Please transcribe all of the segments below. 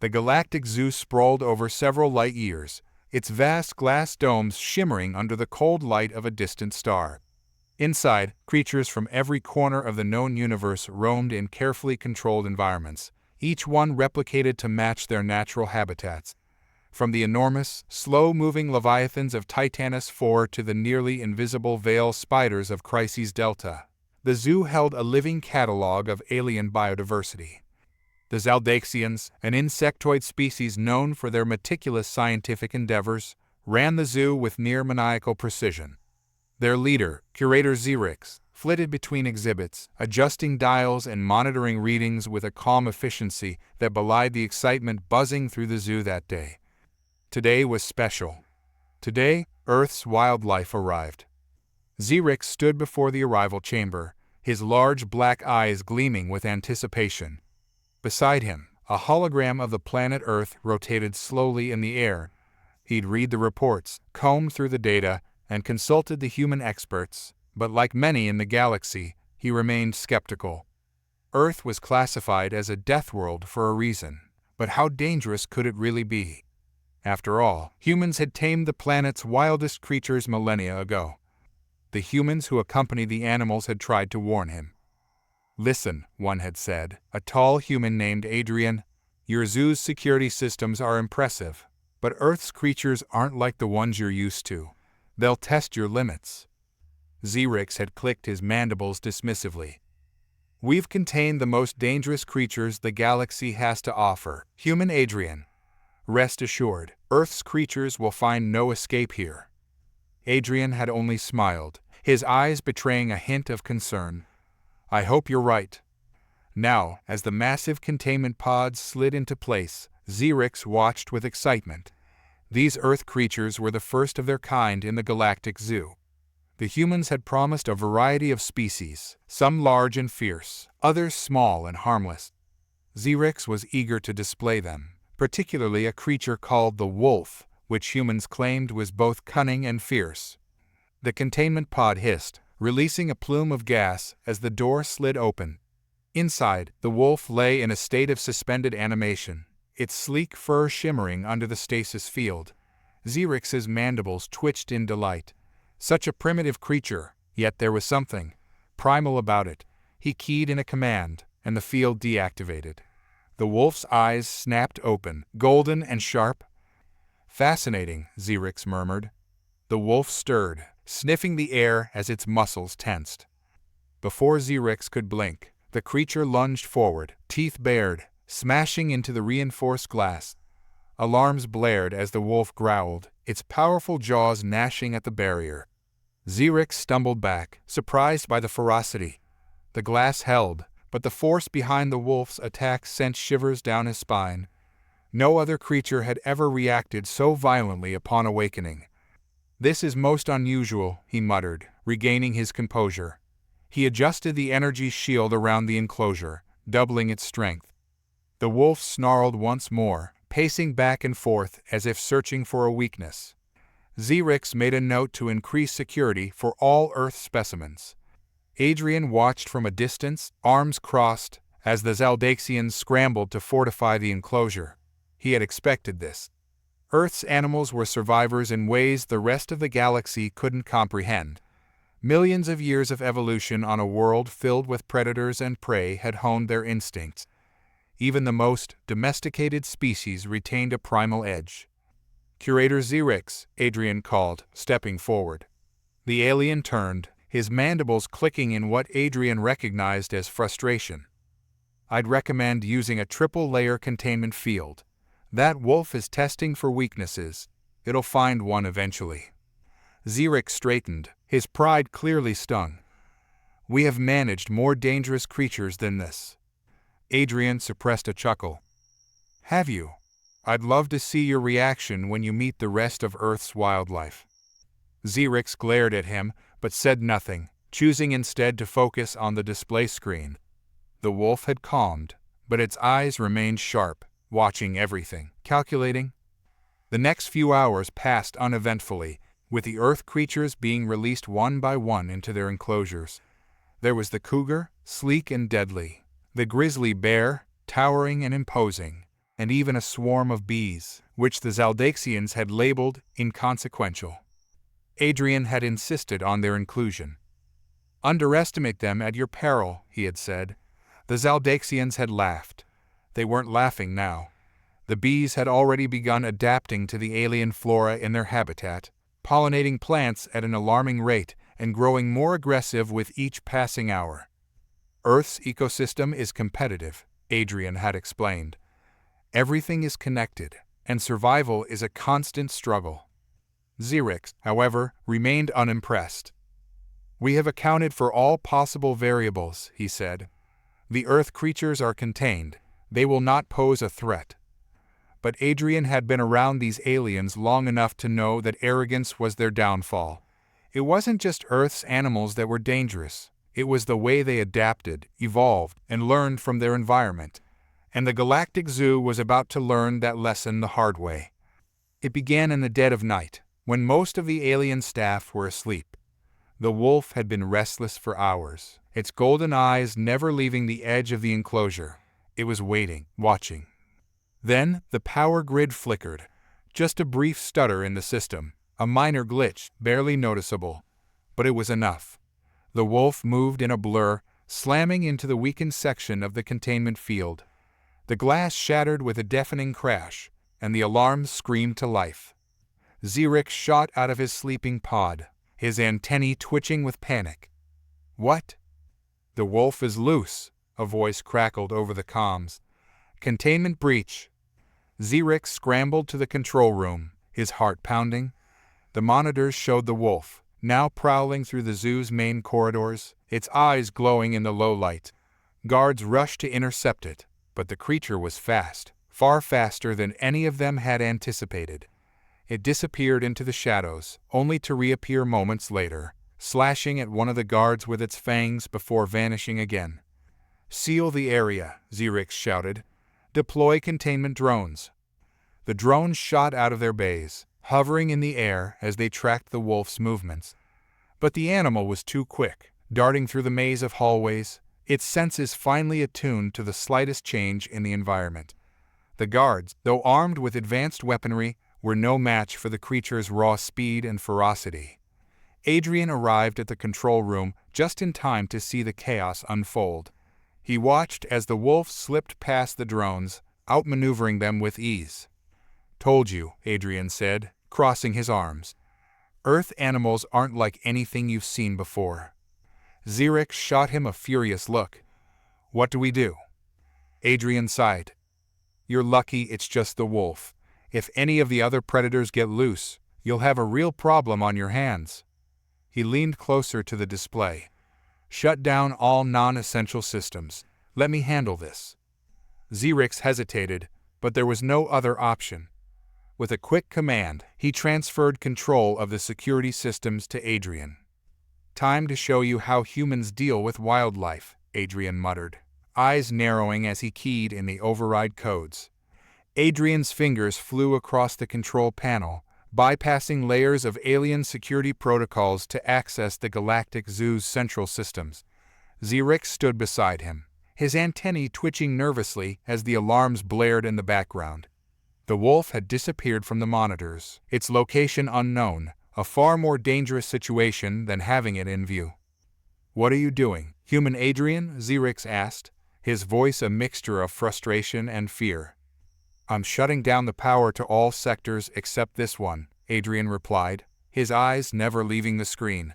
The Galactic Zoo sprawled over several light years, its vast glass domes shimmering under the cold light of a distant star. Inside, creatures from every corner of the known universe roamed in carefully controlled environments, each one replicated to match their natural habitats. From the enormous, slow-moving leviathans of Titanus IV to the nearly invisible veil spiders of Chryses Delta, the zoo held a living catalog of alien biodiversity. The Zaldaxians, an insectoid species known for their meticulous scientific endeavors, ran the zoo with near-maniacal precision. Their leader, curator Zrix, flitted between exhibits, adjusting dials and monitoring readings with a calm efficiency that belied the excitement buzzing through the zoo that day. Today was special. Today, Earth's wildlife arrived. Zrix stood before the arrival chamber, his large black eyes gleaming with anticipation. Beside him, a hologram of the planet Earth rotated slowly in the air. He'd read the reports, combed through the data, and consulted the human experts, but like many in the galaxy, he remained skeptical. Earth was classified as a death world for a reason, but how dangerous could it really be? After all, humans had tamed the planet's wildest creatures millennia ago. The humans who accompanied the animals had tried to warn him. "Listen," one had said, a tall human named Adrian, "your zoo's security systems are impressive, but Earth's creatures aren't like the ones you're used to. They'll test your limits." Zrix had clicked his mandibles dismissively. "We've contained the most dangerous creatures the galaxy has to offer, human Adrian. Rest assured, Earth's creatures will find no escape here." Adrian had only smiled, his eyes betraying a hint of concern. "I hope you're right." Now, as the massive containment pods slid into place, Zrix watched with excitement. These Earth creatures were the first of their kind in the Galactic Zoo. The humans had promised a variety of species, some large and fierce, others small and harmless. Zrix was eager to display them, particularly a creature called the wolf, which humans claimed was both cunning and fierce. The containment pod hissed, releasing a plume of gas as the door slid open. Inside, the wolf lay in a state of suspended animation, its sleek fur shimmering under the stasis field. Zrix's mandibles twitched in delight. Such a primitive creature, yet there was something primal about it. He keyed in a command, and the field deactivated. The wolf's eyes snapped open, golden and sharp. "Fascinating," Zrix murmured. The wolf stirred, sniffing the air as its muscles tensed. Before Zrix could blink, the creature lunged forward, teeth bared, smashing into the reinforced glass. Alarms blared as the wolf growled, its powerful jaws gnashing at the barrier. Zrix stumbled back, surprised by the ferocity. The glass held, but the force behind the wolf's attack sent shivers down his spine. No other creature had ever reacted so violently upon awakening. "This is most unusual," he muttered, regaining his composure. He adjusted the energy shield around the enclosure, doubling its strength. The wolf snarled once more, pacing back and forth as if searching for a weakness. Zrix made a note to increase security for all Earth specimens. Adrian watched from a distance, arms crossed, as the Zaldaxians scrambled to fortify the enclosure. He had expected this. Earth's animals were survivors in ways the rest of the galaxy couldn't comprehend. Millions of years of evolution on a world filled with predators and prey had honed their instincts. Even the most domesticated species retained a primal edge. "Curator Zrix," Adrian called, stepping forward. The alien turned, his mandibles clicking in what Adrian recognized as frustration. "I'd recommend using a triple-layer containment field. That wolf is testing for weaknesses. It'll find one eventually." Zrix straightened, his pride clearly stung. "We have managed more dangerous creatures than this." Adrian suppressed a chuckle. "Have you? I'd love to see your reaction when you meet the rest of Earth's wildlife." Zrix glared at him, but said nothing, choosing instead to focus on the display screen. The wolf had calmed, but its eyes remained sharp, watching everything, calculating. The next few hours passed uneventfully, with the Earth creatures being released one by one into their enclosures. There was the cougar, sleek and deadly, the grizzly bear, towering and imposing, and even a swarm of bees, which the Zaldaxians had labeled inconsequential. Adrian had insisted on their inclusion. "Underestimate them at your peril," he had said. The Zaldaxians had laughed. They weren't laughing now. The bees had already begun adapting to the alien flora in their habitat, pollinating plants at an alarming rate and growing more aggressive with each passing hour. "Earth's ecosystem is competitive," Adrian had explained. "Everything is connected, and survival is a constant struggle." Zrix, however, remained unimpressed. "We have accounted for all possible variables," he said. "The Earth creatures are contained. They will not pose a threat." But Adrian had been around these aliens long enough to know that arrogance was their downfall. It wasn't just Earth's animals that were dangerous. It was the way they adapted, evolved, and learned from their environment. And the Galactic Zoo was about to learn that lesson the hard way. It began in the dead of night, when most of the alien staff were asleep. The wolf had been restless for hours, its golden eyes never leaving the edge of the enclosure. It was waiting, watching. Then the power grid flickered. Just a brief stutter in the system, a minor glitch, barely noticeable. But it was enough. The wolf moved in a blur, slamming into the weakened section of the containment field. The glass shattered with a deafening crash, and the alarms screamed to life. Zrix shot out of his sleeping pod, his antennae twitching with panic. "What?" "The wolf is loose," a voice crackled over the comms. "Containment breach." Zrix scrambled to the control room, his heart pounding. The monitors showed the wolf, now prowling through the zoo's main corridors, its eyes glowing in the low light. Guards rushed to intercept it, but the creature was fast, far faster than any of them had anticipated. It disappeared into the shadows, only to reappear moments later, slashing at one of the guards with its fangs before vanishing again. "Seal the area," Zrix shouted. "Deploy containment drones." The drones shot out of their bays, hovering in the air as they tracked the wolf's movements. But the animal was too quick, darting through the maze of hallways, its senses finely attuned to the slightest change in the environment. The guards, though armed with advanced weaponry, were no match for the creature's raw speed and ferocity. Adrian arrived at the control room just in time to see the chaos unfold. He watched as the wolf slipped past the drones, outmaneuvering them with ease. "Told you," Adrian said, crossing his arms. "Earth animals aren't like anything you've seen before." Zrix shot him a furious look. "What do we do?" Adrian sighed. "You're lucky it's just the wolf. If any of the other predators get loose, you'll have a real problem on your hands." He leaned closer to the display. "Shut down all non-essential systems. Let me handle this." Zrix hesitated, but there was no other option. With a quick command, he transferred control of the security systems to Adrian. "Time to show you how humans deal with wildlife," Adrian muttered, eyes narrowing as he keyed in the override codes. Adrian's fingers flew across the control panel, bypassing layers of alien security protocols to access the Galactic Zoo's central systems. Zrix stood beside him, his antennae twitching nervously as the alarms blared in the background. The wolf had disappeared from the monitors, its location unknown, a far more dangerous situation than having it in view. "What are you doing, human Adrian?" Zrix asked, his voice a mixture of frustration and fear. "I'm shutting down the power to all sectors except this one," Adrian replied, his eyes never leaving the screen.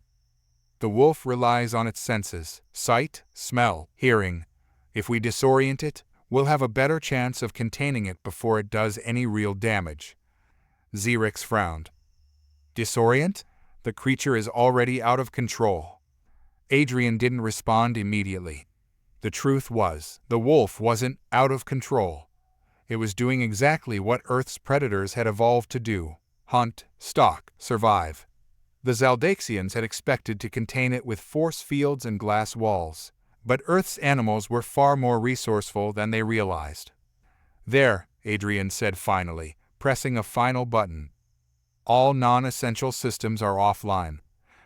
"The wolf relies on its senses, sight, smell, hearing. If we disorient it, we'll have a better chance of containing it before it does any real damage." Zrix frowned. "Disorient? The creature is already out of control." Adrian didn't respond immediately. The truth was, the wolf wasn't out of control. It was doing exactly what Earth's predators had evolved to do: hunt, stalk, survive. The Zaldaxians had expected to contain it with force fields and glass walls, but Earth's animals were far more resourceful than they realized. "There," Adrian said finally, pressing a final button. "All non-essential systems are offline.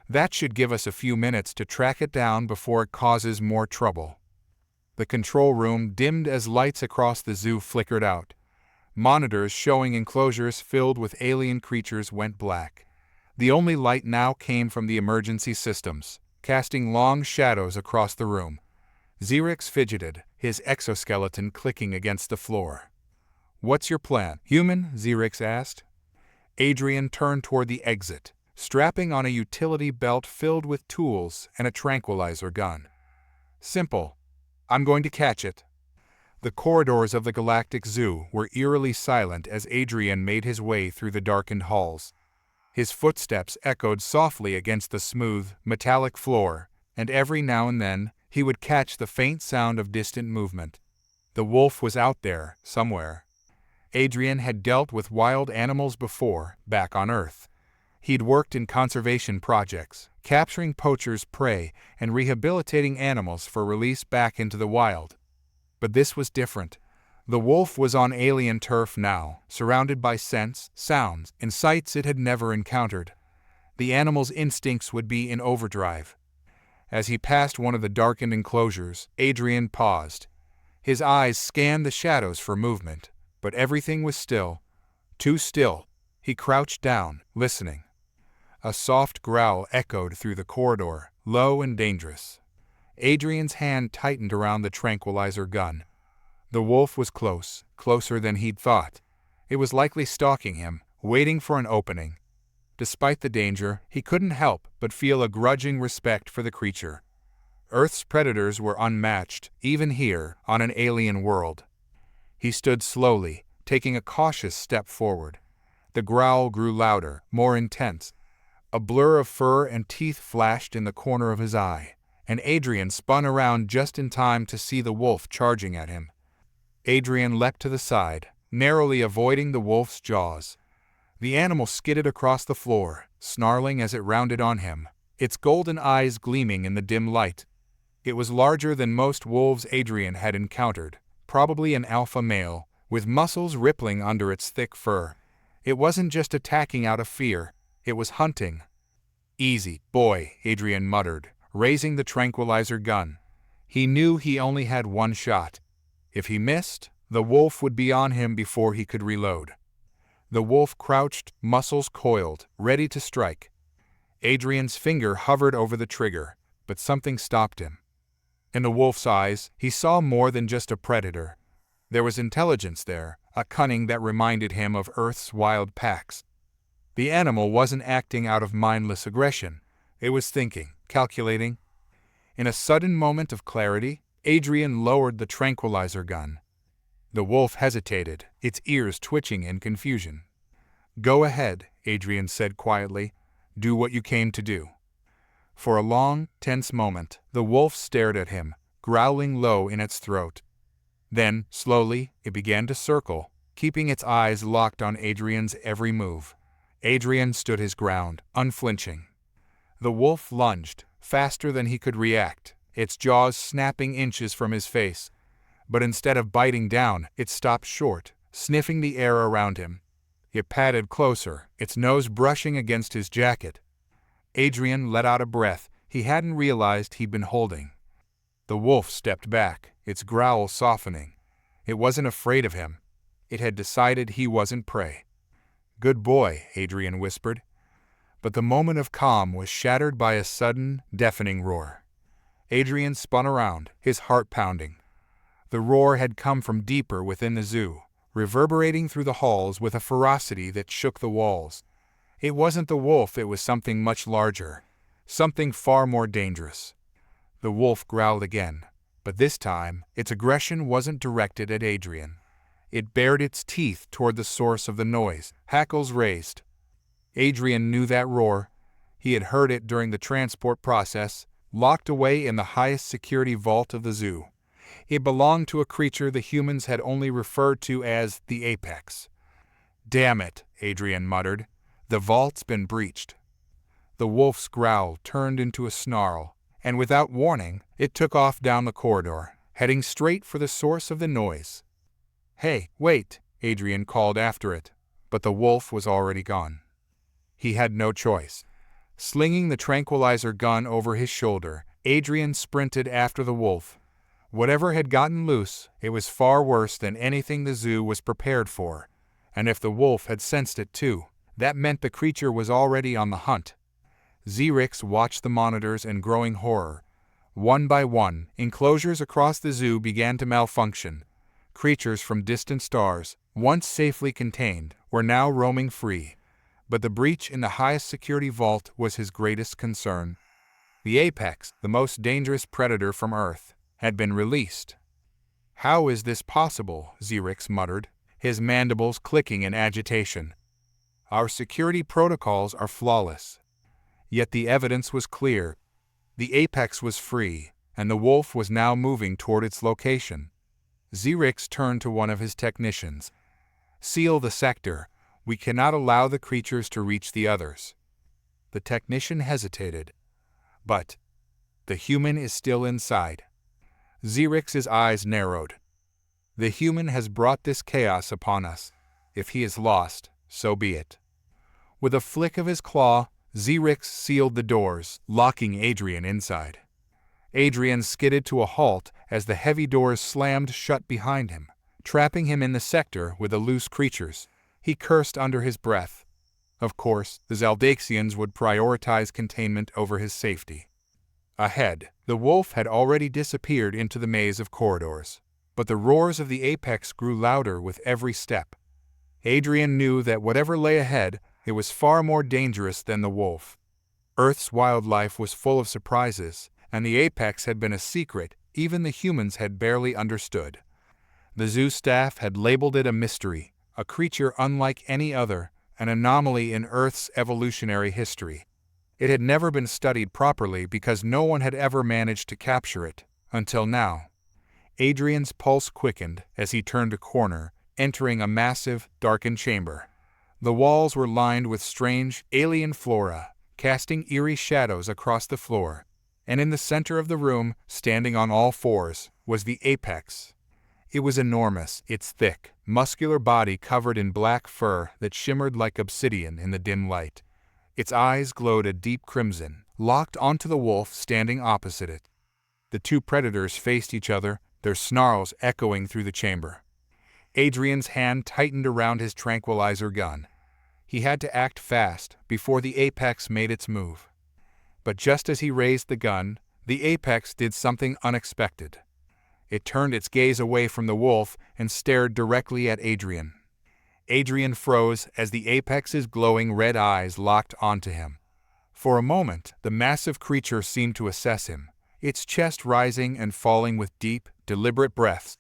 That should give us a few minutes to track it down before it causes more trouble." The control room dimmed as lights across the zoo flickered out. Monitors showing enclosures filled with alien creatures went black. The only light now came from the emergency systems, casting long shadows across the room. Zrix fidgeted, his exoskeleton clicking against the floor. "What's your plan, human?" Zrix asked. Adrian turned toward the exit, strapping on a utility belt filled with tools and a tranquilizer gun. "Simple. I'm going to catch it." The corridors of the Galactic Zoo were eerily silent as Adrian made his way through the darkened halls. His footsteps echoed softly against the smooth, metallic floor, and every now and then he would catch the faint sound of distant movement. The wolf was out there, somewhere. Adrian had dealt with wild animals before, back on Earth. He'd worked in conservation projects, capturing poachers' prey and rehabilitating animals for release back into the wild. But this was different. The wolf was on alien turf now, surrounded by scents, sounds, and sights it had never encountered. The animal's instincts would be in overdrive. As he passed one of the darkened enclosures, Adrian paused. His eyes scanned the shadows for movement, but everything was still. Too still. He crouched down, listening. A soft growl echoed through the corridor, low and dangerous. Adrian's hand tightened around the tranquilizer gun. The wolf was close, closer than he'd thought. It was likely stalking him, waiting for an opening. Despite the danger, he couldn't help but feel a grudging respect for the creature. Earth's predators were unmatched, even here, on an alien world. He stood slowly, taking a cautious step forward. The growl grew louder, more intense. A blur of fur and teeth flashed in the corner of his eye, and Adrian spun around just in time to see the wolf charging at him. Adrian leapt to the side, narrowly avoiding the wolf's jaws. The animal skidded across the floor, snarling as it rounded on him, its golden eyes gleaming in the dim light. It was larger than most wolves Adrian had encountered, probably an alpha male, with muscles rippling under its thick fur. It wasn't just attacking out of fear, it was hunting. "Easy, boy," Adrian muttered, raising the tranquilizer gun. He knew he only had one shot. If he missed, the wolf would be on him before he could reload. The wolf crouched, muscles coiled, ready to strike. Adrian's finger hovered over the trigger, but something stopped him. In the wolf's eyes, he saw more than just a predator. There was intelligence there, a cunning that reminded him of Earth's wild packs. The animal wasn't acting out of mindless aggression. It was thinking, calculating. In a sudden moment of clarity, Adrian lowered the tranquilizer gun. The wolf hesitated, its ears twitching in confusion. "Go ahead," Adrian said quietly. "Do what you came to do." For a long, tense moment, the wolf stared at him, growling low in its throat. Then, slowly, it began to circle, keeping its eyes locked on Adrian's every move. Adrian stood his ground, unflinching. The wolf lunged, faster than he could react, its jaws snapping inches from his face. But instead of biting down, it stopped short, sniffing the air around him. It padded closer, its nose brushing against his jacket. Adrian let out a breath he hadn't realized he'd been holding. The wolf stepped back, its growl softening. It wasn't afraid of him. It had decided he wasn't prey. "Good boy," Adrian whispered. But the moment of calm was shattered by a sudden, deafening roar. Adrian spun around, his heart pounding. The roar had come from deeper within the zoo, reverberating through the halls with a ferocity that shook the walls. It wasn't the wolf, it was something much larger, something far more dangerous. The wolf growled again, but this time, its aggression wasn't directed at Adrian. It bared its teeth toward the source of the noise, hackles raised. Adrian knew that roar. He had heard it during the transport process, locked away in the highest security vault of the zoo. It belonged to a creature the humans had only referred to as the apex. "Damn it," Adrian muttered. "The vault's been breached." The wolf's growl turned into a snarl, and without warning, it took off down the corridor, heading straight for the source of the noise. "Hey, wait," Adrian called after it, but the wolf was already gone. He had no choice. Slinging the tranquilizer gun over his shoulder, Adrian sprinted after the wolf. Whatever had gotten loose, it was far worse than anything the zoo was prepared for, and if the wolf had sensed it too, that meant the creature was already on the hunt. Zrix watched the monitors in growing horror. One by one, enclosures across the zoo began to malfunction. Creatures from distant stars, once safely contained, were now roaming free. But the breach in the highest security vault was his greatest concern. The apex, the most dangerous predator from Earth, had been released. "How is this possible?" Zrix muttered, his mandibles clicking in agitation. "Our security protocols are flawless." Yet the evidence was clear. The apex was free, and the wolf was now moving toward its location. Zrix turned to one of his technicians. "Seal the sector. We cannot allow the creatures to reach the others." The technician hesitated. "But the human is still inside." Zrix's eyes narrowed. "The human has brought this chaos upon us. If he is lost, so be it." With a flick of his claw, Zrix sealed the doors, locking Adrian inside. Adrian skidded to a halt as the heavy doors slammed shut behind him, trapping him in the sector with the loose creatures. He cursed under his breath. Of course, the Zaldaxians would prioritize containment over his safety. Ahead, the wolf had already disappeared into the maze of corridors, but the roars of the apex grew louder with every step. Adrian knew that whatever lay ahead, it was far more dangerous than the wolf. Earth's wildlife was full of surprises, and the apex had been a secret even the humans had barely understood. The zoo staff had labeled it a mystery, a creature unlike any other, an anomaly in Earth's evolutionary history. It had never been studied properly because no one had ever managed to capture it, until now. Adrian's pulse quickened as he turned a corner, entering a massive, darkened chamber. The walls were lined with strange, alien flora, casting eerie shadows across the floor, and in the center of the room, standing on all fours, was the apex. It was enormous, its thick, muscular body covered in black fur that shimmered like obsidian in the dim light. Its eyes glowed a deep crimson, locked onto the wolf standing opposite it. The two predators faced each other, their snarls echoing through the chamber. Adrian's hand tightened around his tranquilizer gun. He had to act fast before the apex made its move. But just as he raised the gun, the apex did something unexpected. It turned its gaze away from the wolf and stared directly at Adrian. Adrian froze as the apex's glowing red eyes locked onto him. For a moment, the massive creature seemed to assess him, its chest rising and falling with deep, deliberate breaths.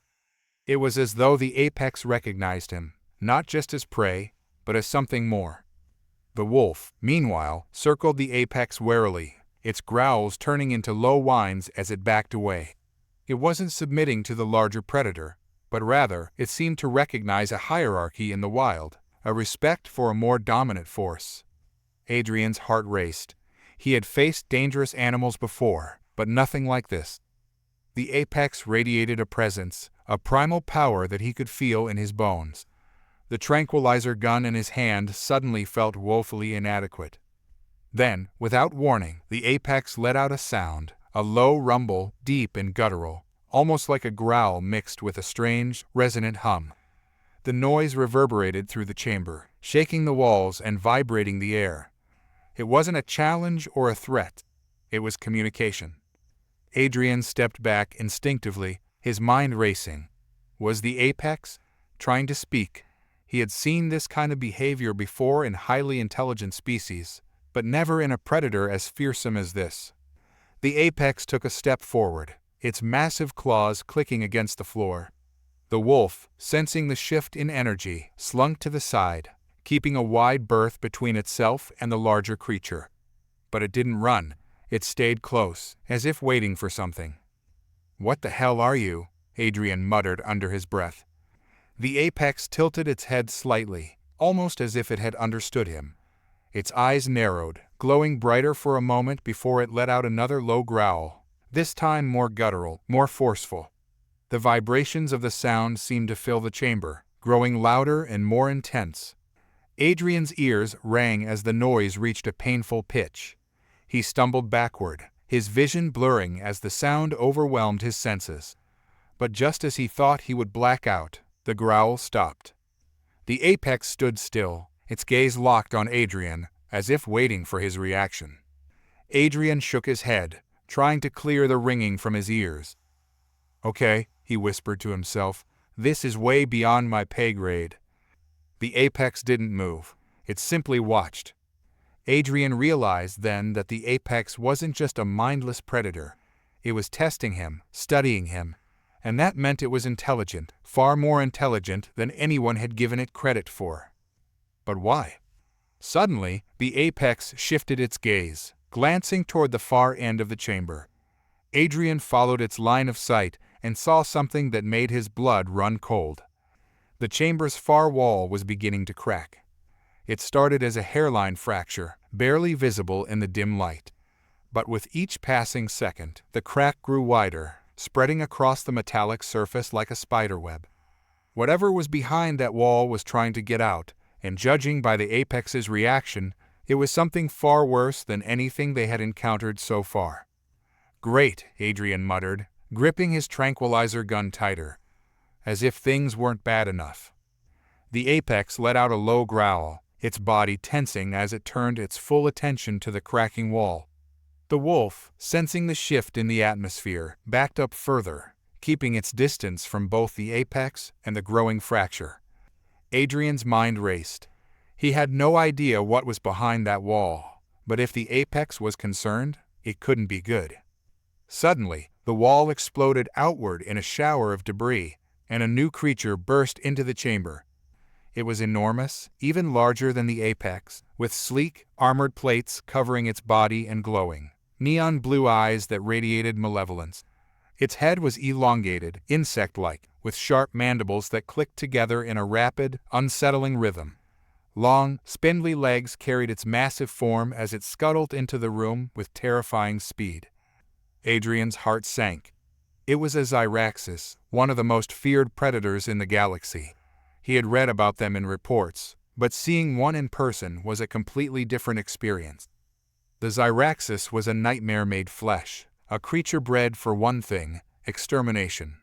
It was as though the apex recognized him, not just as prey, but as something more. The wolf, meanwhile, circled the apex warily, its growls turning into low whines as it backed away. It wasn't submitting to the larger predator, but rather, it seemed to recognize a hierarchy in the wild, a respect for a more dominant force. Adrian's heart raced. He had faced dangerous animals before, but nothing like this. The apex radiated a presence, a primal power that he could feel in his bones. The tranquilizer gun in his hand suddenly felt woefully inadequate. Then, without warning, the apex let out a sound, a low rumble, deep and guttural, almost like a growl mixed with a strange, resonant hum. The noise reverberated through the chamber, shaking the walls and vibrating the air. It wasn't a challenge or a threat. It was communication. Adrian stepped back instinctively, his mind racing. Was the apex trying to speak? He had seen this kind of behavior before in highly intelligent species, but never in a predator as fearsome as this. The apex took a step forward, its massive claws clicking against the floor. The wolf, sensing the shift in energy, slunk to the side, keeping a wide berth between itself and the larger creature. But it didn't run. It stayed close, as if waiting for something. "What the hell are you?" Adrian muttered under his breath. The apex tilted its head slightly, almost as if it had understood him. Its eyes narrowed, glowing brighter for a moment before it let out another low growl, this time more guttural, more forceful. The vibrations of the sound seemed to fill the chamber, growing louder and more intense. Adrian's ears rang as the noise reached a painful pitch. He stumbled backward, his vision blurring as the sound overwhelmed his senses. But just as he thought he would black out, the growl stopped. The apex stood still, its gaze locked on Adrian, as if waiting for his reaction. Adrian shook his head, trying to clear the ringing from his ears. "Okay," he whispered to himself, "this is way beyond my pay grade." The apex didn't move. It simply watched. Adrian realized then that the apex wasn't just a mindless predator. It was testing him, studying him, and that meant it was intelligent, far more intelligent than anyone had given it credit for. But why? Suddenly, the apex shifted its gaze, glancing toward the far end of the chamber. Adrian followed its line of sight and saw something that made his blood run cold. The chamber's far wall was beginning to crack. It started as a hairline fracture, barely visible in the dim light. But with each passing second, the crack grew wider, spreading across the metallic surface like a spiderweb. Whatever was behind that wall was trying to get out, and judging by the apex's reaction, it was something far worse than anything they had encountered so far. "Great," Adrian muttered, gripping his tranquilizer gun tighter, as if things weren't bad enough. The apex let out a low growl, its body tensing as it turned its full attention to the cracking wall. The wolf, sensing the shift in the atmosphere, backed up further, keeping its distance from both the apex and the growing fracture. Adrian's mind raced. He had no idea what was behind that wall, but if the apex was concerned, it couldn't be good. Suddenly, the wall exploded outward in a shower of debris, and a new creature burst into the chamber. It was enormous, even larger than the apex, with sleek, armored plates covering its body and glowing, neon blue eyes that radiated malevolence. Its head was elongated, insect-like, with sharp mandibles that clicked together in a rapid, unsettling rhythm. Long, spindly legs carried its massive form as it scuttled into the room with terrifying speed. Adrian's heart sank. It was a Zrix, one of the most feared predators in the galaxy. He had read about them in reports, but seeing one in person was a completely different experience. The Zrix was a nightmare made flesh, a creature bred for one thing: extermination.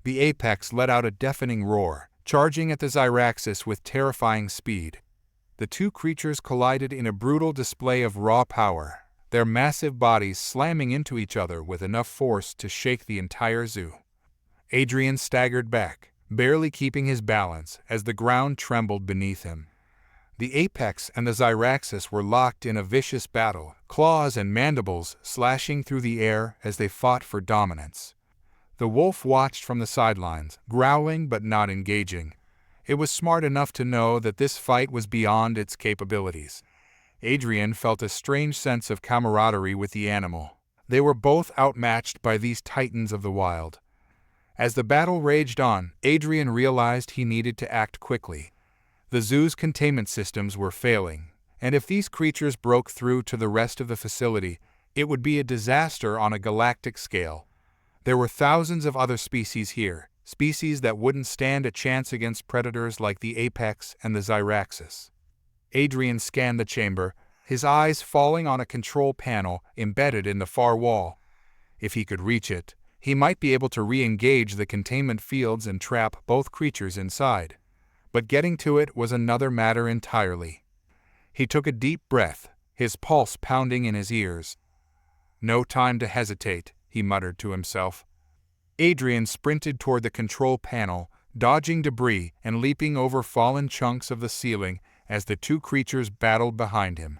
The apex let out a deafening roar, charging at the Zrix with terrifying speed. The two creatures collided in a brutal display of raw power, their massive bodies slamming into each other with enough force to shake the entire zoo. Adrian staggered back, barely keeping his balance as the ground trembled beneath him. The apex and the Zrix were locked in a vicious battle, claws and mandibles slashing through the air as they fought for dominance. The wolf watched from the sidelines, growling but not engaging. It was smart enough to know that this fight was beyond its capabilities. Adrian felt a strange sense of camaraderie with the animal. They were both outmatched by these titans of the wild. As the battle raged on, Adrian realized he needed to act quickly. The zoo's containment systems were failing, and if these creatures broke through to the rest of the facility, it would be a disaster on a galactic scale. There were thousands of other species here, species that wouldn't stand a chance against predators like the apex and the Zrix. Adrian scanned the chamber, his eyes falling on a control panel embedded in the far wall. If he could reach it, he might be able to re-engage the containment fields and trap both creatures inside. But getting to it was another matter entirely. He took a deep breath, his pulse pounding in his ears. "No time to hesitate," he muttered to himself. Adrian sprinted toward the control panel, dodging debris and leaping over fallen chunks of the ceiling as the two creatures battled behind him.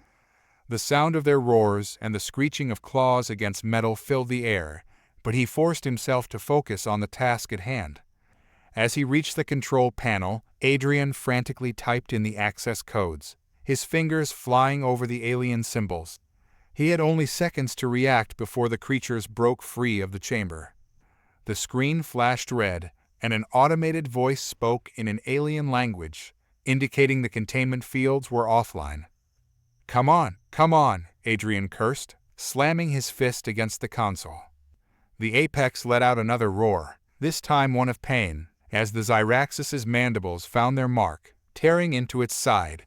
The sound of their roars and the screeching of claws against metal filled the air, but he forced himself to focus on the task at hand. As he reached the control panel, Adrian frantically typed in the access codes, his fingers flying over the alien symbols. He had only seconds to react before the creatures broke free of the chamber. The screen flashed red, and an automated voice spoke in an alien language, indicating the containment fields were offline. Come on," Adrian cursed, slamming his fist against the console. The apex let out another roar, this time one of pain, as the Zrix's mandibles found their mark, tearing into its side.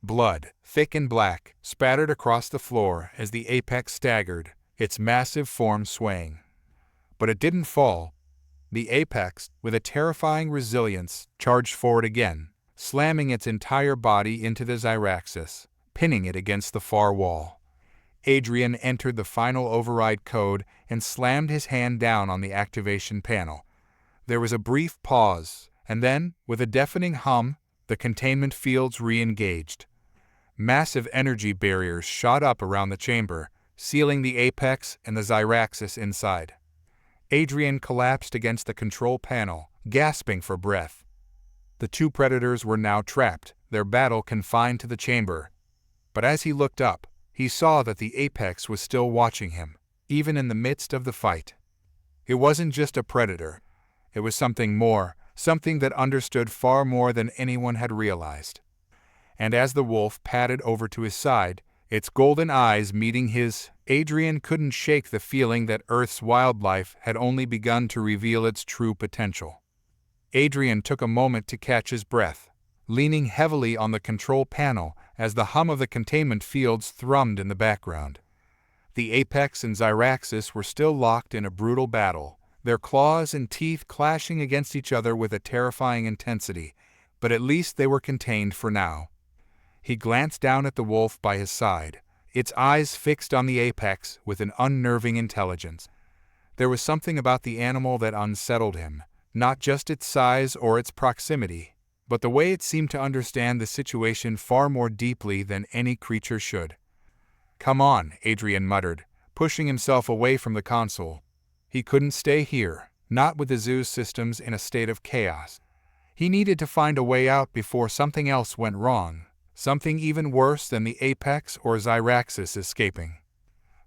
Blood, thick and black, spattered across the floor as the apex staggered, its massive form swaying. But it didn't fall. The apex, with a terrifying resilience, charged forward again, slamming its entire body into the Zrix, pinning it against the far wall. Adrian entered the final override code and slammed his hand down on the activation panel. There was a brief pause, and then, with a deafening hum, the containment fields re-engaged. Massive energy barriers shot up around the chamber, sealing the apex and the Zrix inside. Adrian collapsed against the control panel, gasping for breath. The two predators were now trapped, their battle confined to the chamber. But as he looked up, he saw that the apex was still watching him, even in the midst of the fight. It wasn't just a predator. It was something more, something that understood far more than anyone had realized. And as the wolf padded over to his side, its golden eyes meeting his, Adrian couldn't shake the feeling that Earth's wildlife had only begun to reveal its true potential. Adrian took a moment to catch his breath, leaning heavily on the control panel as the hum of the containment fields thrummed in the background. The apex and Zrix were still locked in a brutal battle, their claws and teeth clashing against each other with a terrifying intensity, but at least they were contained for now. He glanced down at the wolf by his side, its eyes fixed on the apex with an unnerving intelligence. There was something about the animal that unsettled him, not just its size or its proximity, but the way it seemed to understand the situation far more deeply than any creature should. "Come on," Adrian muttered, pushing himself away from the console. He couldn't stay here, not with the zoo's systems in a state of chaos. He needed to find a way out before something else went wrong, something even worse than the apex or Zrix escaping.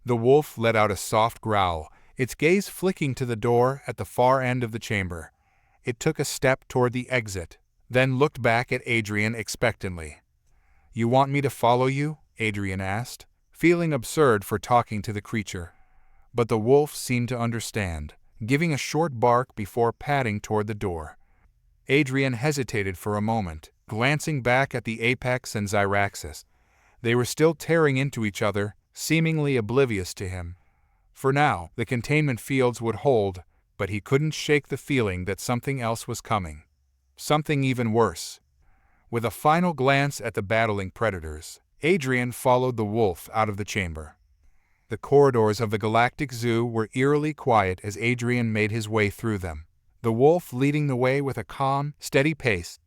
The wolf let out a soft growl, its gaze flicking to the door at the far end of the chamber. It took a step toward the exit, then looked back at Adrian expectantly. "You want me to follow you?" Adrian asked, feeling absurd for talking to the creature. But the wolf seemed to understand, giving a short bark before padding toward the door. Adrian hesitated for a moment, glancing back at the apex and Zrix. They were still tearing into each other, seemingly oblivious to him. For now, the containment fields would hold, but he couldn't shake the feeling that something else was coming. Something even worse. With a final glance at the battling predators, Adrian followed the wolf out of the chamber. The corridors of the Galactic Zoo were eerily quiet as Adrian made his way through them, the wolf leading the way with a calm, steady pace.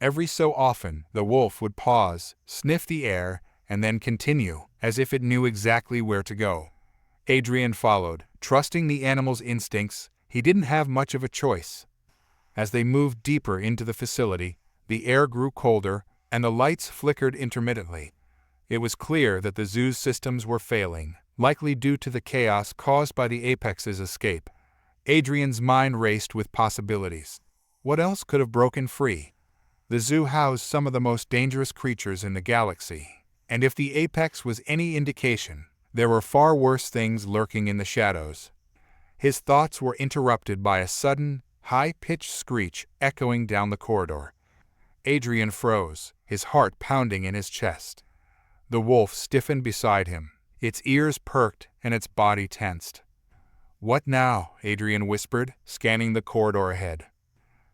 Every so often, the wolf would pause, sniff the air, and then continue, as if it knew exactly where to go. Adrian followed, trusting the animal's instincts. He didn't have much of a choice. As they moved deeper into the facility, the air grew colder, and the lights flickered intermittently. It was clear that the zoo's systems were failing, likely due to the chaos caused by the apex's escape. Adrian's mind raced with possibilities. What else could have broken free? The zoo housed some of the most dangerous creatures in the galaxy, and if the apex was any indication, there were far worse things lurking in the shadows. His thoughts were interrupted by a sudden, high-pitched screech echoing down the corridor. Adrian froze, his heart pounding in his chest. The wolf stiffened beside him, its ears perked and its body tensed. "What now?" Adrian whispered, scanning the corridor ahead.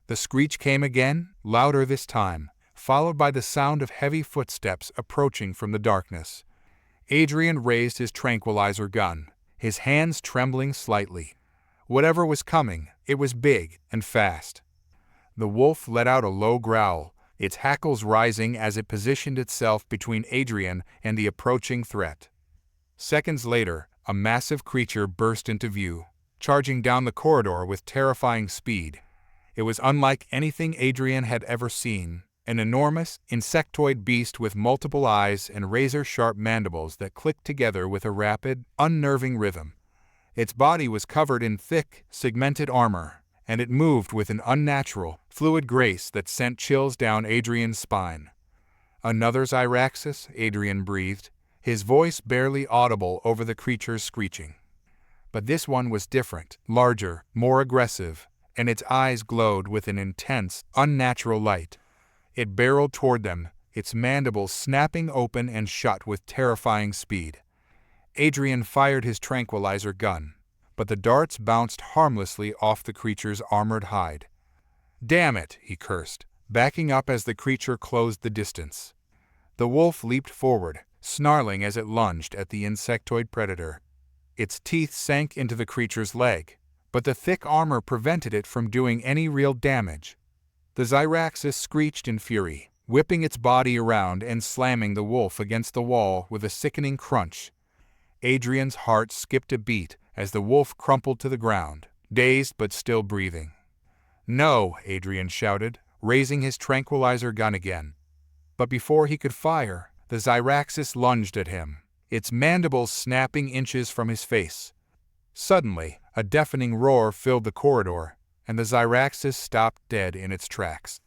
The screech came again, louder this time, followed by the sound of heavy footsteps approaching from the darkness. Adrian raised his tranquilizer gun, his hands trembling slightly. Whatever was coming, it was big and fast. The wolf let out a low growl, its hackles rising as it positioned itself between Adrian and the approaching threat. Seconds later, a massive creature burst into view, charging down the corridor with terrifying speed. It was unlike anything Adrian had ever seen, an enormous, insectoid beast with multiple eyes and razor-sharp mandibles that clicked together with a rapid, unnerving rhythm. Its body was covered in thick, segmented armor, and it moved with an unnatural, fluid grace that sent chills down Adrian's spine. "Another Zrix?" Adrian breathed, his voice barely audible over the creature's screeching. But this one was different, larger, more aggressive, and its eyes glowed with an intense, unnatural light. It barreled toward them, its mandibles snapping open and shut with terrifying speed. Adrian fired his tranquilizer gun, but the darts bounced harmlessly off the creature's armored hide. "Damn it," he cursed, backing up as the creature closed the distance. The wolf leaped forward, snarling as it lunged at the insectoid predator. Its teeth sank into the creature's leg, but the thick armor prevented it from doing any real damage. The Zrix screeched in fury, whipping its body around and slamming the wolf against the wall with a sickening crunch. Adrian's heart skipped a beat as the wolf crumpled to the ground, dazed but still breathing. "No," Adrian shouted, raising his tranquilizer gun again. But before he could fire, the Zrix lunged at him, its mandibles snapping inches from his face. Suddenly, a deafening roar filled the corridor, and the Zrix stopped dead in its tracks.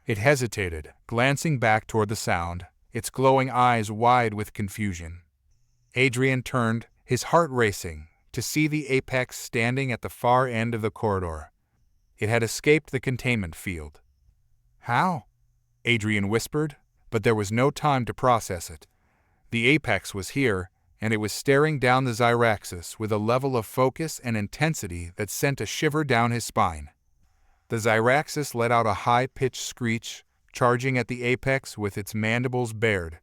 It hesitated, glancing back toward the sound, its glowing eyes wide with confusion. Adrian turned, his heart racing, to see the apex standing at the far end of the corridor. It had escaped the containment field. "How?" Adrian whispered, but there was no time to process it. The apex was here, and it was staring down the Zrix with a level of focus and intensity that sent a shiver down his spine. The Zrix let out a high-pitched screech, charging at the apex with its mandibles bared.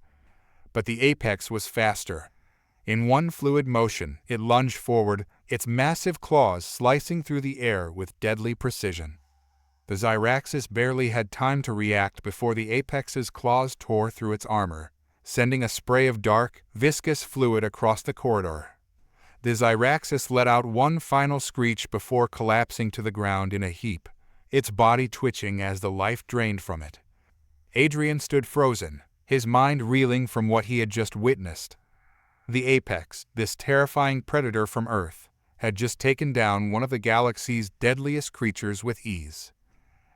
But the apex was faster. In one fluid motion, it lunged forward, its massive claws slicing through the air with deadly precision. The Zrix barely had time to react before the apex's claws tore through its armor, sending a spray of dark, viscous fluid across the corridor. The Zrix let out one final screech before collapsing to the ground in a heap, its body twitching as the life drained from it. Adrian stood frozen, his mind reeling from what he had just witnessed. The apex, this terrifying predator from Earth, had just taken down one of the galaxy's deadliest creatures with ease.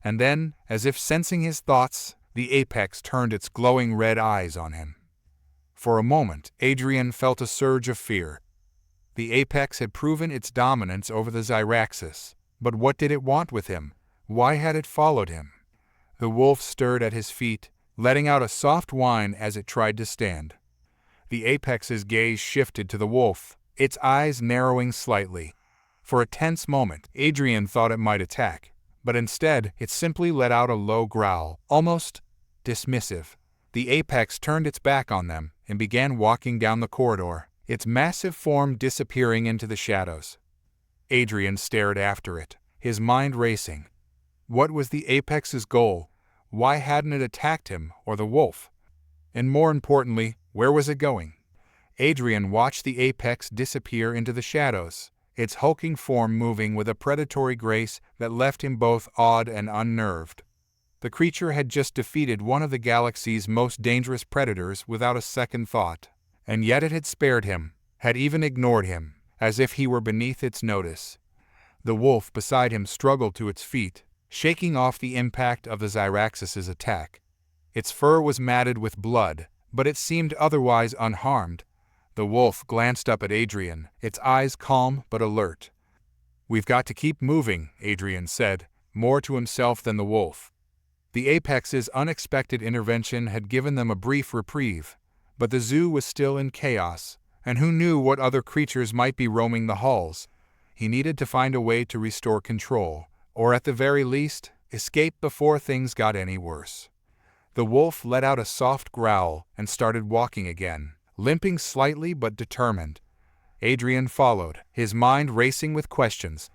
And then, as if sensing his thoughts, the apex turned its glowing red eyes on him. For a moment, Adrian felt a surge of fear. The apex had proven its dominance over the Zrix, but what did it want with him? Why had it followed him? The wolf stirred at his feet, letting out a soft whine as it tried to stand. The apex's gaze shifted to the wolf, its eyes narrowing slightly. For a tense moment, Adrian thought it might attack, but instead it simply let out a low growl, almost dismissive. The apex turned its back on them and began walking down the corridor, its massive form disappearing into the shadows. Adrian stared after it, his mind racing. What was the apex's goal? Why hadn't it attacked him or the wolf? And more importantly, where was it going? Adrian watched the apex disappear into the shadows, its hulking form moving with a predatory grace that left him both awed and unnerved. The creature had just defeated one of the galaxy's most dangerous predators without a second thought, and yet it had spared him, had even ignored him, as if he were beneath its notice. The wolf beside him struggled to its feet, shaking off the impact of the Zrix's attack. Its fur was matted with blood, but it seemed otherwise unharmed. The wolf glanced up at Adrian, its eyes calm but alert. "We've got to keep moving," Adrian said, more to himself than the wolf. The apex's unexpected intervention had given them a brief reprieve, but the zoo was still in chaos, and who knew what other creatures might be roaming the halls. He needed to find a way to restore control, or at the very least, escape before things got any worse. The wolf let out a soft growl and started walking again, limping slightly but determined. Adrian followed, his mind racing with questions.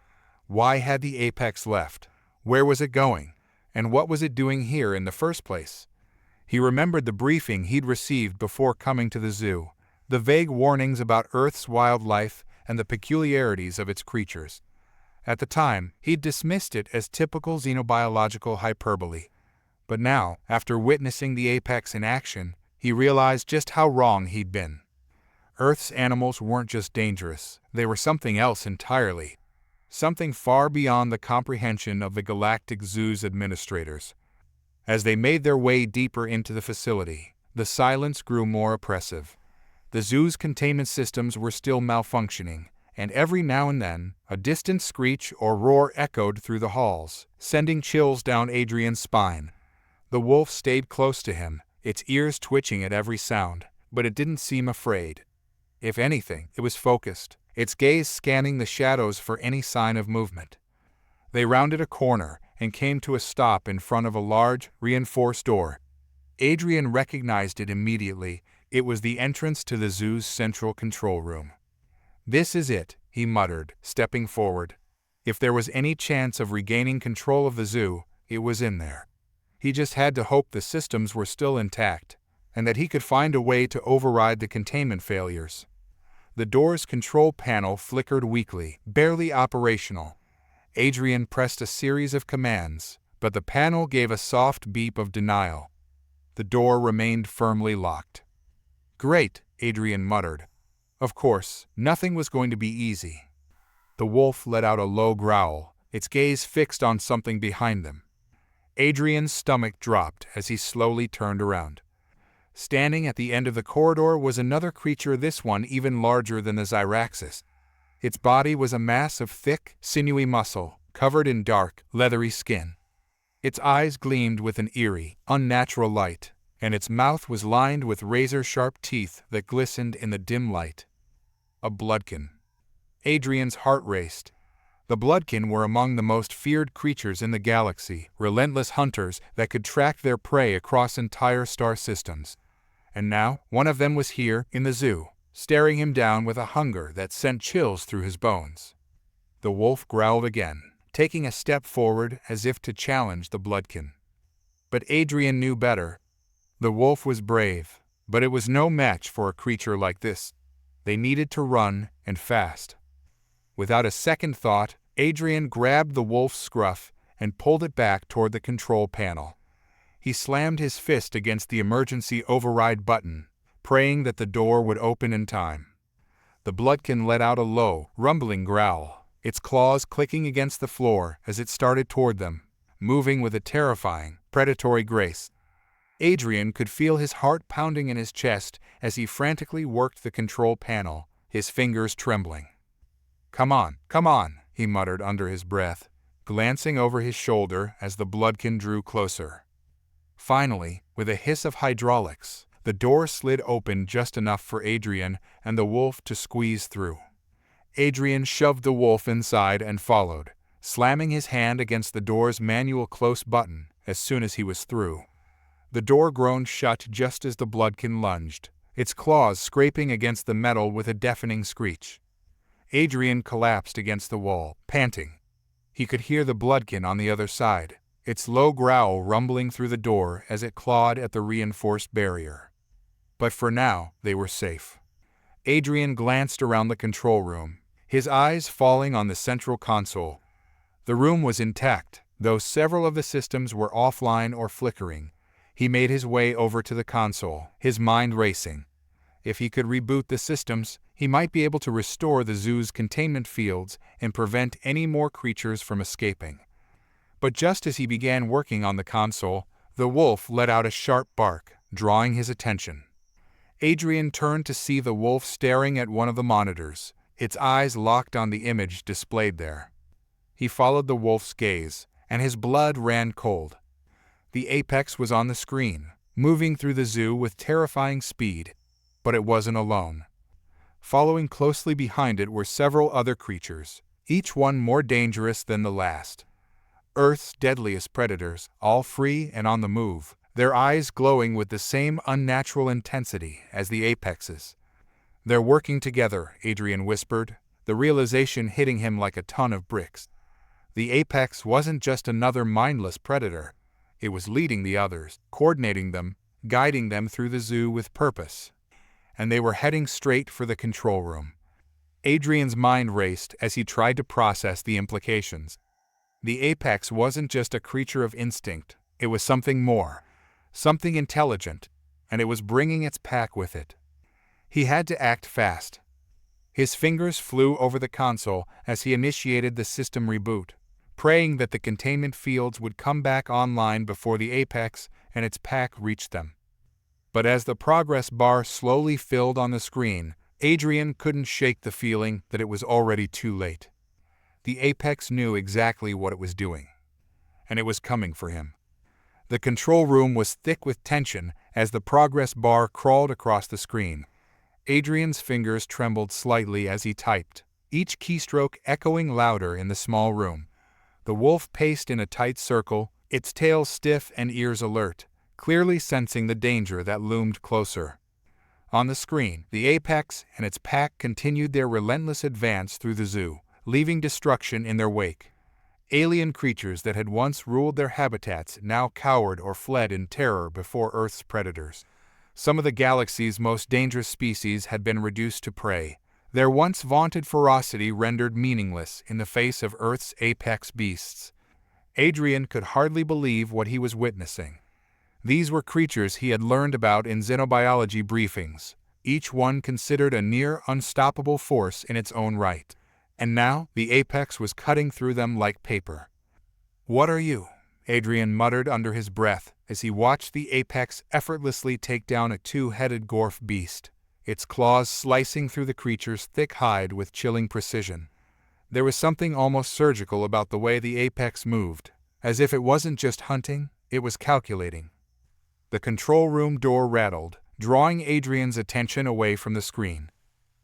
Why had the apex left? Where was it going? And what was it doing here in the first place? He remembered the briefing he'd received before coming to the zoo, the vague warnings about Earth's wildlife and the peculiarities of its creatures. At the time, he'd dismissed it as typical xenobiological hyperbole. But now, after witnessing the apex in action, he realized just how wrong he'd been. Earth's animals weren't just dangerous, they were something else entirely. Something far beyond the comprehension of the Galactic Zoo's administrators. As they made their way deeper into the facility, the silence grew more oppressive. The zoo's containment systems were still malfunctioning, and every now and then, a distant screech or roar echoed through the halls, sending chills down Adrian's spine. The wolf stayed close to him, its ears twitching at every sound, but it didn't seem afraid. If anything, it was focused, its gaze scanning the shadows for any sign of movement. They rounded a corner and came to a stop in front of a large, reinforced door. Adrian recognized it immediately. It was the entrance to the zoo's central control room. "This is it," he muttered, stepping forward. If there was any chance of regaining control of the zoo, it was in there. He just had to hope the systems were still intact, and that he could find a way to override the containment failures. The door's control panel flickered weakly, barely operational. Adrian pressed a series of commands, but the panel gave a soft beep of denial. The door remained firmly locked. "Great," Adrian muttered. Of course, nothing was going to be easy. The wolf let out a low growl, its gaze fixed on something behind them. Adrian's stomach dropped as he slowly turned around. Standing at the end of the corridor was another creature, this one even larger than the Zrix. Its body was a mass of thick, sinewy muscle, covered in dark, leathery skin. Its eyes gleamed with an eerie, unnatural light, and its mouth was lined with razor-sharp teeth that glistened in the dim light. A bloodkin. Adrian's heart raced. The bloodkin were among the most feared creatures in the galaxy, relentless hunters that could track their prey across entire star systems. And now, one of them was here, in the zoo, staring him down with a hunger that sent chills through his bones. The wolf growled again, taking a step forward as if to challenge the bloodkin. But Adrian knew better. The wolf was brave, but it was no match for a creature like this. They needed to run, and fast. Without a second thought, Adrian grabbed the wolf's scruff and pulled it back toward the control panel. He slammed his fist against the emergency override button, praying that the door would open in time. The bloodkin let out a low, rumbling growl, its claws clicking against the floor as it started toward them, moving with a terrifying, predatory grace. Adrian could feel his heart pounding in his chest as he frantically worked the control panel, his fingers trembling. Come on," he muttered under his breath, glancing over his shoulder as the bloodkin drew closer. Finally, with a hiss of hydraulics, the door slid open just enough for Adrian and the wolf to squeeze through. Adrian shoved the wolf inside and followed, slamming his hand against the door's manual close button as soon as he was through. The door groaned shut just as the bloodkin lunged, its claws scraping against the metal with a deafening screech. Adrian collapsed against the wall, panting. He could hear the bloodkin on the other side, its low growl rumbling through the door as it clawed at the reinforced barrier. But for now, they were safe. Adrian glanced around the control room, his eyes falling on the central console. The room was intact, though several of the systems were offline or flickering. He made his way over to the console, his mind racing. If he could reboot the systems, he might be able to restore the zoo's containment fields and prevent any more creatures from escaping. But just as he began working on the console, the wolf let out a sharp bark, drawing his attention. Adrian turned to see the wolf staring at one of the monitors, its eyes locked on the image displayed there. He followed the wolf's gaze, and his blood ran cold. The apex was on the screen, moving through the zoo with terrifying speed, but it wasn't alone. Following closely behind it were several other creatures, each one more dangerous than the last. Earth's deadliest predators, all free and on the move, their eyes glowing with the same unnatural intensity as the apex's. "They're working together," Adrian whispered, the realization hitting him like a ton of bricks. The apex wasn't just another mindless predator. It was leading the others, coordinating them, guiding them through the zoo with purpose. And they were heading straight for the control room. Adrian's mind raced as he tried to process the implications. The apex wasn't just a creature of instinct, it was something more, something intelligent, and it was bringing its pack with it. He had to act fast. His fingers flew over the console as he initiated the system reboot, praying that the containment fields would come back online before the apex and its pack reached them. But as the progress bar slowly filled on the screen, Adrian couldn't shake the feeling that it was already too late. The apex knew exactly what it was doing, and it was coming for him. The control room was thick with tension as the progress bar crawled across the screen. Adrian's fingers trembled slightly as he typed, each keystroke echoing louder in the small room. The wolf paced in a tight circle, its tail stiff and ears alert, clearly sensing the danger that loomed closer. On the screen, the apex and its pack continued their relentless advance through the zoo, leaving destruction in their wake. Alien creatures that had once ruled their habitats now cowered or fled in terror before Earth's predators. Some of the galaxy's most dangerous species had been reduced to prey, their once vaunted ferocity rendered meaningless in the face of Earth's apex beasts. Adrian could hardly believe what he was witnessing. These were creatures he had learned about in xenobiology briefings, each one considered a near unstoppable force in its own right. And now, the apex was cutting through them like paper. "What are you?" Adrian muttered under his breath as he watched the apex effortlessly take down a two-headed gorf beast, its claws slicing through the creature's thick hide with chilling precision. There was something almost surgical about the way the apex moved, as if it wasn't just hunting, it was calculating. The control room door rattled, drawing Adrian's attention away from the screen.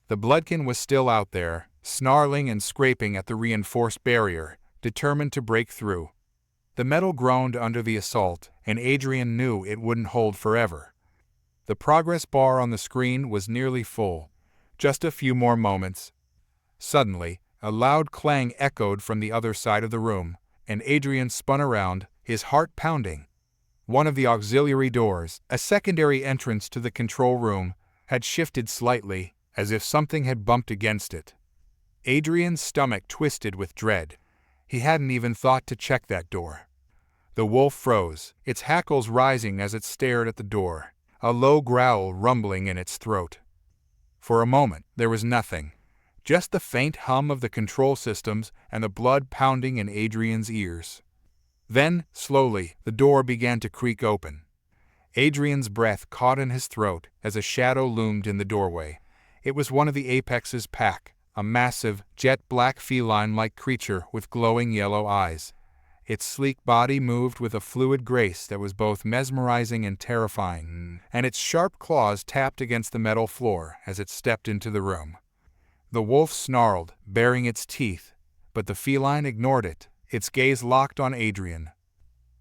The bloodkin was still out there, snarling and scraping at the reinforced barrier, determined to break through. The metal groaned under the assault, and Adrian knew it wouldn't hold forever. The progress bar on the screen was nearly full. Just a few more moments. Suddenly, a loud clang echoed from the other side of the room, and Adrian spun around, his heart pounding. One of the auxiliary doors, a secondary entrance to the control room, had shifted slightly, as if something had bumped against it. Adrian's stomach twisted with dread. He hadn't even thought to check that door. The wolf froze, its hackles rising as it stared at the door, a low growl rumbling in its throat. For a moment, there was nothing. Just the faint hum of the control systems and the blood pounding in Adrian's ears. Then, slowly, the door began to creak open. Adrian's breath caught in his throat as a shadow loomed in the doorway. It was one of the apex's pack, a massive, jet-black feline-like creature with glowing yellow eyes. Its sleek body moved with a fluid grace that was both mesmerizing and terrifying, and its sharp claws tapped against the metal floor as it stepped into the room. The wolf snarled, baring its teeth, but the feline ignored it, its gaze locked on Adrian.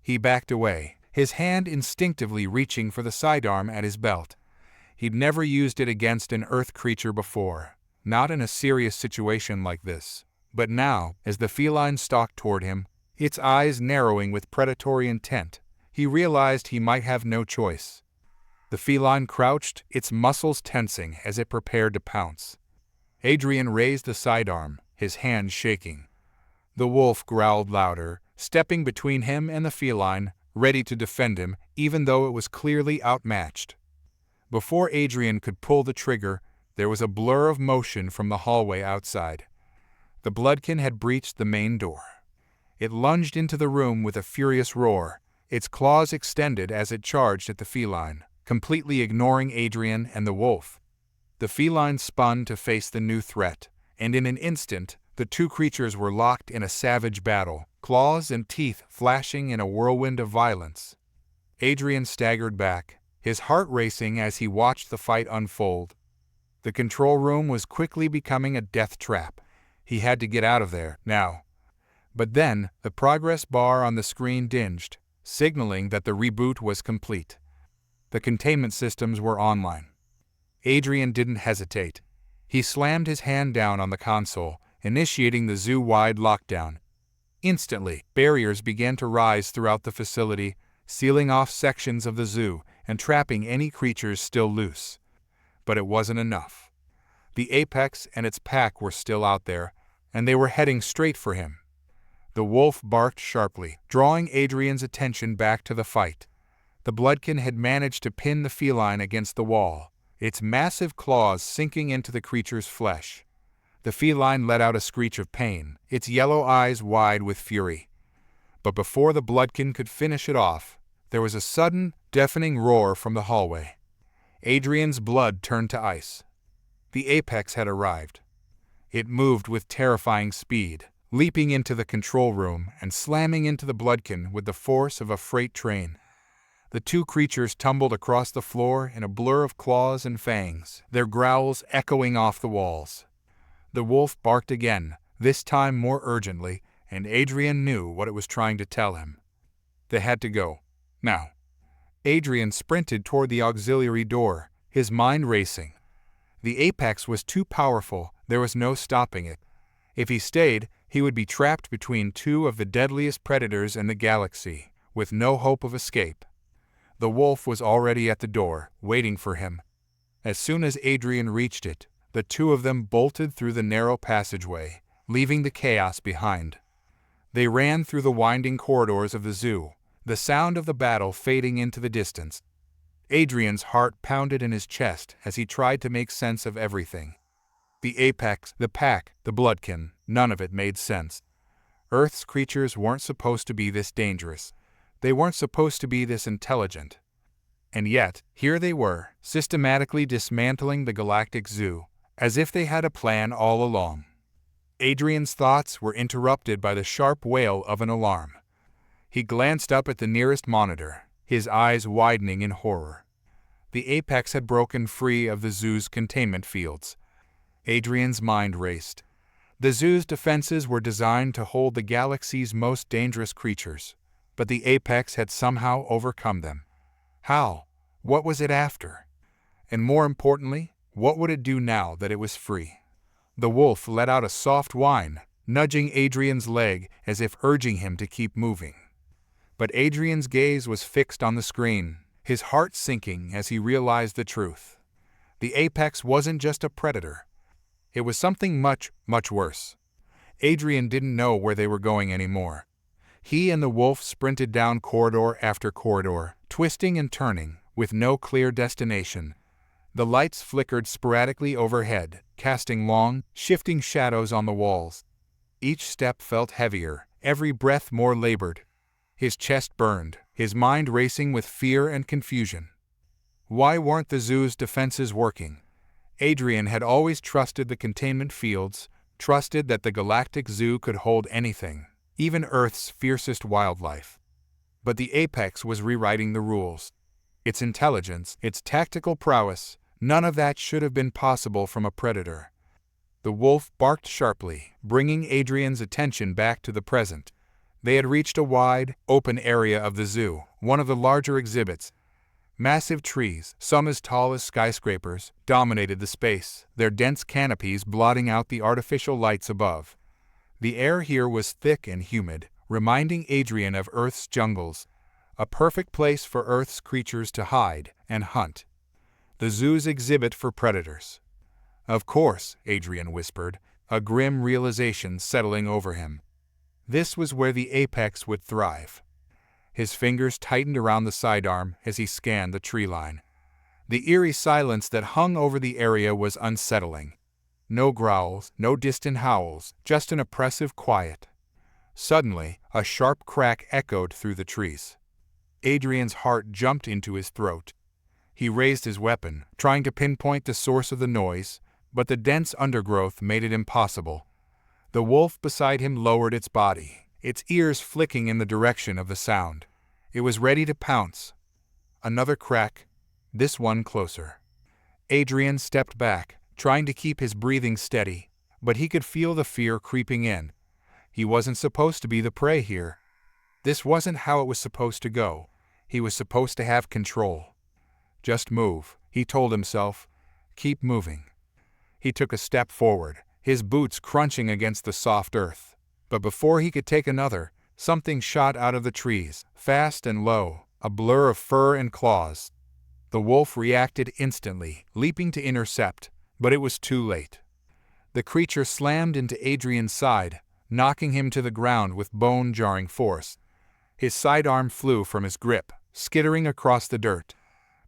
He backed away, his hand instinctively reaching for the sidearm at his belt. He'd never used it against an Earth creature before. Not in a serious situation like this. But now, as the feline stalked toward him, its eyes narrowing with predatory intent, he realized he might have no choice. The feline crouched, its muscles tensing as it prepared to pounce. Adrian raised the sidearm, his hand shaking. The wolf growled louder, stepping between him and the feline, ready to defend him, even though it was clearly outmatched. Before Adrian could pull the trigger, there was a blur of motion from the hallway outside. The bloodkin had breached the main door. It lunged into the room with a furious roar, its claws extended as it charged at the feline, completely ignoring Adrian and the wolf. The feline spun to face the new threat, and in an instant, the two creatures were locked in a savage battle, claws and teeth flashing in a whirlwind of violence. Adrian staggered back, his heart racing as he watched the fight unfold. The control room was quickly becoming a death trap. He had to get out of there, now. But then, the progress bar on the screen dinged, signaling that the reboot was complete. The containment systems were online. Adrian didn't hesitate. He slammed his hand down on the console, initiating the zoo-wide lockdown. Instantly, barriers began to rise throughout the facility, sealing off sections of the zoo and trapping any creatures still loose. But it wasn't enough. The apex and its pack were still out there, and they were heading straight for him. The wolf barked sharply, drawing Adrian's attention back to the fight. The bloodkin had managed to pin the feline against the wall, its massive claws sinking into the creature's flesh. The feline let out a screech of pain, its yellow eyes wide with fury. But before the bloodkin could finish it off, there was a sudden, deafening roar from the hallway. Adrian's blood turned to ice. The apex had arrived. It moved with terrifying speed, leaping into the control room and slamming into the bloodkin with the force of a freight train. The two creatures tumbled across the floor in a blur of claws and fangs, their growls echoing off the walls. The wolf barked again, this time more urgently, and Adrian knew what it was trying to tell him. They had to go. Now. Adrian sprinted toward the auxiliary door, his mind racing. The apex was too powerful, there was no stopping it. If he stayed, he would be trapped between two of the deadliest predators in the galaxy, with no hope of escape. The wolf was already at the door, waiting for him. As soon as Adrian reached it, the two of them bolted through the narrow passageway, leaving the chaos behind. They ran through the winding corridors of the zoo, the sound of the battle fading into the distance. Adrian's heart pounded in his chest as he tried to make sense of everything. The apex, the pack, the bloodkin, none of it made sense. Earth's creatures weren't supposed to be this dangerous. They weren't supposed to be this intelligent. And yet, here they were, systematically dismantling the Galactic Zoo, as if they had a plan all along. Adrian's thoughts were interrupted by the sharp wail of an alarm. He glanced up at the nearest monitor, his eyes widening in horror. The apex had broken free of the zoo's containment fields. Adrian's mind raced. The zoo's defenses were designed to hold the galaxy's most dangerous creatures, but the apex had somehow overcome them. How? What was it after? And more importantly, what would it do now that it was free? The wolf let out a soft whine, nudging Adrian's leg as if urging him to keep moving. But Adrian's gaze was fixed on the screen, his heart sinking as he realized the truth. The apex wasn't just a predator. It was something much, much worse. Adrian didn't know where they were going anymore. He and the wolf sprinted down corridor after corridor, twisting and turning, with no clear destination. The lights flickered sporadically overhead, casting long, shifting shadows on the walls. Each step felt heavier, every breath more labored. His chest burned, his mind racing with fear and confusion. Why weren't the zoo's defenses working? Adrian had always trusted the containment fields, trusted that the Galactic Zoo could hold anything, even Earth's fiercest wildlife. But the apex was rewriting the rules. Its intelligence, its tactical prowess, none of that should have been possible from a predator. The wolf barked sharply, bringing Adrian's attention back to the present. They had reached a wide, open area of the zoo, one of the larger exhibits. Massive trees, some as tall as skyscrapers, dominated the space, their dense canopies blotting out the artificial lights above. The air here was thick and humid, reminding Adrian of Earth's jungles, a perfect place for Earth's creatures to hide and hunt. The zoo's exhibit for predators. Of course, Adrian whispered, a grim realization settling over him. This was where the apex would thrive. His fingers tightened around the sidearm as he scanned the tree line. The eerie silence that hung over the area was unsettling. No growls, no distant howls, just an oppressive quiet. Suddenly, a sharp crack echoed through the trees. Adrian's heart jumped into his throat. He raised his weapon, trying to pinpoint the source of the noise, but the dense undergrowth made it impossible. The wolf beside him lowered its body, its ears flicking in the direction of the sound. It was ready to pounce. Another crack, this one closer. Adrian stepped back, trying to keep his breathing steady, but he could feel the fear creeping in. He wasn't supposed to be the prey here. This wasn't how it was supposed to go. He was supposed to have control. Just move, he told himself. Keep moving. He took a step forward, his boots crunching against the soft earth. But before he could take another, something shot out of the trees, fast and low, a blur of fur and claws. The wolf reacted instantly, leaping to intercept, but it was too late. The creature slammed into Adrian's side, knocking him to the ground with bone-jarring force. His sidearm flew from his grip, skittering across the dirt.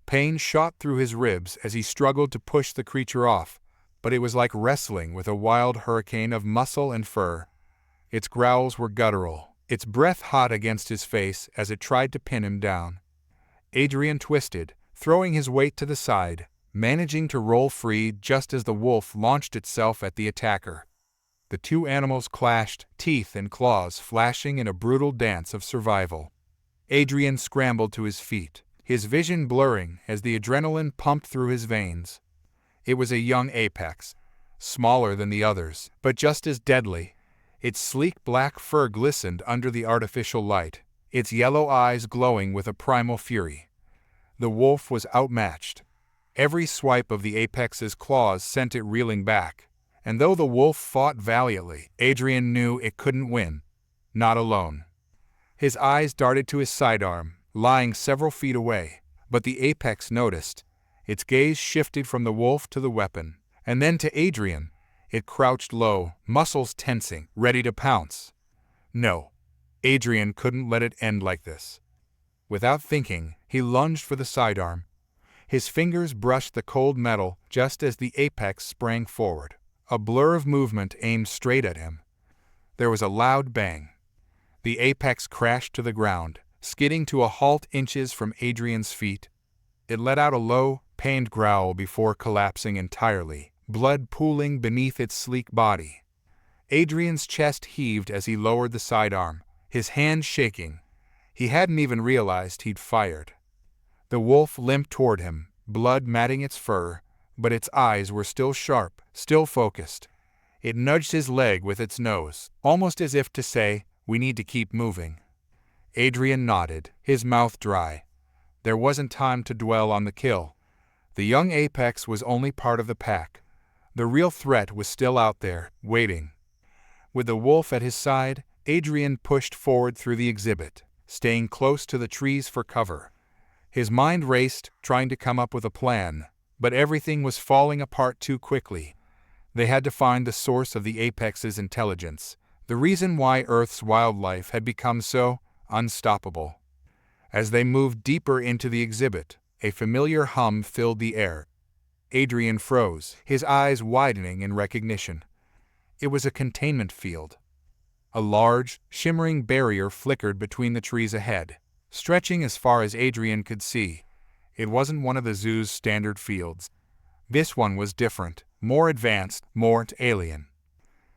Pain shot through his ribs as he struggled to push the creature off, but it was like wrestling with a wild hurricane of muscle and fur. Its growls were guttural, its breath hot against his face as it tried to pin him down. Adrian twisted, throwing his weight to the side, managing to roll free just as the wolf launched itself at the attacker. The two animals clashed, teeth and claws flashing in a brutal dance of survival. Adrian scrambled to his feet, his vision blurring as the adrenaline pumped through his veins. It was a young apex, smaller than the others, but just as deadly. Its sleek black fur glistened under the artificial light, its yellow eyes glowing with a primal fury. The wolf was outmatched. Every swipe of the apex's claws sent it reeling back, and though the wolf fought valiantly, Adrian knew it couldn't win. Not alone. His eyes darted to his sidearm, lying several feet away, but the apex noticed. Its gaze shifted from the wolf to the weapon, and then to Adrian. It crouched low, muscles tensing, ready to pounce. No, Adrian couldn't let it end like this. Without thinking, he lunged for the sidearm. His fingers brushed the cold metal just as the apex sprang forward, a blur of movement aimed straight at him. There was a loud bang. The apex crashed to the ground, skidding to a halt inches from Adrian's feet. It let out a low, pained growl before collapsing entirely, blood pooling beneath its sleek body. Adrian's chest heaved as he lowered the sidearm, his hand shaking. He hadn't even realized he'd fired. The wolf limped toward him, blood matting its fur, but its eyes were still sharp, still focused. It nudged his leg with its nose, almost as if to say, "We need to keep moving." Adrian nodded, his mouth dry. There wasn't time to dwell on the kill. The young apex was only part of the pack. The real threat was still out there, waiting. With the wolf at his side, Adrian pushed forward through the exhibit, staying close to the trees for cover. His mind raced, trying to come up with a plan, but everything was falling apart too quickly. They had to find the source of the apex's intelligence, the reason why Earth's wildlife had become so unstoppable. As they moved deeper into the exhibit, a familiar hum filled the air. Adrian froze, his eyes widening in recognition. It was a containment field. A large, shimmering barrier flickered between the trees ahead, stretching as far as Adrian could see. It wasn't one of the zoo's standard fields. This one was different, more advanced, more alien.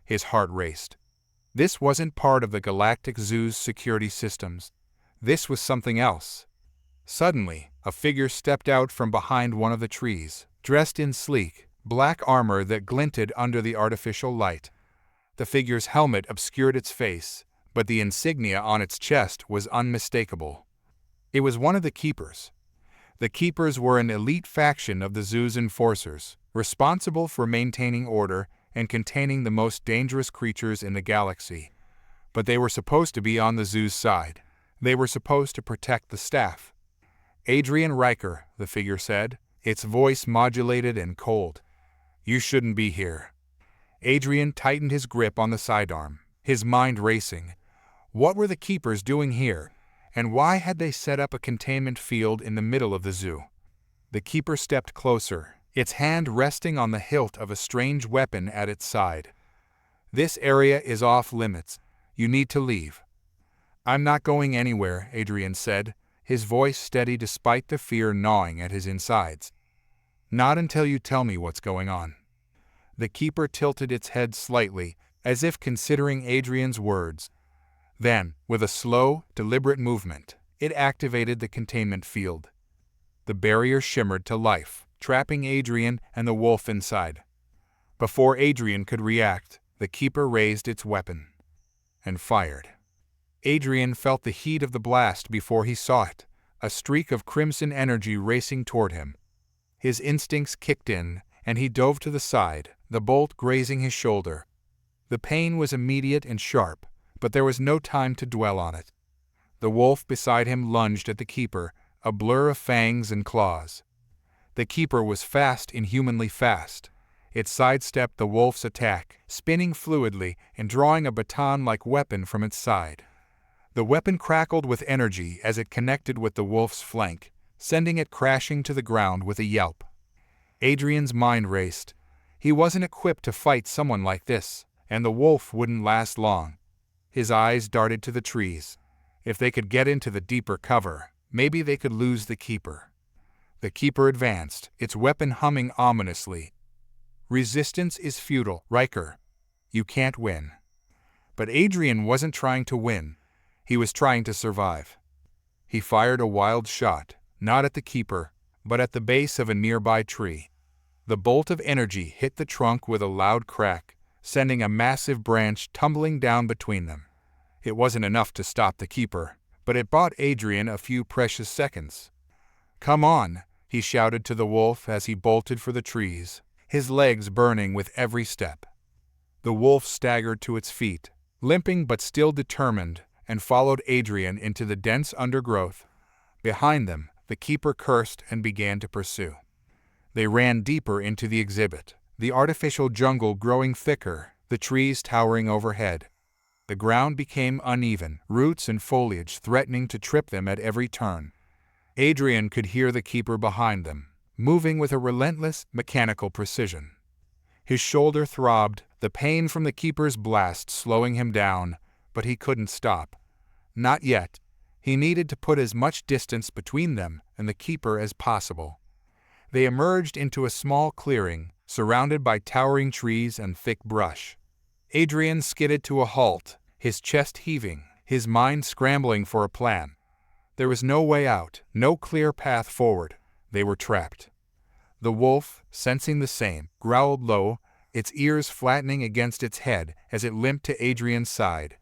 His heart raced. This wasn't part of the Galactic Zoo's security systems. This was something else. Suddenly, a figure stepped out from behind one of the trees, dressed in sleek, black armor that glinted under the artificial light. The figure's helmet obscured its face, but the insignia on its chest was unmistakable. It was one of the keepers. The keepers were an elite faction of the zoo's enforcers, responsible for maintaining order and containing the most dangerous creatures in the galaxy. But they were supposed to be on the zoo's side. They were supposed to protect the staff. "Adrian Riker," the figure said, its voice modulated and cold. "You shouldn't be here." Adrian tightened his grip on the sidearm, his mind racing. What were the keepers doing here, and why had they set up a containment field in the middle of the zoo? The keeper stepped closer, its hand resting on the hilt of a strange weapon at its side. "This area is off limits. You need to leave." "I'm not going anywhere," Adrian said, his voice steady despite the fear gnawing at his insides. "Not until you tell me what's going on." The keeper tilted its head slightly, as if considering Adrian's words. Then, with a slow, deliberate movement, it activated the containment field. The barrier shimmered to life, trapping Adrian and the wolf inside. Before Adrian could react, the keeper raised its weapon and fired. Adrian felt the heat of the blast before he saw it, a streak of crimson energy racing toward him. His instincts kicked in, and he dove to the side, the bolt grazing his shoulder. The pain was immediate and sharp, but there was no time to dwell on it. The wolf beside him lunged at the keeper, a blur of fangs and claws. The keeper was fast, inhumanly fast. It sidestepped the wolf's attack, spinning fluidly and drawing a baton-like weapon from its side. The weapon crackled with energy as it connected with the wolf's flank, sending it crashing to the ground with a yelp. Adrian's mind raced. He wasn't equipped to fight someone like this, and the wolf wouldn't last long. His eyes darted to the trees. If they could get into the deeper cover, maybe they could lose the keeper. The keeper advanced, its weapon humming ominously. "Resistance is futile, Riker. You can't win." But Adrian wasn't trying to win. He was trying to survive. He fired a wild shot, not at the keeper, but at the base of a nearby tree. The bolt of energy hit the trunk with a loud crack, sending a massive branch tumbling down between them. It wasn't enough to stop the keeper, but it bought Adrian a few precious seconds. "Come on," he shouted to the wolf as he bolted for the trees, his legs burning with every step. The wolf staggered to its feet, limping but still determined, and followed Adrian into the dense undergrowth. Behind them, the keeper cursed and began to pursue. They ran deeper into the exhibit, the artificial jungle growing thicker, the trees towering overhead. The ground became uneven, roots and foliage threatening to trip them at every turn. Adrian could hear the keeper behind them, moving with a relentless, mechanical precision. His shoulder throbbed, the pain from the keeper's blast slowing him down, but he couldn't stop. Not yet. He needed to put as much distance between them and the keeper as possible. They emerged into a small clearing, surrounded by towering trees and thick brush. Adrian skidded to a halt, his chest heaving, his mind scrambling for a plan. There was no way out, no clear path forward. They were trapped. The wolf, sensing the same, growled low, its ears flattening against its head as it limped to Adrian's side.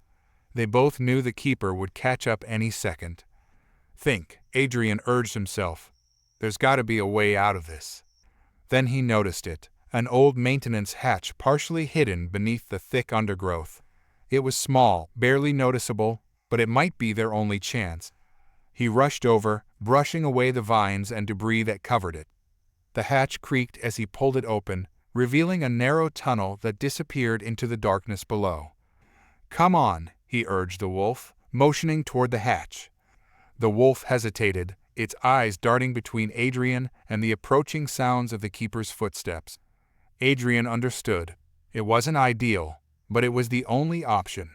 They both knew the keeper would catch up any second. "Think," Adrian urged himself. "There's got to be a way out of this." Then he noticed it, an old maintenance hatch partially hidden beneath the thick undergrowth. It was small, barely noticeable, but it might be their only chance. He rushed over, brushing away the vines and debris that covered it. The hatch creaked as he pulled it open, revealing a narrow tunnel that disappeared into the darkness below. "Come on," he urged the wolf, motioning toward the hatch. The wolf hesitated, its eyes darting between Adrian and the approaching sounds of the keeper's footsteps. Adrian understood. It wasn't ideal, but it was the only option.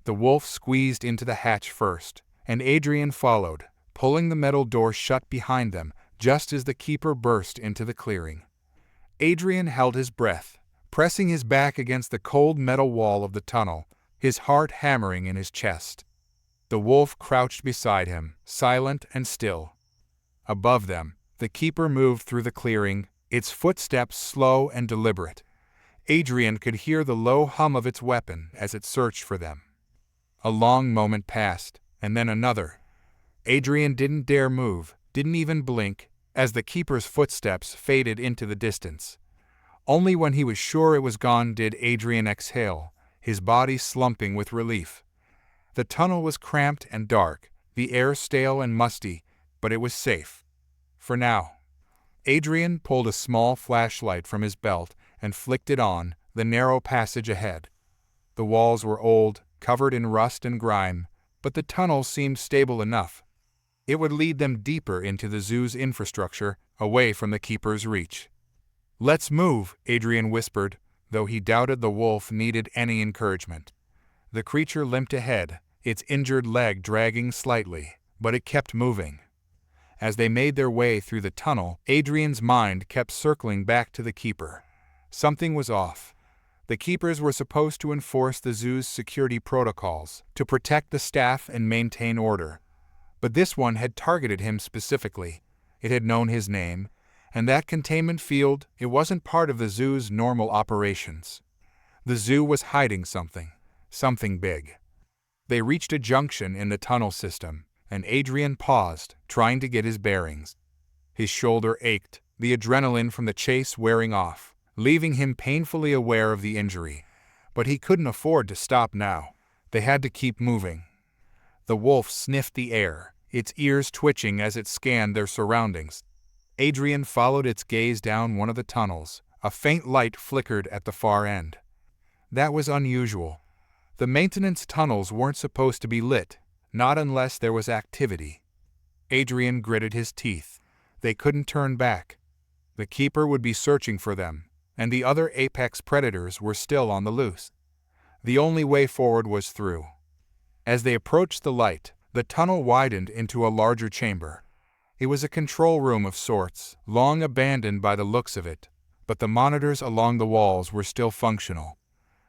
The wolf squeezed into the hatch first, and Adrian followed, pulling the metal door shut behind them just as the keeper burst into the clearing. Adrian held his breath, pressing his back against the cold metal wall of the tunnel, his heart hammering in his chest. The wolf crouched beside him, silent and still. Above them, the keeper moved through the clearing, its footsteps slow and deliberate. Adrian could hear the low hum of its weapon as it searched for them. A long moment passed, and then another. Adrian didn't dare move, didn't even blink, as the keeper's footsteps faded into the distance. Only when he was sure it was gone did Adrian exhale, his body slumping with relief. The tunnel was cramped and dark, the air stale and musty, but it was safe. For now. Adrian pulled a small flashlight from his belt and flicked it on the narrow passage ahead. The walls were old, covered in rust and grime, but the tunnel seemed stable enough. It would lead them deeper into the zoo's infrastructure, away from the keeper's reach. "Let's move," Adrian whispered, though he doubted the wolf needed any encouragement. The creature limped ahead, its injured leg dragging slightly, but it kept moving. As they made their way through the tunnel, Adrian's mind kept circling back to the keeper. Something was off. The keepers were supposed to enforce the zoo's security protocols, to protect the staff and maintain order. But this one had targeted him specifically. It had known his name, and that containment field, it wasn't part of the zoo's normal operations. The zoo was hiding something big. They reached a junction in the tunnel system, and Adrian paused, trying to get his bearings. His shoulder ached, the adrenaline from the chase wearing off, leaving him painfully aware of the injury. But he couldn't afford to stop now. They had to keep moving. The wolf sniffed the air, its ears twitching as it scanned their surroundings. Adrian followed its gaze down one of the tunnels. A faint light flickered at the far end. That was unusual. The maintenance tunnels weren't supposed to be lit, not unless there was activity. Adrian gritted his teeth. They couldn't turn back. The keeper would be searching for them, and the other apex predators were still on the loose. The only way forward was through. As they approached the light, the tunnel widened into a larger chamber. It was a control room of sorts, long abandoned by the looks of it, but the monitors along the walls were still functional.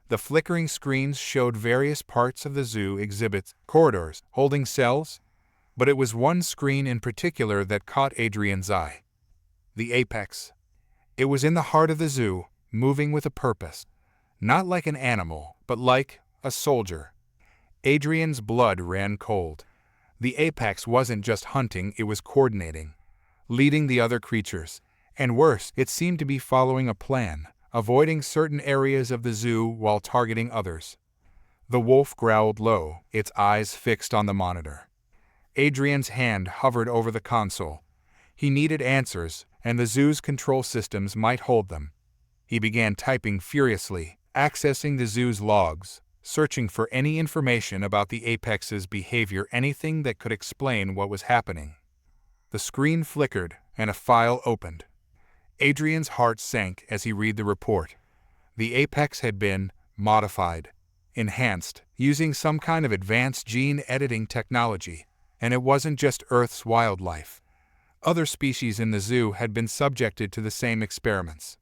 The flickering screens showed various parts of the zoo exhibits, corridors, holding cells, but it was one screen in particular that caught Adrian's eye. The apex. It was in the heart of the zoo, moving with a purpose. Not like an animal, but like a soldier. Adrian's blood ran cold. The apex wasn't just hunting, it was coordinating, leading the other creatures. And worse, it seemed to be following a plan, avoiding certain areas of the zoo while targeting others. The wolf growled low, its eyes fixed on the monitor. Adrian's hand hovered over the console. He needed answers, and the zoo's control systems might hold them. He began typing furiously, accessing the zoo's logs, searching for any information about the apex's behavior, anything that could explain what was happening. The screen flickered, and a file opened. Adrian's heart sank as he read the report. The apex had been modified, enhanced, using some kind of advanced gene editing technology, and it wasn't just Earth's wildlife. Other species in the zoo had been subjected to the same experiments.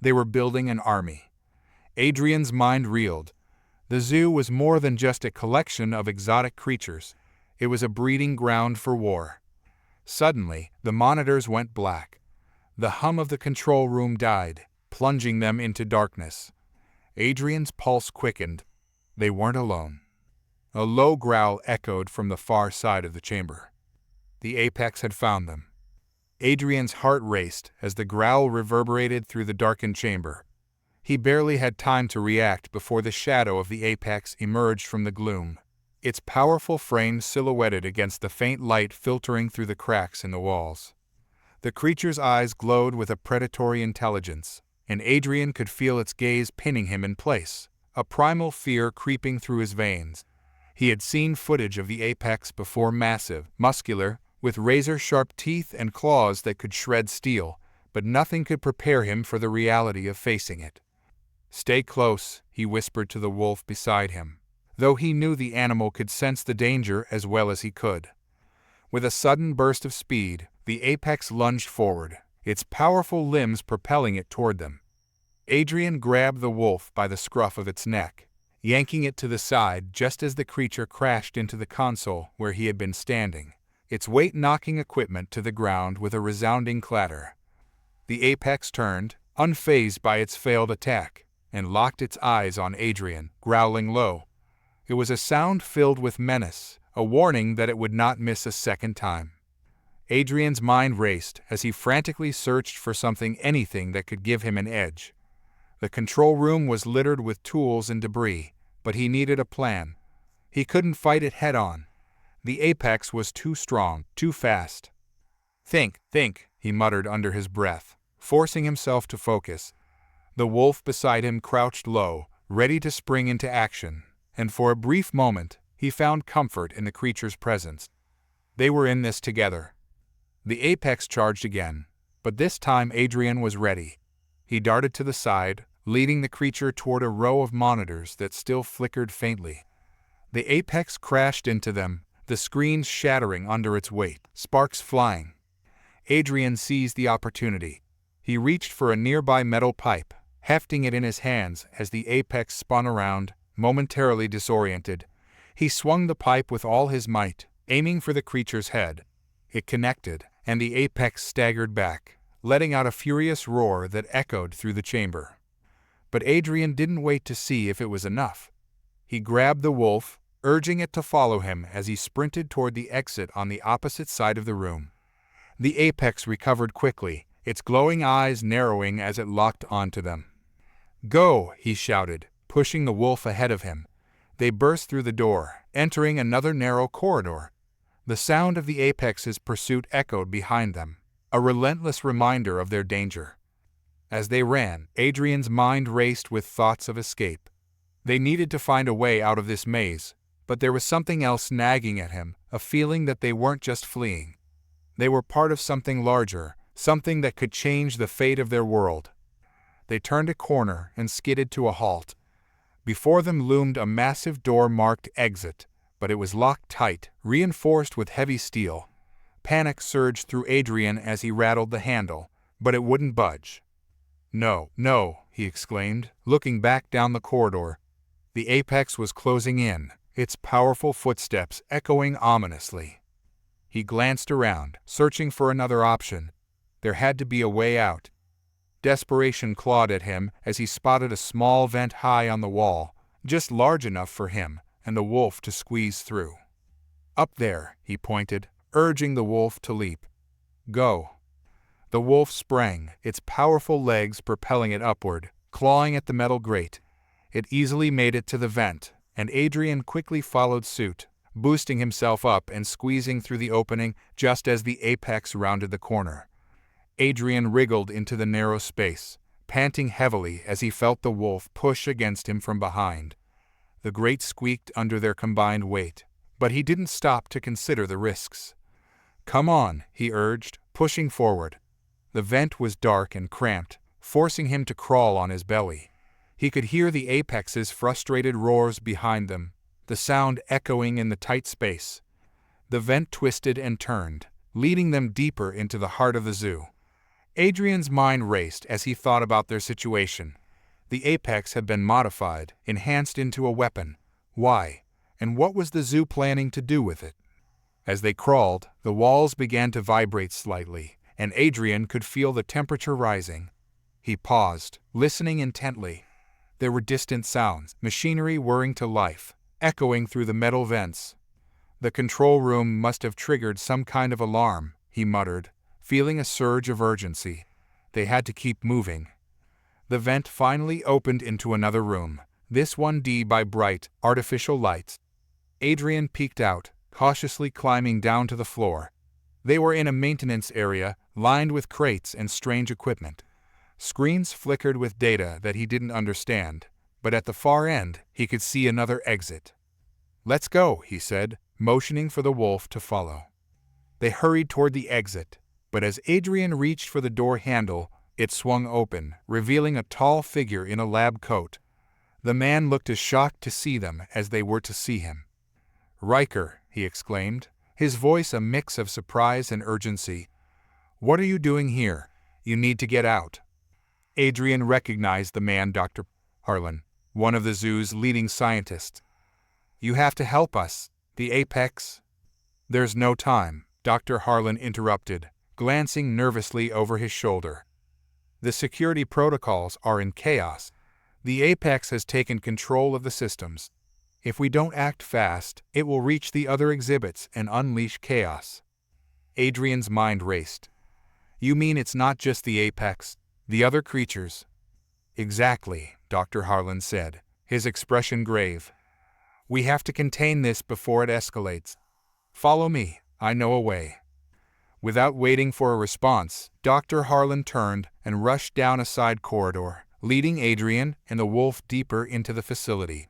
They were building an army. Adrian's mind reeled. The zoo was more than just a collection of exotic creatures. It was a breeding ground for war. Suddenly, the monitors went black. The hum of the control room died, plunging them into darkness. Adrian's pulse quickened. They weren't alone. A low growl echoed from the far side of the chamber. The apex had found them. Adrian's heart raced as the growl reverberated through the darkened chamber. He barely had time to react before the shadow of the apex emerged from the gloom, its powerful frame silhouetted against the faint light filtering through the cracks in the walls. The creature's eyes glowed with a predatory intelligence, and Adrian could feel its gaze pinning him in place, a primal fear creeping through his veins. He had seen footage of the apex before, massive, muscular, with razor-sharp teeth and claws that could shred steel, but nothing could prepare him for the reality of facing it. "Stay close," he whispered to the wolf beside him, though he knew the animal could sense the danger as well as he could. With a sudden burst of speed, the apex lunged forward, its powerful limbs propelling it toward them. Adrian grabbed the wolf by the scruff of its neck, yanking it to the side just as the creature crashed into the console where he had been standing, its weight knocking equipment to the ground with a resounding clatter. The apex turned, unfazed by its failed attack, and locked its eyes on Adrian, growling low. It was a sound filled with menace, a warning that it would not miss a second time. Adrian's mind raced as he frantically searched for anything that could give him an edge. The control room was littered with tools and debris, but he needed a plan. He couldn't fight it head-on. The apex was too strong, too fast. Think, he muttered under his breath, forcing himself to focus. The wolf beside him crouched low, ready to spring into action, and for a brief moment, he found comfort in the creature's presence. They were in this together. The apex charged again, but this time Adrian was ready. He darted to the side, leading the creature toward a row of monitors that still flickered faintly. The apex crashed into them, the screens shattering under its weight, sparks flying. Adrian seized the opportunity. He reached for a nearby metal pipe, hefting it in his hands as the apex spun around, momentarily disoriented. He swung the pipe with all his might, aiming for the creature's head. It connected, and the apex staggered back, letting out a furious roar that echoed through the chamber. But Adrian didn't wait to see if it was enough. He grabbed the wolf, urging it to follow him as he sprinted toward the exit on the opposite side of the room. The apex recovered quickly, its glowing eyes narrowing as it locked onto them. "Go!" he shouted, pushing the wolf ahead of him. They burst through the door, entering another narrow corridor. The sound of the apex's pursuit echoed behind them, a relentless reminder of their danger. As they ran, Adrian's mind raced with thoughts of escape. They needed to find a way out of this maze, but there was something else nagging at him, a feeling that they weren't just fleeing. They were part of something larger, something that could change the fate of their world. They turned a corner and skidded to a halt. Before them loomed a massive door marked exit, but it was locked tight, reinforced with heavy steel. Panic surged through Adrian as he rattled the handle, but it wouldn't budge. "No, no," he exclaimed, looking back down the corridor. The apex was closing in, its powerful footsteps echoing ominously. He glanced around, searching for another option. There had to be a way out. Desperation clawed at him as he spotted a small vent high on the wall, just large enough for him and the wolf to squeeze through. "Up there," he pointed, urging the wolf to leap. "Go." The wolf sprang, its powerful legs propelling it upward, clawing at the metal grate. It easily made it to the vent, and Adrian quickly followed suit, boosting himself up and squeezing through the opening just as the apex rounded the corner. Adrian wriggled into the narrow space, panting heavily as he felt the wolf push against him from behind. The grate squeaked under their combined weight, but he didn't stop to consider the risks. "Come on," he urged, pushing forward. The vent was dark and cramped, forcing him to crawl on his belly. He could hear the apex's frustrated roars behind them, the sound echoing in the tight space. The vent twisted and turned, leading them deeper into the heart of the zoo. Adrian's mind raced as he thought about their situation. The apex had been modified, enhanced into a weapon. Why? And what was the zoo planning to do with it? As they crawled, the walls began to vibrate slightly, and Adrian could feel the temperature rising. He paused, listening intently. There were distant sounds, machinery whirring to life, echoing through the metal vents. "The control room must have triggered some kind of alarm," he muttered, feeling a surge of urgency. They had to keep moving. The vent finally opened into another room, this one lit by bright, artificial lights. Adrian peeked out, cautiously climbing down to the floor. They were in a maintenance area, lined with crates and strange equipment. Screens flickered with data that he didn't understand, but at the far end, he could see another exit. "Let's go," he said, motioning for the wolf to follow. They hurried toward the exit, but as Adrian reached for the door handle, it swung open, revealing a tall figure in a lab coat. The man looked as shocked to see them as they were to see him. "Riker," he exclaimed, his voice a mix of surprise and urgency. "What are you doing here? You need to get out." Adrian recognized the man, Dr. Harlan, one of the zoo's leading scientists. "You have to help us. The apex—" "There's no time," Dr. Harlan interrupted, glancing nervously over his shoulder. "The security protocols are in chaos. The apex has taken control of the systems. If we don't act fast, it will reach the other exhibits and unleash chaos." Adrian's mind raced. "You mean it's not just the apex, the other creatures?" "Exactly," Dr. Harlan said, his expression grave. "We have to contain this before it escalates. Follow me, I know a way." Without waiting for a response, Dr. Harlan turned and rushed down a side corridor, leading Adrian and the wolf deeper into the facility.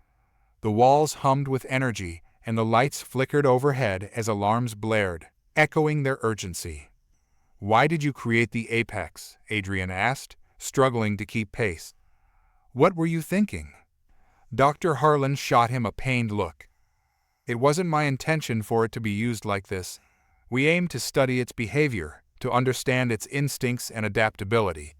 The walls hummed with energy, and the lights flickered overhead as alarms blared, echoing their urgency. "Why did you create the apex?" Adrian asked, struggling to keep pace. "What were you thinking?" Dr. Harlan shot him a pained look. "It wasn't my intention for it to be used like this. We aimed to study its behavior, to understand its instincts and adaptability.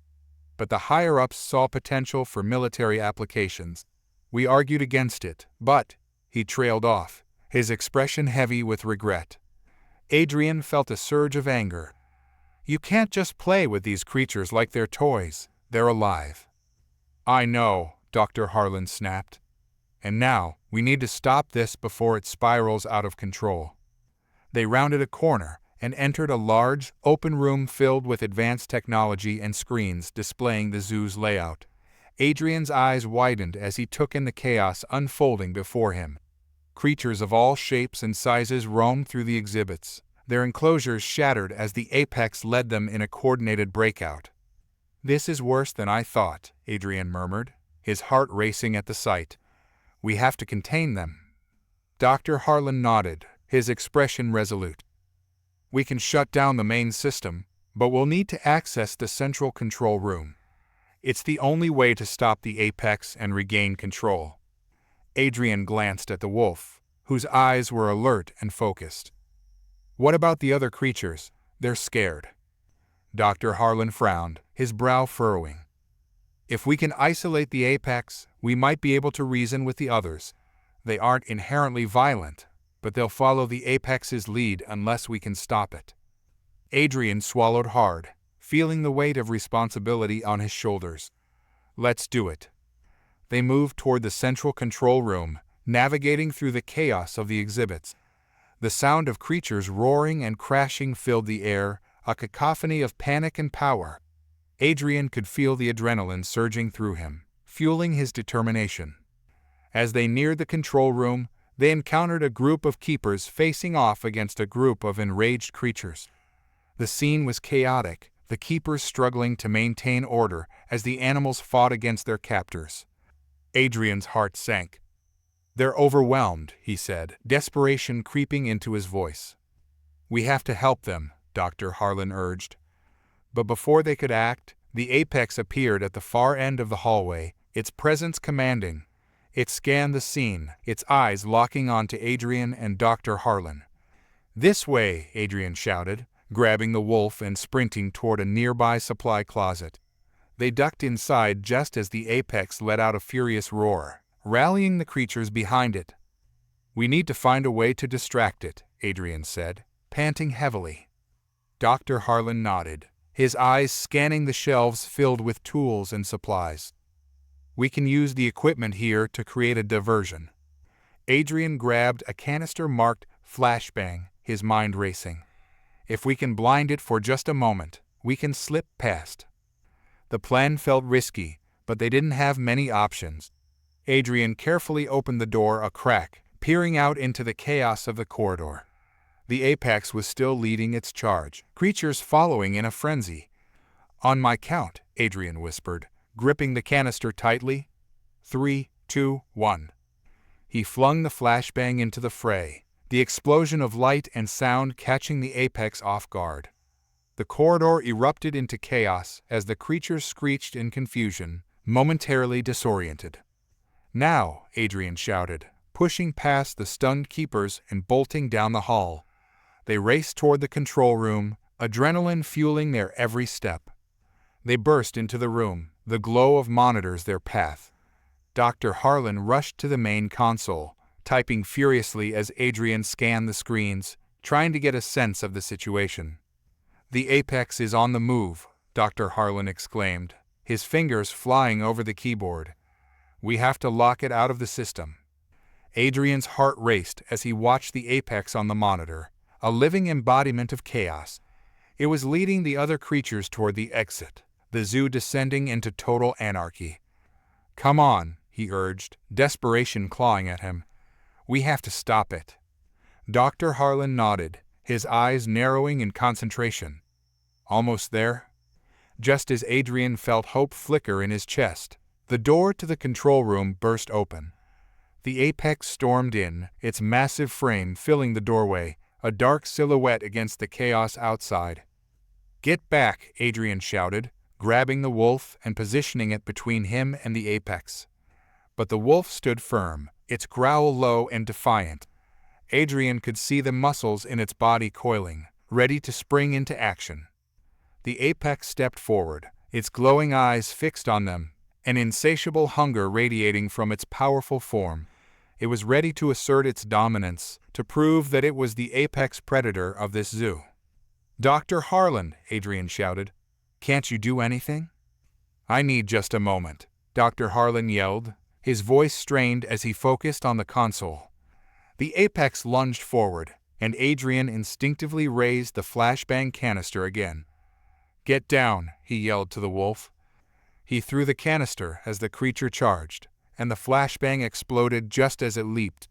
But the higher-ups saw potential for military applications. We argued against it, but—" he trailed off, his expression heavy with regret. Adrian felt a surge of anger. "You can't just play with these creatures like they're toys. They're alive." "I know," Dr. Harlan snapped. "And now, we need to stop this before it spirals out of control." They rounded a corner and entered a large, open room filled with advanced technology and screens displaying the zoo's layout. Adrian's eyes widened as he took in the chaos unfolding before him. Creatures of all shapes and sizes roamed through the exhibits, their enclosures shattered as the apex led them in a coordinated breakout. "This is worse than I thought," Adrian murmured, his heart racing at the sight. "We have to contain them." Dr. Harlan nodded, his expression resolute. "We can shut down the main system, but we'll need to access the central control room. It's the only way to stop the apex and regain control." Adrian glanced at the wolf, whose eyes were alert and focused. "What about the other creatures? They're scared." Dr. Harlan frowned, his brow furrowing. "If we can isolate the apex, we might be able to reason with the others. They aren't inherently violent, but they'll follow the apex's lead unless we can stop it." Adrian swallowed hard, feeling the weight of responsibility on his shoulders. Let's do it. They moved toward the central control room, navigating through the chaos of the exhibits. The sound of creatures roaring and crashing filled the air, a cacophony of panic and power. Adrian could feel the adrenaline surging through him, fueling his determination. As they neared the control room, they encountered a group of keepers facing off against a group of enraged creatures. The scene was chaotic, the keepers struggling to maintain order as the animals fought against their captors. Adrian's heart sank. "They're overwhelmed," he said, desperation creeping into his voice. "We have to help them," Dr. Harlan urged. But before they could act, the apex appeared at the far end of the hallway, its presence commanding. It scanned the scene, its eyes locking onto Adrian and Dr. Harlan. "This way," Adrian shouted, grabbing the wolf and sprinting toward a nearby supply closet. They ducked inside just as the apex let out a furious roar, rallying the creatures behind it. "We need to find a way to distract it," Adrian said, panting heavily. Dr. Harlan nodded, his eyes scanning the shelves filled with tools and supplies. "We can use the equipment here to create a diversion." Adrian grabbed a canister marked flashbang, his mind racing. "If we can blind it for just a moment, we can slip past." The plan felt risky, but they didn't have many options. Adrian carefully opened the door a crack, peering out into the chaos of the corridor. The apex was still leading its charge, creatures following in a frenzy. "On my count," Adrian whispered, gripping the canister tightly. 3, 2, 1. He flung the flashbang into the fray, the explosion of light and sound catching the apex off guard. The corridor erupted into chaos as the creatures screeched in confusion, momentarily disoriented. "Now," Adrian shouted, pushing past the stunned keepers and bolting down the hall. They raced toward the control room, adrenaline fueling their every step. They burst into the room, the glow of monitors their path. Dr. Harlan rushed to the main console, typing furiously as Adrian scanned the screens, trying to get a sense of the situation. "The apex is on the move," Dr. Harlan exclaimed, his fingers flying over the keyboard. "We have to lock it out of the system." Adrian's heart raced as he watched the apex on the monitor, a living embodiment of chaos. It was leading the other creatures toward the exit, the zoo descending into total anarchy. "Come on," he urged, desperation clawing at him. "We have to stop it." Dr. Harlan nodded, his eyes narrowing in concentration. "Almost there?" Just as Adrian felt hope flicker in his chest, the door to the control room burst open. The apex stormed in, its massive frame filling the doorway, a dark silhouette against the chaos outside. "Get back," Adrian shouted, grabbing the wolf and positioning it between him and the apex. But the wolf stood firm, its growl low and defiant. Adrian could see the muscles in its body coiling, ready to spring into action. The apex stepped forward, its glowing eyes fixed on them, an insatiable hunger radiating from its powerful form. It was ready to assert its dominance, to prove that it was the apex predator of this zoo. "Dr. Harlan," Adrian shouted, "can't you do anything?" "I need just a moment," Dr. Harlan yelled, his voice strained as he focused on the console. The apex lunged forward, and Adrian instinctively raised the flashbang canister again. "Get down," he yelled to the wolf. He threw the canister as the creature charged, and the flashbang exploded just as it leaped.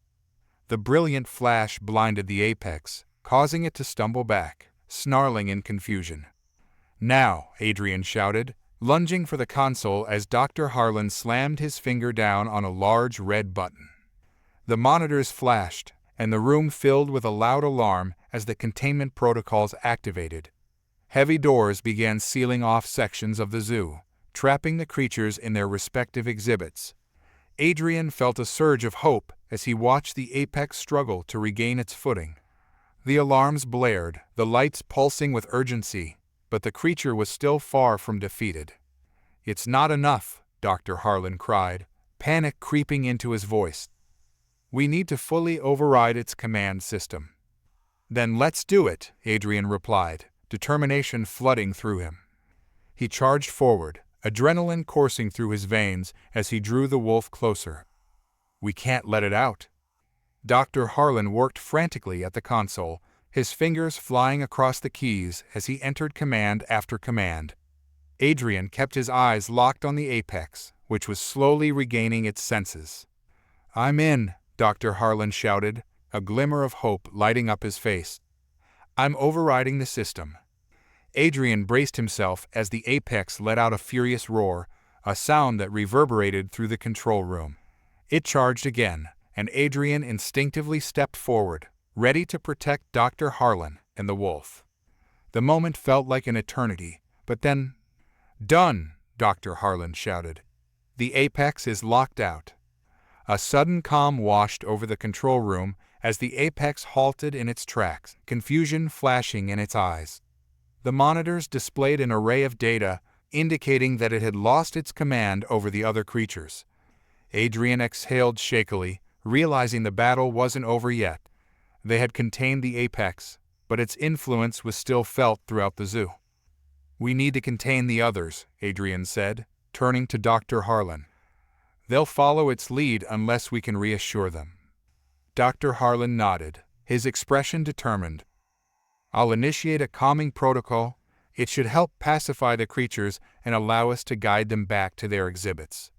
The brilliant flash blinded the apex, causing it to stumble back, snarling in confusion. "Now," Adrian shouted, lunging for the console as Dr. Harlan slammed his finger down on a large red button. The monitors flashed, and the room filled with a loud alarm as the containment protocols activated. Heavy doors began sealing off sections of the zoo, trapping the creatures in their respective exhibits. Adrian felt a surge of hope as he watched the apex struggle to regain its footing. The alarms blared, the lights pulsing with urgency, but the creature was still far from defeated. "It's not enough," Dr. Harlan cried, panic creeping into his voice. "We need to fully override its command system." "Then let's do it," Adrian replied, determination flooding through him. He charged forward, adrenaline coursing through his veins as he drew the wolf closer. "We can't let it out." Dr. Harlan worked frantically at the console, his fingers flying across the keys as he entered command after command. Adrian kept his eyes locked on the apex, which was slowly regaining its senses. "I'm in," Dr. Harlan shouted, a glimmer of hope lighting up his face. "I'm overriding the system." Adrian braced himself as the apex let out a furious roar, a sound that reverberated through the control room. It charged again, and Adrian instinctively stepped forward, ready to protect Dr. Harlan and the wolf. The moment felt like an eternity, but then— "Done!" Dr. Harlan shouted. "The apex is locked out." A sudden calm washed over the control room as the apex halted in its tracks, confusion flashing in its eyes. The monitors displayed an array of data, indicating that it had lost its command over the other creatures. Adrian exhaled shakily, realizing the battle wasn't over yet. They had contained the apex, but its influence was still felt throughout the zoo. "We need to contain the others," Adrian said, turning to Dr. Harlan. "They'll follow its lead unless we can reassure them." Dr. Harlan nodded, his expression determined. "I'll initiate a calming protocol. It should help pacify the creatures and allow us to guide them back to their exhibits."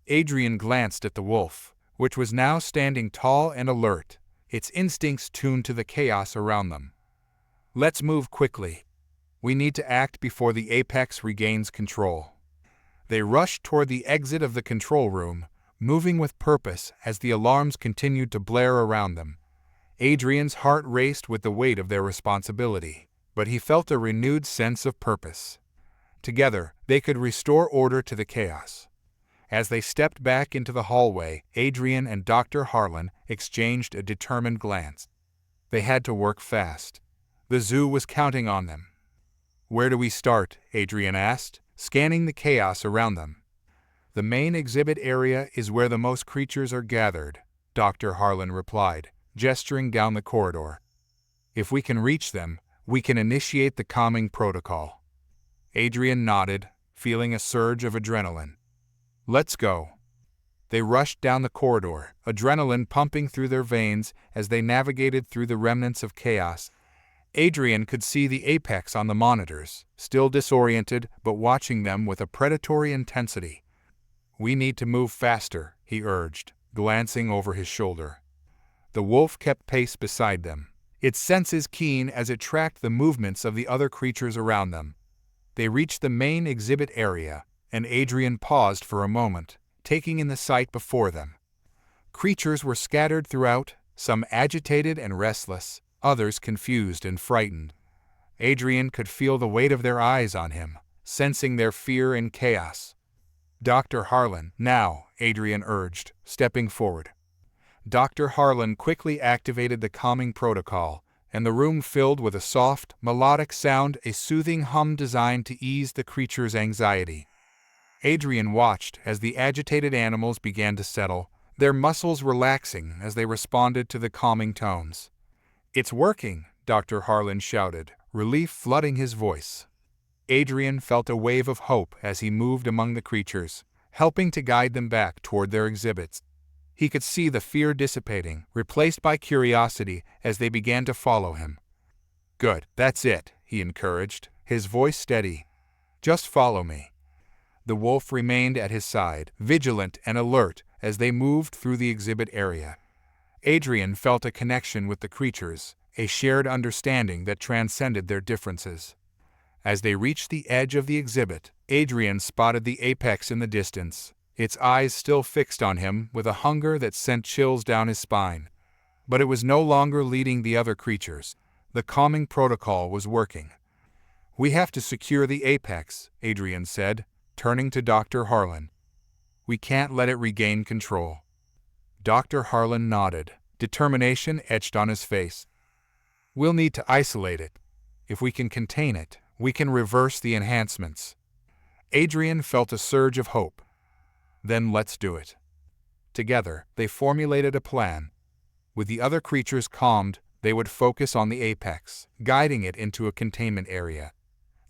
Adrian glanced at the wolf, which was now standing tall and alert, its instincts tuned to the chaos around them. "Let's move quickly. We need to act before the apex regains control." They rushed toward the exit of the control room, moving with purpose as the alarms continued to blare around them. Adrian's heart raced with the weight of their responsibility, but he felt a renewed sense of purpose. Together, they could restore order to the chaos. As they stepped back into the hallway, Adrian and Dr. Harlan exchanged a determined glance. They had to work fast. The zoo was counting on them. "Where do we start?" Adrian asked, scanning the chaos around them. "The main exhibit area is where the most creatures are gathered," Dr. Harlan replied, gesturing down the corridor. "If we can reach them, we can initiate the calming protocol." Adrian nodded, feeling a surge of adrenaline. "Let's go." They rushed down the corridor, adrenaline pumping through their veins as they navigated through the remnants of chaos. Adrian could see the apex on the monitors, still disoriented but watching them with a predatory intensity. "We need to move faster," he urged, glancing over his shoulder. The wolf kept pace beside them, its senses keen as it tracked the movements of the other creatures around them. They reached the main exhibit area, and Adrian paused for a moment, taking in the sight before them. Creatures were scattered throughout, some agitated and restless, others confused and frightened. Adrian could feel the weight of their eyes on him, sensing their fear and chaos. "Dr. Harlan, now," Adrian urged, stepping forward. Dr. Harlan quickly activated the calming protocol, and the room filled with a soft, melodic sound, a soothing hum designed to ease the creature's anxiety. Adrian watched as the agitated animals began to settle, their muscles relaxing as they responded to the calming tones. "It's working," Dr. Harlan shouted, relief flooding his voice. Adrian felt a wave of hope as he moved among the creatures, helping to guide them back toward their exhibits. He could see the fear dissipating, replaced by curiosity as they began to follow him. "Good, that's it," he encouraged, his voice steady. "Just follow me." The wolf remained at his side, vigilant and alert as they moved through the exhibit area. Adrian felt a connection with the creatures, a shared understanding that transcended their differences. As they reached the edge of the exhibit, Adrian spotted the apex in the distance, its eyes still fixed on him with a hunger that sent chills down his spine. But it was no longer leading the other creatures. The calming protocol was working. "We have to secure the apex," Adrian said, turning to Dr. Harlan. "We can't let it regain control." Dr. Harlan nodded, determination etched on his face. "We'll need to isolate it. If we can contain it, we can reverse the enhancements." Adrian felt a surge of hope. "Then let's do it." Together, they formulated a plan. With the other creatures calmed, they would focus on the apex, guiding it into a containment area.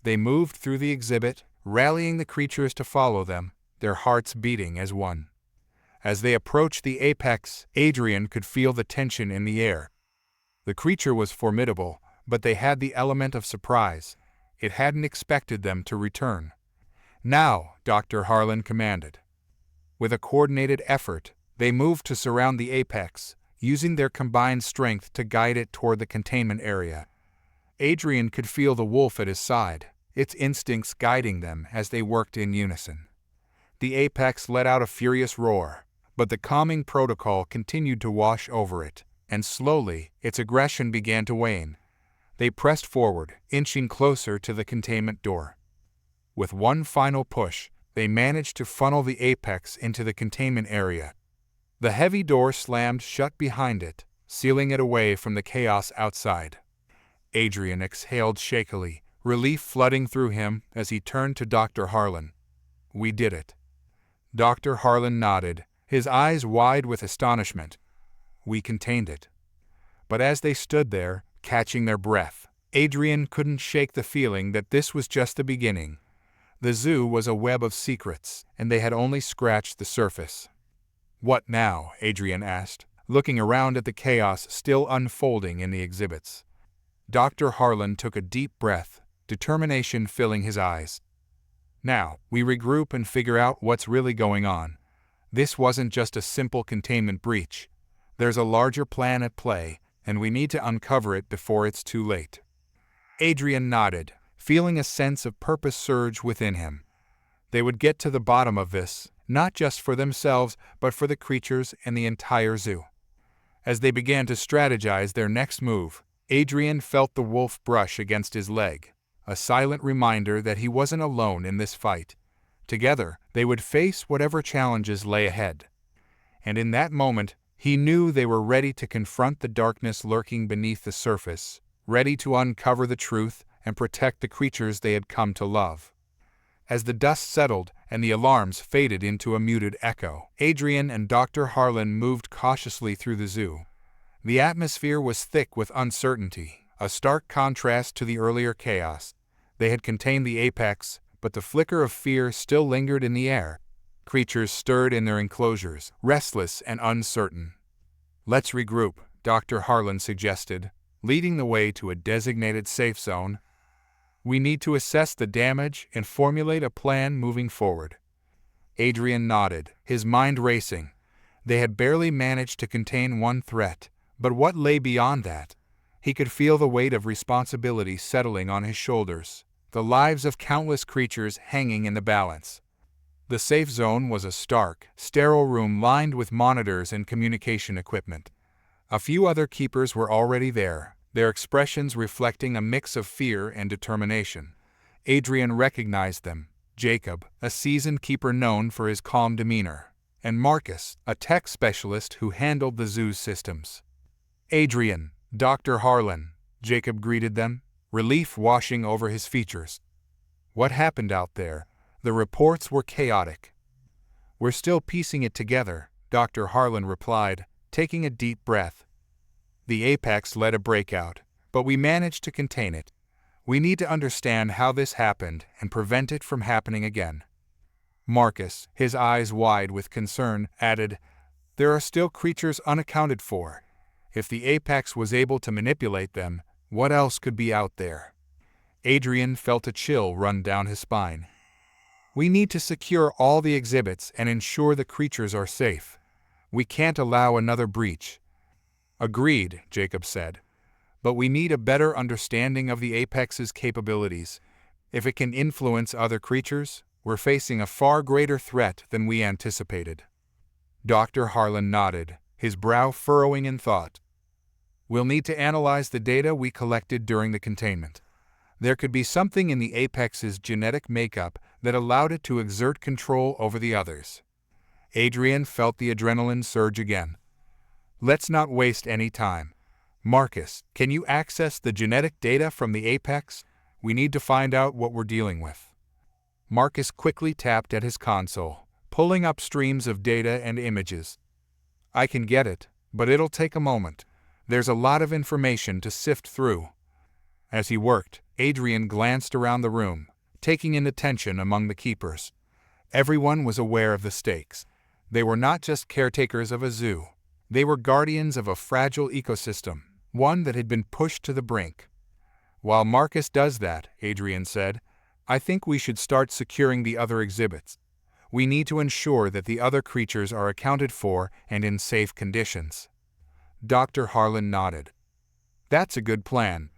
They moved through the exhibit, rallying the creatures to follow them, their hearts beating as one. As they approached the apex, Adrian could feel the tension in the air. The creature was formidable, but they had the element of surprise. It hadn't expected them to return. "Now," Dr. Harlan commanded. With a coordinated effort, they moved to surround the apex, using their combined strength to guide it toward the containment area. Adrian could feel the wolf at his side, its instincts guiding them as they worked in unison. The apex let out a furious roar, but the calming protocol continued to wash over it, and slowly its aggression began to wane. They pressed forward, inching closer to the containment door. With one final push, they managed to funnel the apex into the containment area. The heavy door slammed shut behind it, sealing it away from the chaos outside. Adrian exhaled shakily, relief flooding through him as he turned to Dr. Harlan. "We did it." Dr. Harlan nodded, his eyes wide with astonishment. "We contained it." But as they stood there, catching their breath, Adrian couldn't shake the feeling that this was just the beginning. The zoo was a web of secrets, and they had only scratched the surface. "What now?" Adrian asked, looking around at the chaos still unfolding in the exhibits. Dr. Harlan took a deep breath, determination filling his eyes. "Now, we regroup and figure out what's really going on. This wasn't just a simple containment breach. There's a larger plan at play, and we need to uncover it before it's too late." Adrian nodded, feeling a sense of purpose surge within him. They would get to the bottom of this, not just for themselves, but for the creatures and the entire zoo. As they began to strategize their next move, Adrian felt the wolf brush against his leg, a silent reminder that he wasn't alone in this fight. Together, they would face whatever challenges lay ahead. And in that moment, he knew they were ready to confront the darkness lurking beneath the surface, ready to uncover the truth and protect the creatures they had come to love. As the dust settled and the alarms faded into a muted echo, Adrian and Dr. Harlan moved cautiously through the zoo. The atmosphere was thick with uncertainty, a stark contrast to the earlier chaos. They had contained the apex, but the flicker of fear still lingered in the air. Creatures stirred in their enclosures, restless and uncertain. "Let's regroup," Dr. Harlan suggested, leading the way to a designated safe zone. "We need to assess the damage and formulate a plan moving forward." Adrian nodded, his mind racing. They had barely managed to contain one threat, but what lay beyond that? He could feel the weight of responsibility settling on his shoulders, the lives of countless creatures hanging in the balance. The safe zone was a stark, sterile room lined with monitors and communication equipment. A few other keepers were already there, their expressions reflecting a mix of fear and determination. Adrian recognized them: Jacob, a seasoned keeper known for his calm demeanor, and Marcus, a tech specialist who handled the zoo's systems. "Adrian, Dr. Harlan," Jacob greeted them, relief washing over his features. "What happened out there?" The reports were chaotic. "We're still piecing it together," Dr. Harlan replied, taking a deep breath. "The apex led a breakout, but we managed to contain it. We need to understand how this happened and prevent it from happening again." Marcus, his eyes wide with concern, added, "There are still creatures unaccounted for. If the apex was able to manipulate them, what else could be out there?" Adrian felt a chill run down his spine. "We need to secure all the exhibits and ensure the creatures are safe. We can't allow another breach." "Agreed," Jacob said. "But we need a better understanding of the apex's capabilities. If it can influence other creatures, we're facing a far greater threat than we anticipated." Dr. Harlan nodded, his brow furrowing in thought. "We'll need to analyze the data we collected during the containment. There could be something in the apex's genetic makeup that allowed it to exert control over the others." Adrian felt the adrenaline surge again. "Let's not waste any time. Marcus, can you access the genetic data from the apex? We need to find out what we're dealing with." Marcus quickly tapped at his console, pulling up streams of data and images. "I can get it, but it'll take a moment. There's a lot of information to sift through." As he worked, Adrian glanced around the room, taking in the tension among the keepers. Everyone was aware of the stakes. They were not just caretakers of a zoo. They were guardians of a fragile ecosystem, one that had been pushed to the brink. "While Marcus does that," Adrian said, "I think we should start securing the other exhibits. We need to ensure that the other creatures are accounted for and in safe conditions." Dr. Harlan nodded. "That's a good plan.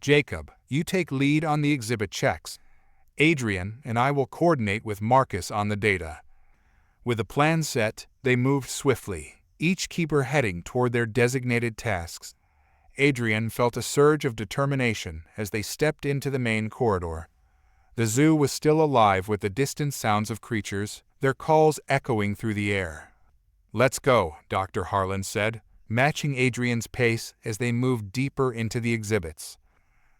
Jacob, you take lead on the exhibit checks. Adrian and I will coordinate with Marcus on the data." With a plan set, they moved swiftly, each keeper heading toward their designated tasks. Adrian felt a surge of determination as they stepped into the main corridor. The zoo was still alive with the distant sounds of creatures, their calls echoing through the air. "Let's go," Dr. Harlan said, matching Adrian's pace as they moved deeper into the exhibits.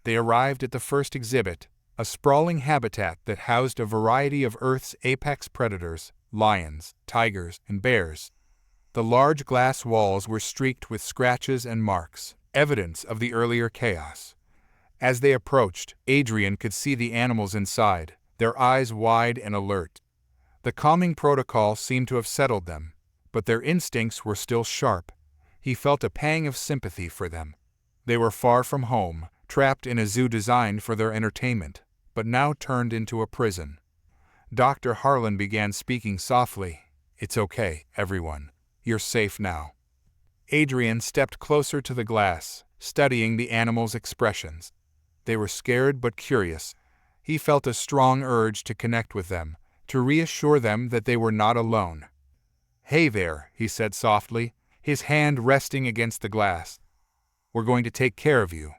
They arrived at the first exhibit, a sprawling habitat that housed a variety of Earth's apex predators, lions, tigers, and bears. The large glass walls were streaked with scratches and marks, evidence of the earlier chaos. As they approached, Adrian could see the animals inside, their eyes wide and alert. The calming protocol seemed to have settled them, but their instincts were still sharp. He felt a pang of sympathy for them. They were far from home, trapped in a zoo designed for their entertainment, but now turned into a prison. Dr. Harlan began speaking softly. "It's okay, everyone. You're safe now." Adrian stepped closer to the glass, studying the animals' expressions. They were scared but curious. He felt a strong urge to connect with them, to reassure them that they were not alone. "Hey there," he said softly, his hand resting against the glass. "We're going to take care of you."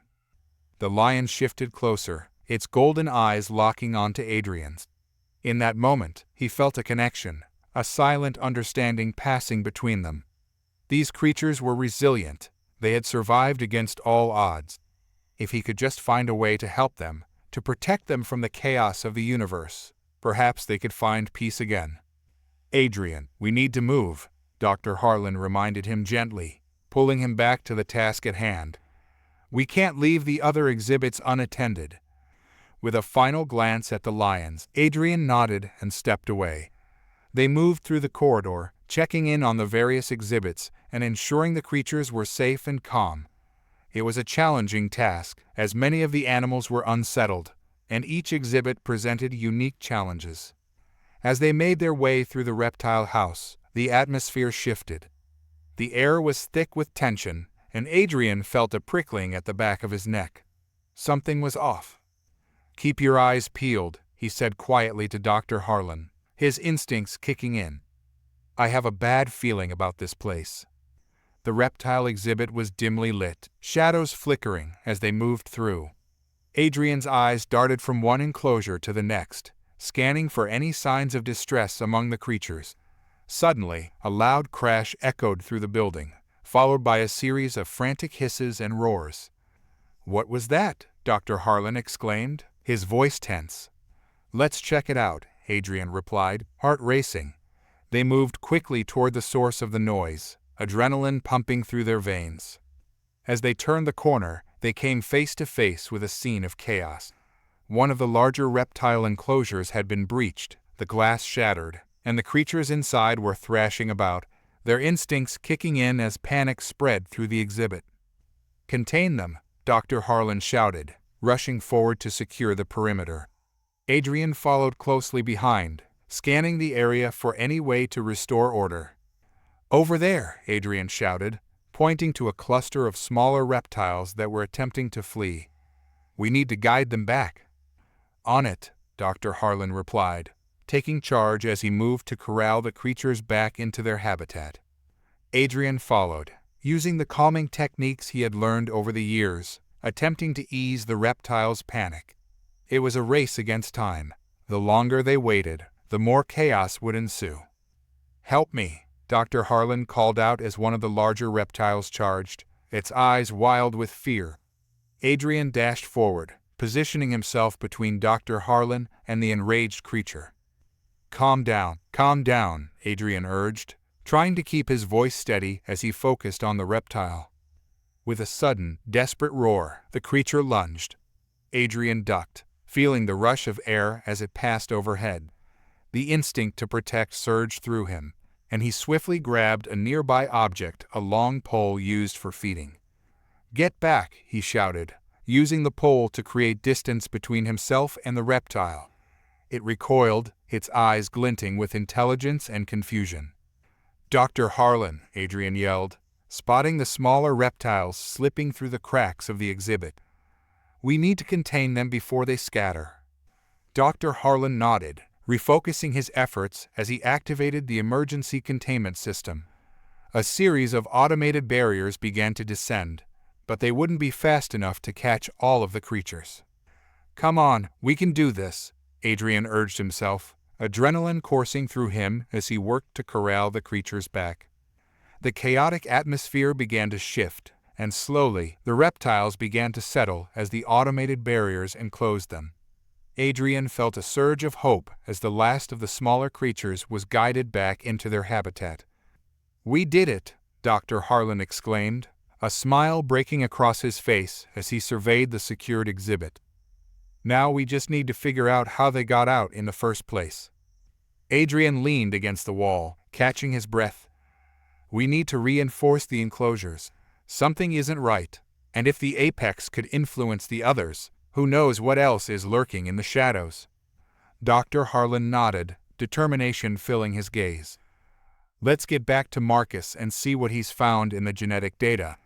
The lion shifted closer, its golden eyes locking onto Adrian's. In that moment, he felt a connection, a silent understanding passing between them. These creatures were resilient. They had survived against all odds. If he could just find a way to help them, to protect them from the chaos of the universe, perhaps they could find peace again. "Adrian, we need to move," Dr. Harlan reminded him gently, pulling him back to the task at hand. "We can't leave the other exhibits unattended." With a final glance at the lions, Adrian nodded and stepped away. They moved through the corridor, checking in on the various exhibits and ensuring the creatures were safe and calm. It was a challenging task, as many of the animals were unsettled, and each exhibit presented unique challenges. As they made their way through the reptile house, the atmosphere shifted. The air was thick with tension, and Adrian felt a prickling at the back of his neck. Something was off. "Keep your eyes peeled," he said quietly to Dr. Harlan, his instincts kicking in. "I have a bad feeling about this place." The reptile exhibit was dimly lit, shadows flickering as they moved through. Adrian's eyes darted from one enclosure to the next, scanning for any signs of distress among the creatures. Suddenly, a loud crash echoed through the building, followed by a series of frantic hisses and roars. "What was that?" Dr. Harlan exclaimed, his voice tense. "Let's check it out," Adrian replied, heart racing. They moved quickly toward the source of the noise, adrenaline pumping through their veins. As they turned the corner, they came face to face with a scene of chaos. One of the larger reptile enclosures had been breached, the glass shattered, and the creatures inside were thrashing about, their instincts kicking in as panic spread through the exhibit. "Contain them," Dr. Harlan shouted, rushing forward to secure the perimeter. Adrian followed closely behind, scanning the area for any way to restore order. "Over there," Adrian shouted, pointing to a cluster of smaller reptiles that were attempting to flee. "We need to guide them back." "On it," Dr. Harlan replied, taking charge as he moved to corral the creatures back into their habitat. Adrian followed, using the calming techniques he had learned over the years, attempting to ease the reptiles' panic. It was a race against time. The longer they waited, the more chaos would ensue. "Help me," Dr. Harlan called out as one of the larger reptiles charged, its eyes wild with fear. Adrian dashed forward, positioning himself between Dr. Harlan and the enraged creature. Calm down," Adrian urged, trying to keep his voice steady as he focused on the reptile. With a sudden, desperate roar, the creature lunged. Adrian ducked, feeling the rush of air as it passed overhead. The instinct to protect surged through him, and he swiftly grabbed a nearby object, a long pole used for feeding. "Get back," he shouted, using the pole to create distance between himself and the reptile. It recoiled, its eyes glinting with intelligence and confusion. "Dr. Harlan," Adrian yelled, spotting the smaller reptiles slipping through the cracks of the exhibit. "We need to contain them before they scatter." Dr. Harlan nodded, refocusing his efforts as he activated the emergency containment system. A series of automated barriers began to descend, but they wouldn't be fast enough to catch all of the creatures. "Come on, we can do this," Adrian urged himself, adrenaline coursing through him as he worked to corral the creatures back. The chaotic atmosphere began to shift, and slowly the reptiles began to settle as the automated barriers enclosed them. Adrian felt a surge of hope as the last of the smaller creatures was guided back into their habitat. "We did it," Dr. Harlan exclaimed, a smile breaking across his face as he surveyed the secured exhibit. "Now we just need to figure out how they got out in the first place." Adrian leaned against the wall, catching his breath. "We need to reinforce the enclosures. Something isn't right, and if the apex could influence the others, who knows what else is lurking in the shadows?" Dr. Harlan nodded, determination filling his gaze. "Let's get back to Marcus and see what he's found in the genetic data.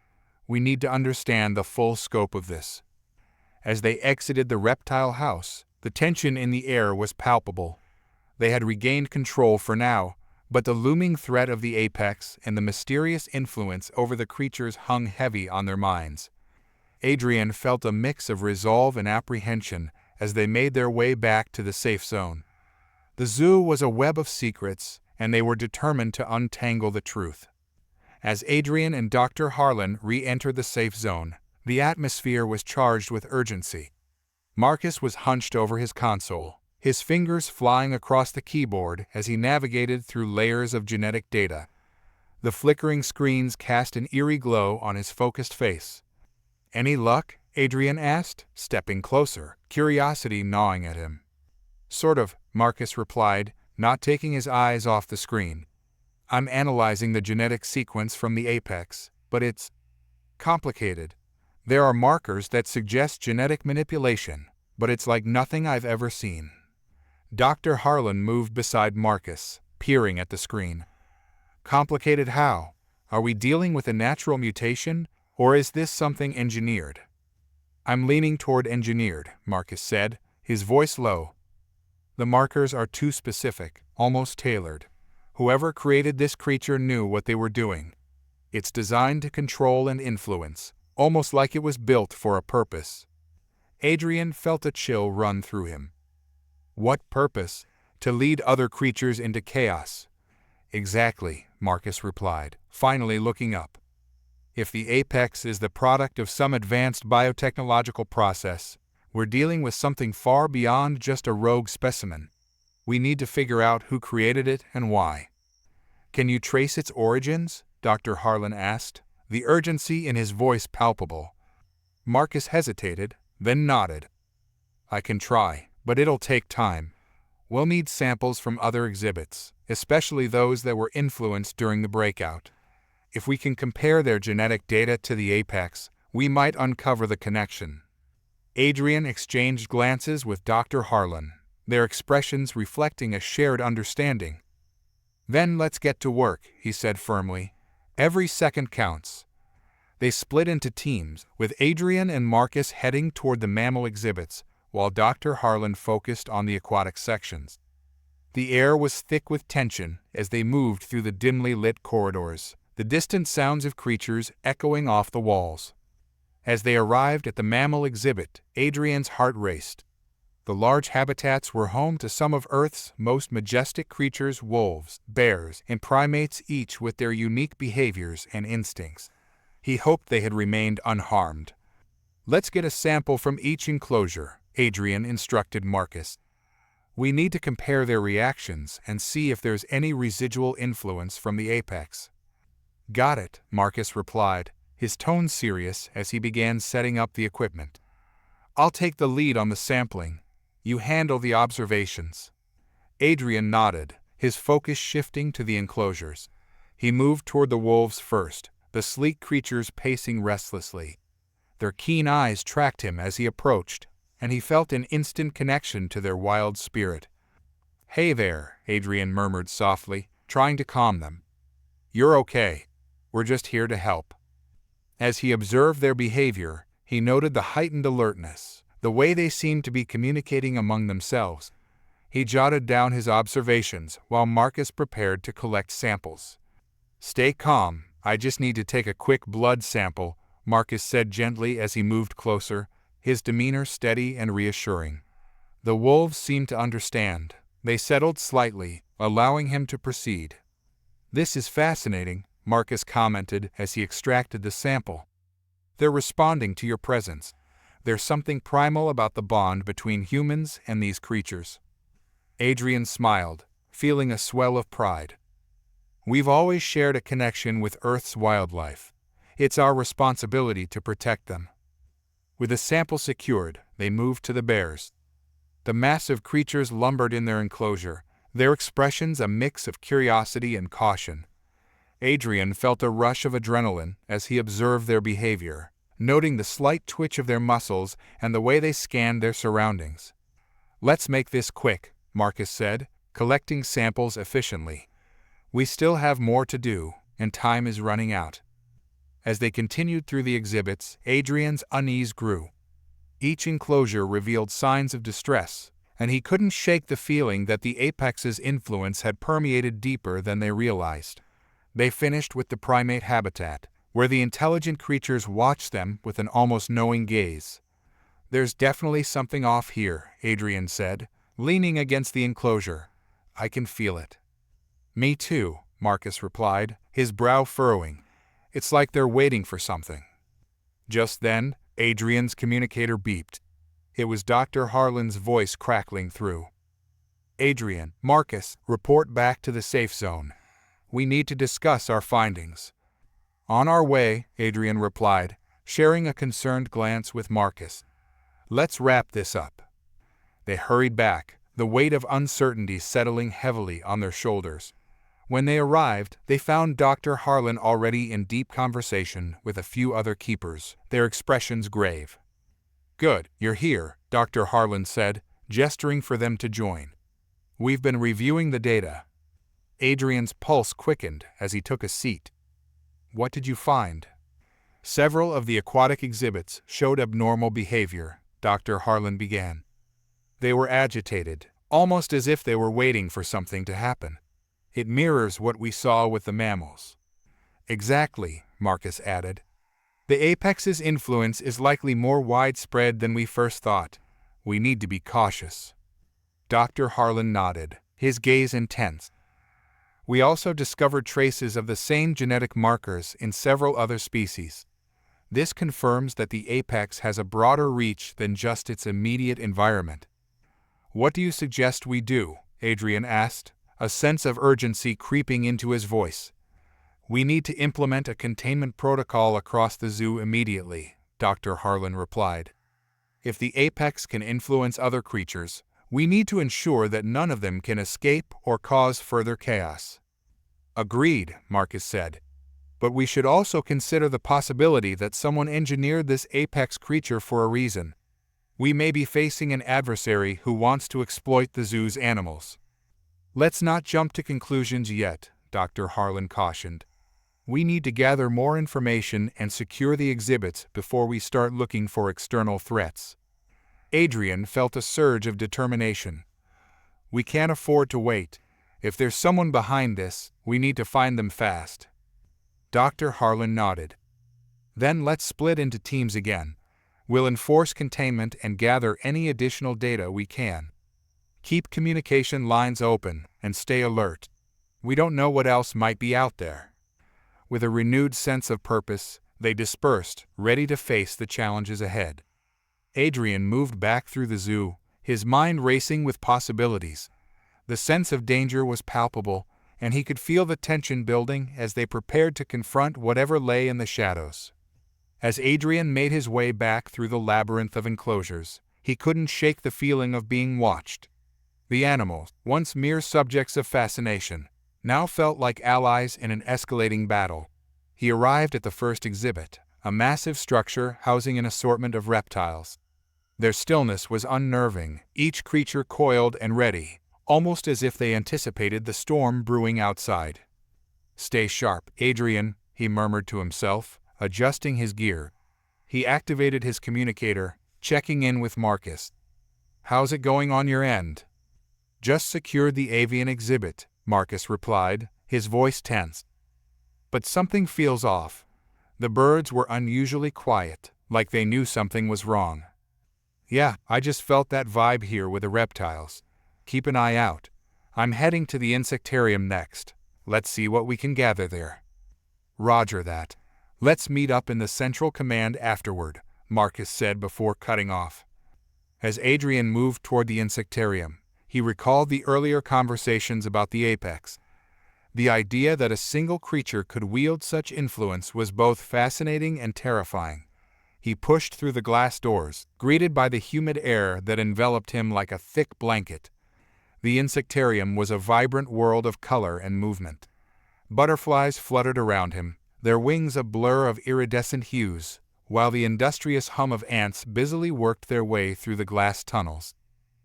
We need to understand the full scope of this." As they exited the reptile house, the tension in the air was palpable. They had regained control for now, but the looming threat of the apex and the mysterious influence over the creatures hung heavy on their minds. Adrian felt a mix of resolve and apprehension as they made their way back to the safe zone. The zoo was a web of secrets, and they were determined to untangle the truth. As Adrian and Dr. Harlan re-entered the safe zone, the atmosphere was charged with urgency. Marcus was hunched over his console, his fingers flying across the keyboard as he navigated through layers of genetic data. The flickering screens cast an eerie glow on his focused face. "Any luck?" Adrian asked, stepping closer, curiosity gnawing at him. "Sort of," Marcus replied, not taking his eyes off the screen. "I'm analyzing the genetic sequence from the apex, but it's complicated. There are markers that suggest genetic manipulation, but it's like nothing I've ever seen." Dr. Harlan moved beside Marcus, peering at the screen. "Complicated how? Are we dealing with a natural mutation, or is this something engineered?" "I'm leaning toward engineered," Marcus said, his voice low. "The markers are too specific, almost tailored. Whoever created this creature knew what they were doing. It's designed to control and influence, almost like it was built for a purpose." Adrian felt a chill run through him. "What purpose? To lead other creatures into chaos." "Exactly," Marcus replied, finally looking up. "If the apex is the product of some advanced biotechnological process, we're dealing with something far beyond just a rogue specimen. We need to figure out who created it and why." "Can you trace its origins?" Dr. Harlan asked, the urgency in his voice palpable. Marcus hesitated, then nodded. "I can try, but it'll take time. We'll need samples from other exhibits, especially those that were influenced during the breakout. If we can compare their genetic data to the apex, we might uncover the connection." Adrian exchanged glances with Dr. Harlan, their expressions reflecting a shared understanding. "Then let's get to work," he said firmly. "Every second counts." They split into teams, with Adrian and Marcus heading toward the mammal exhibits, while Dr. Harlan focused on the aquatic sections. The air was thick with tension as they moved through the dimly lit corridors, the distant sounds of creatures echoing off the walls. As they arrived at the mammal exhibit, Adrian's heart raced. The large habitats were home to some of Earth's most majestic creatures: wolves, bears, and primates, each with their unique behaviors and instincts. He hoped they had remained unharmed. "Let's get a sample from each enclosure," Adrian instructed Marcus. "We need to compare their reactions and see if there's any residual influence from the apex." "Got it," Marcus replied, his tone serious as he began setting up the equipment. "I'll take the lead on the sampling. You handle the observations. Adrian nodded, his focus shifting to the enclosures. He moved toward the wolves first, the sleek creatures pacing restlessly. Their keen eyes tracked him as he approached, and he felt an instant connection to their wild spirit. "Hey there," Adrian murmured softly, trying to calm them. "You're okay. We're just here to help." As he observed their behavior, he noted the heightened alertness, the way they seemed to be communicating among themselves. He jotted down his observations while Marcus prepared to collect samples. "Stay calm, I just need to take a quick blood sample," Marcus said gently as he moved closer, his demeanor steady and reassuring. The wolves seemed to understand. They settled slightly, allowing him to proceed. "This is fascinating," Marcus commented as he extracted the sample. "They're responding to your presence. There's something primal about the bond between humans and these creatures." Adrian smiled, feeling a swell of pride. "We've always shared a connection with Earth's wildlife. It's our responsibility to protect them." With the sample secured, they moved to the bears. The massive creatures lumbered in their enclosure, their expressions a mix of curiosity and caution. Adrian felt a rush of adrenaline as he observed their behavior, noting the slight twitch of their muscles and the way they scanned their surroundings. "Let's make this quick," Marcus said, collecting samples efficiently. "We still have more to do, and time is running out." As they continued through the exhibits, Adrian's unease grew. Each enclosure revealed signs of distress, and he couldn't shake the feeling that the apex's influence had permeated deeper than they realized. They finished with the primate habitat, where the intelligent creatures watched them with an almost knowing gaze. "There's definitely something off here," Adrian said, leaning against the enclosure. "I can feel it." "Me too," Marcus replied, his brow furrowing. "It's like they're waiting for something." Just then, Adrian's communicator beeped. It was Dr. Harlan's voice crackling through. "Adrian, Marcus, report back to the safe zone. We need to discuss our findings." "On our way," Adrian replied, sharing a concerned glance with Marcus. "Let's wrap this up." They hurried back, the weight of uncertainty settling heavily on their shoulders. When they arrived, they found Dr. Harlan already in deep conversation with a few other keepers, their expressions grave. "Good, you're here," Dr. Harlan said, gesturing for them to join. "We've been reviewing the data." Adrian's pulse quickened as he took a seat. "What did you find?" "Several of the aquatic exhibits showed abnormal behavior," Dr. Harlan began. "They were agitated, almost as if they were waiting for something to happen. It mirrors what we saw with the mammals." "Exactly," Marcus added. "The apex's influence is likely more widespread than we first thought. We need to be cautious." Dr. Harlan nodded, his gaze intense. "We also discovered traces of the same genetic markers in several other species. This confirms that the apex has a broader reach than just its immediate environment." "What do you suggest we do?" Adrian asked, a sense of urgency creeping into his voice. "We need to implement a containment protocol across the zoo immediately," Dr. Harlan replied. "If the apex can influence other creatures, we need to ensure that none of them can escape or cause further chaos." "Agreed," Marcus said. "But we should also consider the possibility that someone engineered this apex creature for a reason. We may be facing an adversary who wants to exploit the zoo's animals." "Let's not jump to conclusions yet," Dr. Harlan cautioned. "We need to gather more information and secure the exhibits before we start looking for external threats." Adrian felt a surge of determination. "We can't afford to wait. If there's someone behind this, we need to find them fast." Dr. Harlan nodded. "Then let's split into teams again. We'll enforce containment and gather any additional data we can. Keep communication lines open and stay alert. We don't know what else might be out there." With a renewed sense of purpose, they dispersed, ready to face the challenges ahead. Adrian moved back through the zoo, his mind racing with possibilities. The sense of danger was palpable, and he could feel the tension building as they prepared to confront whatever lay in the shadows. As Adrian made his way back through the labyrinth of enclosures, He couldn't shake the feeling of being watched. The animals, once mere subjects of fascination, now felt like allies in an escalating battle. He arrived at the first exhibit, a massive structure housing an assortment of reptiles. Their stillness was unnerving, each creature coiled and ready, almost as if they anticipated the storm brewing outside. "Stay sharp, Adrian," he murmured to himself, adjusting his gear. He activated his communicator, checking in with Marcus. "How's it going on your end?" "Just secured the avian exhibit," Marcus replied, his voice tense. "But something feels off." The birds were unusually quiet, like they knew something was wrong. "Yeah, I just felt that vibe here with the reptiles. Keep an eye out. I'm heading to the insectarium next. Let's see what we can gather there." "Roger that. Let's meet up in the central command afterward," Marcus said before cutting off. As Adrian moved toward the insectarium, he recalled the earlier conversations about the apex. The idea that a single creature could wield such influence was both fascinating and terrifying. He pushed through the glass doors, greeted by the humid air that enveloped him like a thick blanket. The insectarium was a vibrant world of color and movement. Butterflies fluttered around him, their wings a blur of iridescent hues, while the industrious hum of ants busily worked their way through the glass tunnels.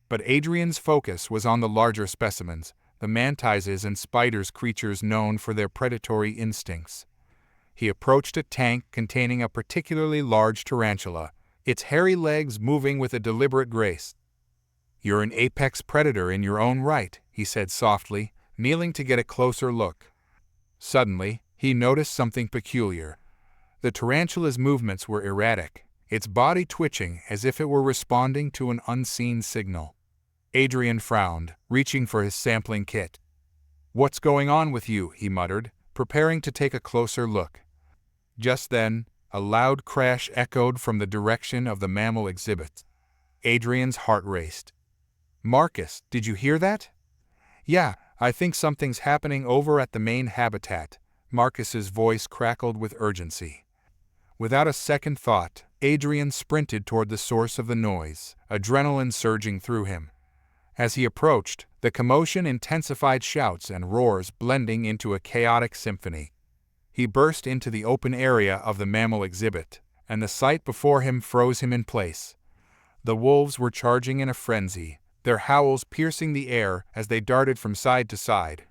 But Adrian's focus was on the larger specimens, the mantises and spiders, creatures known for their predatory instincts. He approached a tank containing a particularly large tarantula, its hairy legs moving with a deliberate grace. "You're an apex predator in your own right," he said softly, kneeling to get a closer look. Suddenly, he noticed something peculiar. The tarantula's movements were erratic, its body twitching as if it were responding to an unseen signal. Adrian frowned, reaching for his sampling kit. "What's going on with you?" he muttered, preparing to take a closer look. Just then, a loud crash echoed from the direction of the mammal exhibit. Adrian's heart raced. "Marcus, did you hear that?" "Yeah, I think something's happening over at the main habitat." Marcus's voice crackled with urgency. Without a second thought, Adrian sprinted toward the source of the noise, adrenaline surging through him. As he approached, the commotion intensified, shouts and roars blending into a chaotic symphony. He burst into the open area of the mammal exhibit, and the sight before him froze him in place. The wolves were charging in a frenzy, their howls piercing the air as they darted from side to side.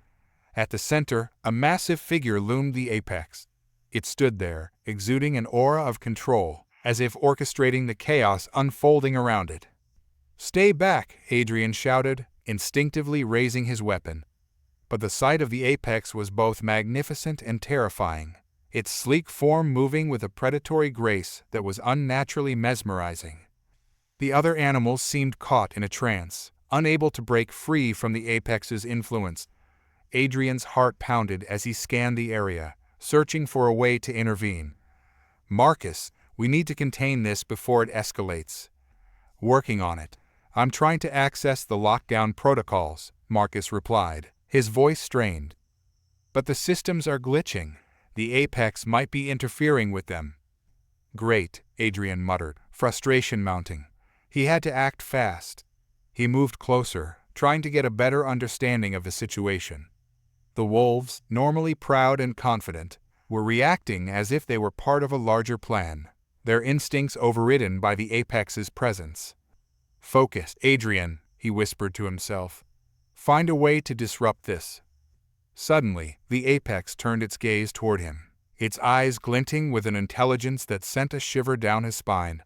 At the center, a massive figure loomed the apex. It stood there, exuding an aura of control, as if orchestrating the chaos unfolding around it. "Stay back!" Adrian shouted, instinctively raising his weapon. But the sight of the apex was both magnificent and terrifying, its sleek form moving with a predatory grace that was unnaturally mesmerizing. The other animals seemed caught in a trance, unable to break free from the apex's influence. Adrian's heart pounded as he scanned the area, searching for a way to intervene. "Marcus, we need to contain this before it escalates." "Working on it. I'm trying to access the lockdown protocols," Marcus replied, his voice strained. "But the systems are glitching. The apex might be interfering with them." "Great," Adrian muttered, frustration mounting. He had to act fast. He moved closer, trying to get a better understanding of the situation. The wolves, normally proud and confident, were reacting as if they were part of a larger plan, their instincts overridden by the apex's presence. "Focus, Adrian," he whispered to himself. "Find a way to disrupt this." Suddenly, the apex turned its gaze toward him, its eyes glinting with an intelligence that sent a shiver down his spine.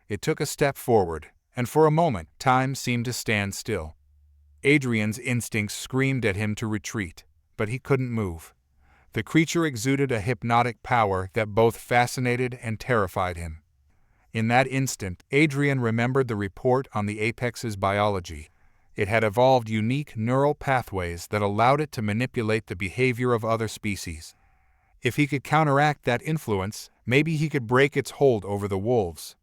It took a step forward, and for a moment, time seemed to stand still. Adrian's instincts screamed at him to retreat, but he couldn't move. The creature exuded a hypnotic power that both fascinated and terrified him. In that instant, Adrian remembered the report on the apex's biology. It had evolved unique neural pathways that allowed it to manipulate the behavior of other species. If he could counteract that influence, maybe he could break its hold over the wolves.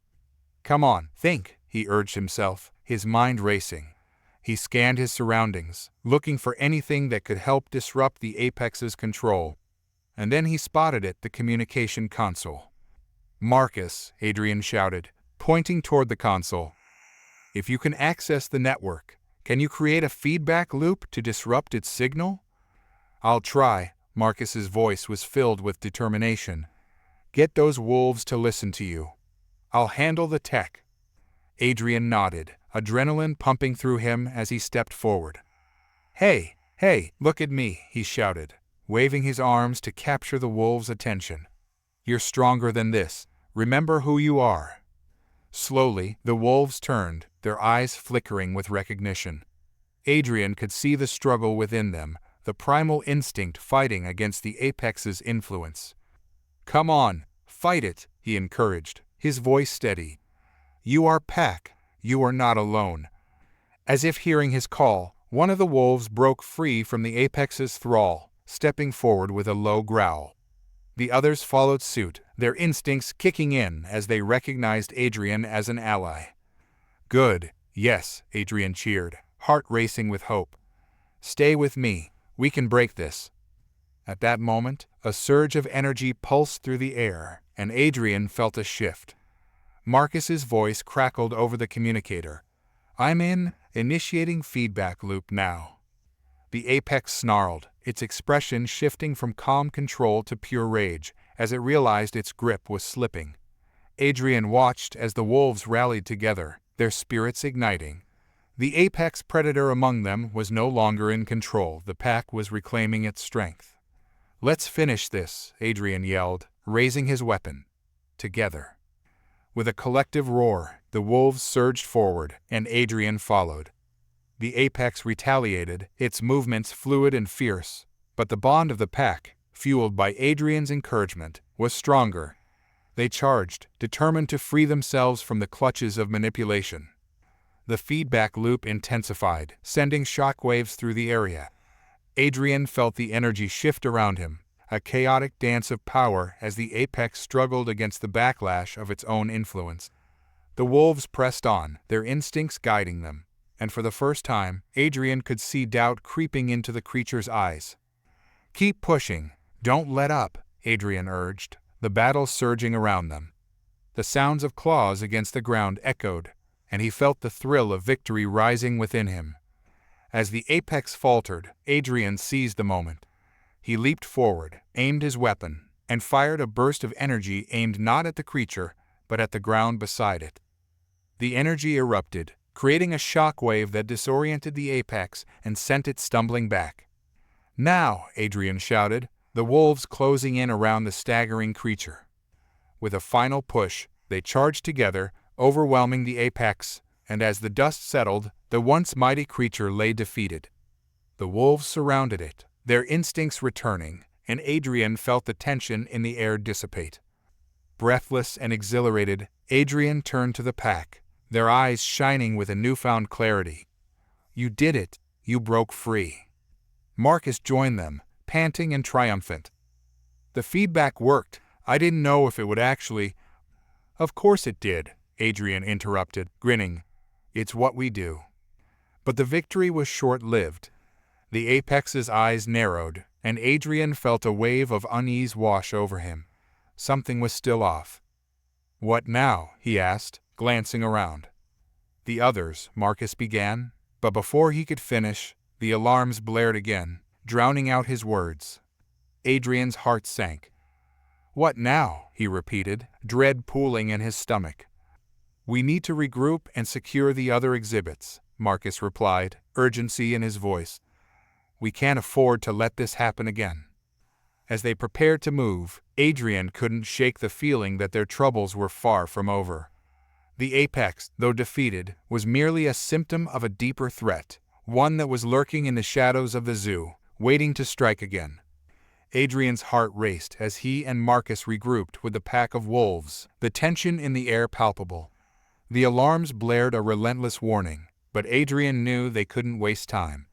"Come on, think," he urged himself, his mind racing. He scanned his surroundings, looking for anything that could help disrupt the apex's control. And then he spotted it, the communication console. "Marcus," Adrian shouted, pointing toward the console. If you can access the network, can you create a feedback loop to disrupt its signal? I'll try. Marcus's voice was filled with determination. Get those wolves to listen to you. I'll handle the tech. Adrian nodded, adrenaline pumping through him as he stepped forward. Hey, look at me, he shouted, waving his arms to capture the wolves' attention. You're stronger than this. Remember who you are. Slowly, the wolves turned, their eyes flickering with recognition. Adrian could see the struggle within them, the primal instinct fighting against the apex's influence. Come on, fight it, he encouraged, his voice steady. You are pack, you are not alone. As if hearing his call, one of the wolves broke free from the apex's thrall, stepping forward with a low growl. The others followed suit, their instincts kicking in as they recognized Adrian as an ally. Good, yes, Adrian cheered, heart racing with hope. Stay with me, we can break this. At that moment, a surge of energy pulsed through the air, and Adrian felt a shift. Marcus's voice crackled over the communicator. I'm initiating feedback loop now. The apex snarled, its expression shifting from calm control to pure rage, as it realized its grip was slipping. Adrian watched as the wolves rallied together, their spirits igniting. The apex predator among them was no longer in control, the pack was reclaiming its strength. Let's finish this, Adrian yelled, raising his weapon. Together. With a collective roar, the wolves surged forward, and Adrian followed. The apex retaliated, its movements fluid and fierce, but the bond of the pack, fueled by Adrian's encouragement, was stronger. They charged, determined to free themselves from the clutches of manipulation. The feedback loop intensified, sending shockwaves through the area. Adrian felt the energy shift around him, a chaotic dance of power as the apex struggled against the backlash of its own influence. The wolves pressed on, their instincts guiding them, and for the first time, Adrian could see doubt creeping into the creature's eyes. Keep pushing, don't let up, Adrian urged, the battle surging around them. The sounds of claws against the ground echoed, and he felt the thrill of victory rising within him. As the apex faltered, Adrian seized the moment. He leaped forward, aimed his weapon, and fired a burst of energy aimed not at the creature, but at the ground beside it. The energy erupted, creating a shockwave that disoriented the apex and sent it stumbling back. Now, Adrian shouted, the wolves closing in around the staggering creature. With a final push, they charged together, overwhelming the apex, and as the dust settled, the once mighty creature lay defeated. The wolves surrounded it, their instincts returning, and Adrian felt the tension in the air dissipate. Breathless and exhilarated, Adrian turned to the pack, their eyes shining with a newfound clarity. You did it, you broke free. Marcus joined them, panting and triumphant. The feedback worked. I didn't know if it would actually. Of course it did, Adrian interrupted, grinning. It's what we do. But the victory was short-lived. The apex's eyes narrowed, and Adrian felt a wave of unease wash over him. Something was still off. What now? He asked, glancing around. The others, Marcus began, but before he could finish, the alarms blared again, drowning out his words. Adrian's heart sank. What now? He repeated, dread pooling in his stomach. We need to regroup and secure the other exhibits, Marcus replied, urgency in his voice. We can't afford to let this happen again. As they prepared to move, Adrian couldn't shake the feeling that their troubles were far from over. The apex, though defeated, was merely a symptom of a deeper threat, one that was lurking in the shadows of the zoo, waiting to strike again. Adrian's heart raced as he and Marcus regrouped with the pack of wolves, the tension in the air palpable. The alarms blared a relentless warning, but Adrian knew they couldn't waste time.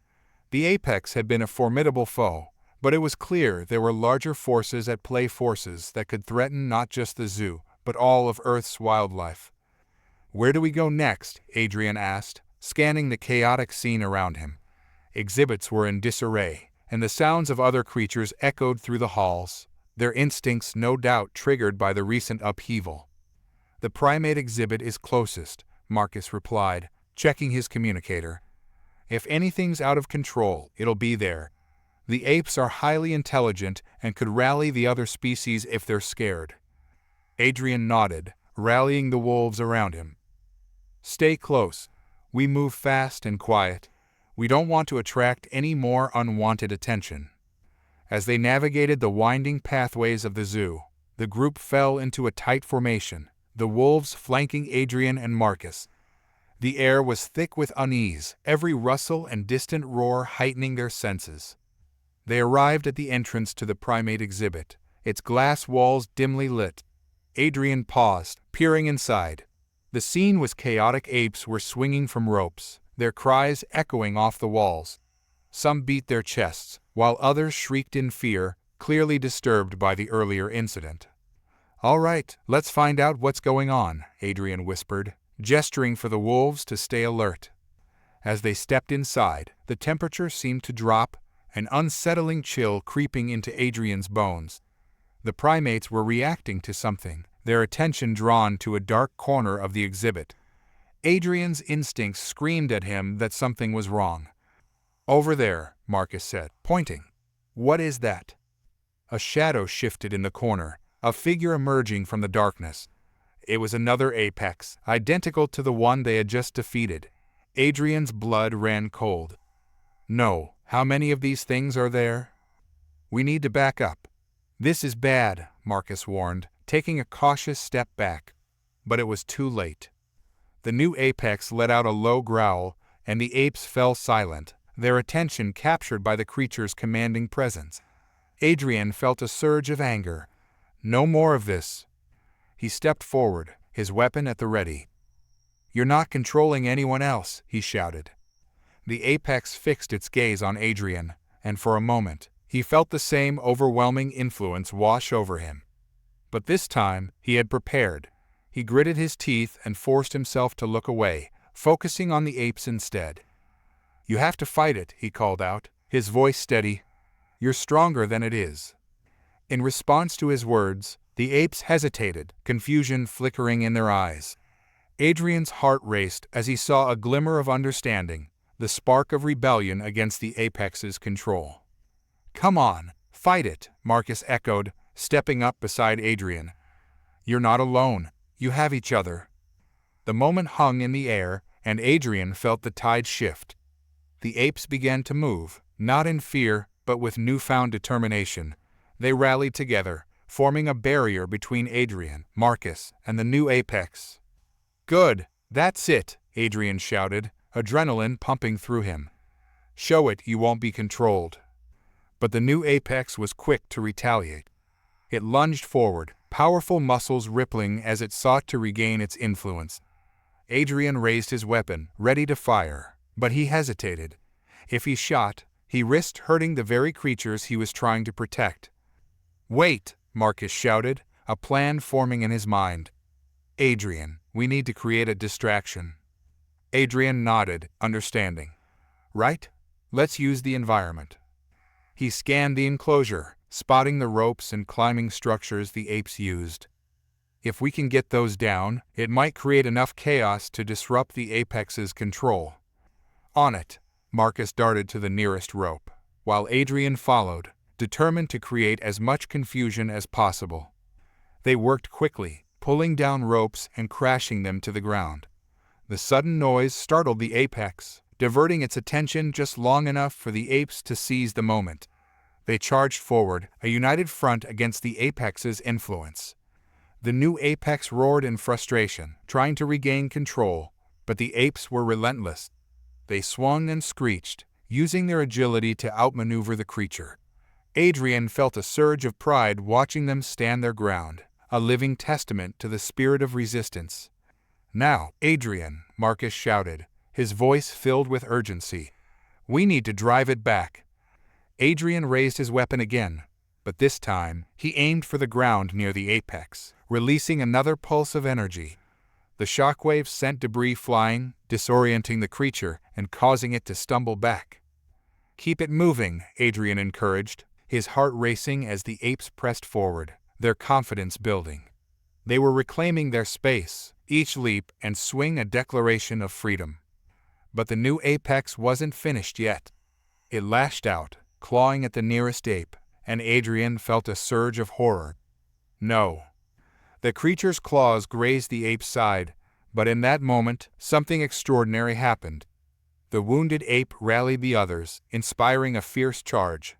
The apex had been a formidable foe, but it was clear there were larger forces at play, forces that could threaten not just the zoo, but all of Earth's wildlife. Where do we go next? Adrian asked, scanning the chaotic scene around him. Exhibits were in disarray, and the sounds of other creatures echoed through the halls, their instincts no doubt triggered by the recent upheaval. The primate exhibit is closest, Marcus replied, checking his communicator. "If anything's out of control, it'll be there. The apes are highly intelligent and could rally the other species if they're scared." Adrian nodded, rallying the wolves around him. "Stay close. We move fast and quiet. We don't want to attract any more unwanted attention." As they navigated the winding pathways of the zoo, the group fell into a tight formation, the wolves flanking Adrian and Marcus. The air was thick with unease, every rustle and distant roar heightening their senses. They arrived at the entrance to the primate exhibit, its glass walls dimly lit. Adrian paused, peering inside. The scene was chaotic. Apes were swinging from ropes, their cries echoing off the walls. Some beat their chests, while others shrieked in fear, clearly disturbed by the earlier incident. "All right, let's find out what's going on," Adrian whispered, gesturing for the wolves to stay alert. As they stepped inside, the temperature seemed to drop, an unsettling chill creeping into Adrian's bones. The primates were reacting to something, their attention drawn to a dark corner of the exhibit. Adrian's instincts screamed at him that something was wrong. "Over there," Marcus said, pointing. "What is that?" A shadow shifted in the corner, a figure emerging from the darkness. It was another apex, identical to the one they had just defeated. Adrian's blood ran cold. "No, how many of these things are there?" "We need to back up." "This is bad," Marcus warned, taking a cautious step back. But it was too late. The new apex let out a low growl, and the apes fell silent, their attention captured by the creature's commanding presence. Adrian felt a surge of anger. No more of this. He stepped forward, his weapon at the ready. "You're not controlling anyone else," he shouted. The apex fixed its gaze on Adrian, and for a moment, he felt the same overwhelming influence wash over him. But this time, he had prepared. He gritted his teeth and forced himself to look away, focusing on the apes instead. "You have to fight it," he called out, his voice steady. "You're stronger than it is." In response to his words, the apes hesitated, confusion flickering in their eyes. Adrian's heart raced as he saw a glimmer of understanding, the spark of rebellion against the apex's control. "Come on, fight it," Marcus echoed, stepping up beside Adrian. "You're not alone. You have each other." The moment hung in the air, and Adrian felt the tide shift. The apes began to move, not in fear, but with newfound determination. They rallied together, forming a barrier between Adrian, Marcus, and the new apex. "Good, that's it," Adrian shouted, adrenaline pumping through him. "Show it you won't be controlled." But the new apex was quick to retaliate. It lunged forward, powerful muscles rippling as it sought to regain its influence. Adrian raised his weapon, ready to fire, but he hesitated. If he shot, he risked hurting the very creatures he was trying to protect. "Wait," Marcus shouted, a plan forming in his mind. "Adrian, we need to create a distraction." Adrian nodded, understanding. "Right? Let's use the environment." He scanned the enclosure, spotting the ropes and climbing structures the apes used. "If we can get those down, it might create enough chaos to disrupt the apex's control." "On it," Marcus darted to the nearest rope, while Adrian followed, determined to create as much confusion as possible. They worked quickly, pulling down ropes and crashing them to the ground. The sudden noise startled the apex, diverting its attention just long enough for the apes to seize the moment. They charged forward, a united front against the apex's influence. The new apex roared in frustration, trying to regain control, but the apes were relentless. They swung and screeched, using their agility to outmaneuver the creature. Adrian felt a surge of pride watching them stand their ground, a living testament to the spirit of resistance. "Now, Adrian," Marcus shouted, his voice filled with urgency. "We need to drive it back." Adrian raised his weapon again, but this time he aimed for the ground near the apex, releasing another pulse of energy. The shockwaves sent debris flying, disorienting the creature and causing it to stumble back. "Keep it moving," Adrian encouraged, his heart racing as the apes pressed forward, their confidence building. They were reclaiming their space, each leap and swing a declaration of freedom. But the new apex wasn't finished yet. It lashed out, clawing at the nearest ape, and Adrian felt a surge of horror. No. The creature's claws grazed the ape's side, but in that moment, something extraordinary happened. The wounded ape rallied the others, inspiring a fierce charge.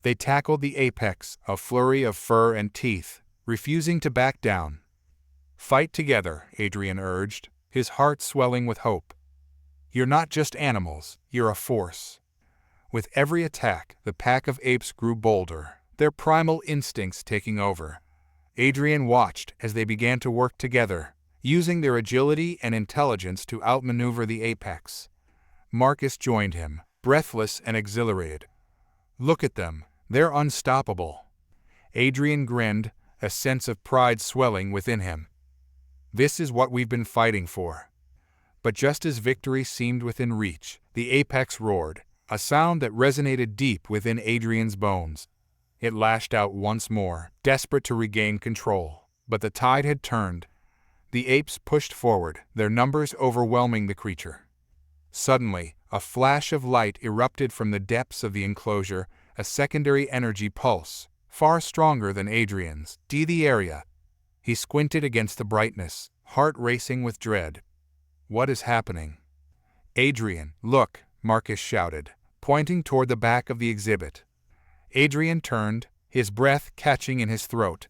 They tackled the apex, a flurry of fur and teeth, refusing to back down. "Fight together," Adrian urged, his heart swelling with hope. "You're not just animals, you're a force." With every attack, the pack of apes grew bolder, their primal instincts taking over. Adrian watched as they began to work together, using their agility and intelligence to outmaneuver the apex. Marcus joined him, breathless and exhilarated. "Look at them, they're unstoppable." Adrian grinned, a sense of pride swelling within him. "This is what we've been fighting for." But just as victory seemed within reach, the apex roared, a sound that resonated deep within Adrian's bones. It lashed out once more, desperate to regain control. But the tide had turned. The apes pushed forward, their numbers overwhelming the creature. Suddenly, a flash of light erupted from the depths of the enclosure, a secondary energy pulse, far stronger than Adrian's. The area. He squinted against the brightness, heart racing with dread. What is happening? "Adrian, look," Marcus shouted, pointing toward the back of the exhibit. Adrian turned, his breath catching in his throat.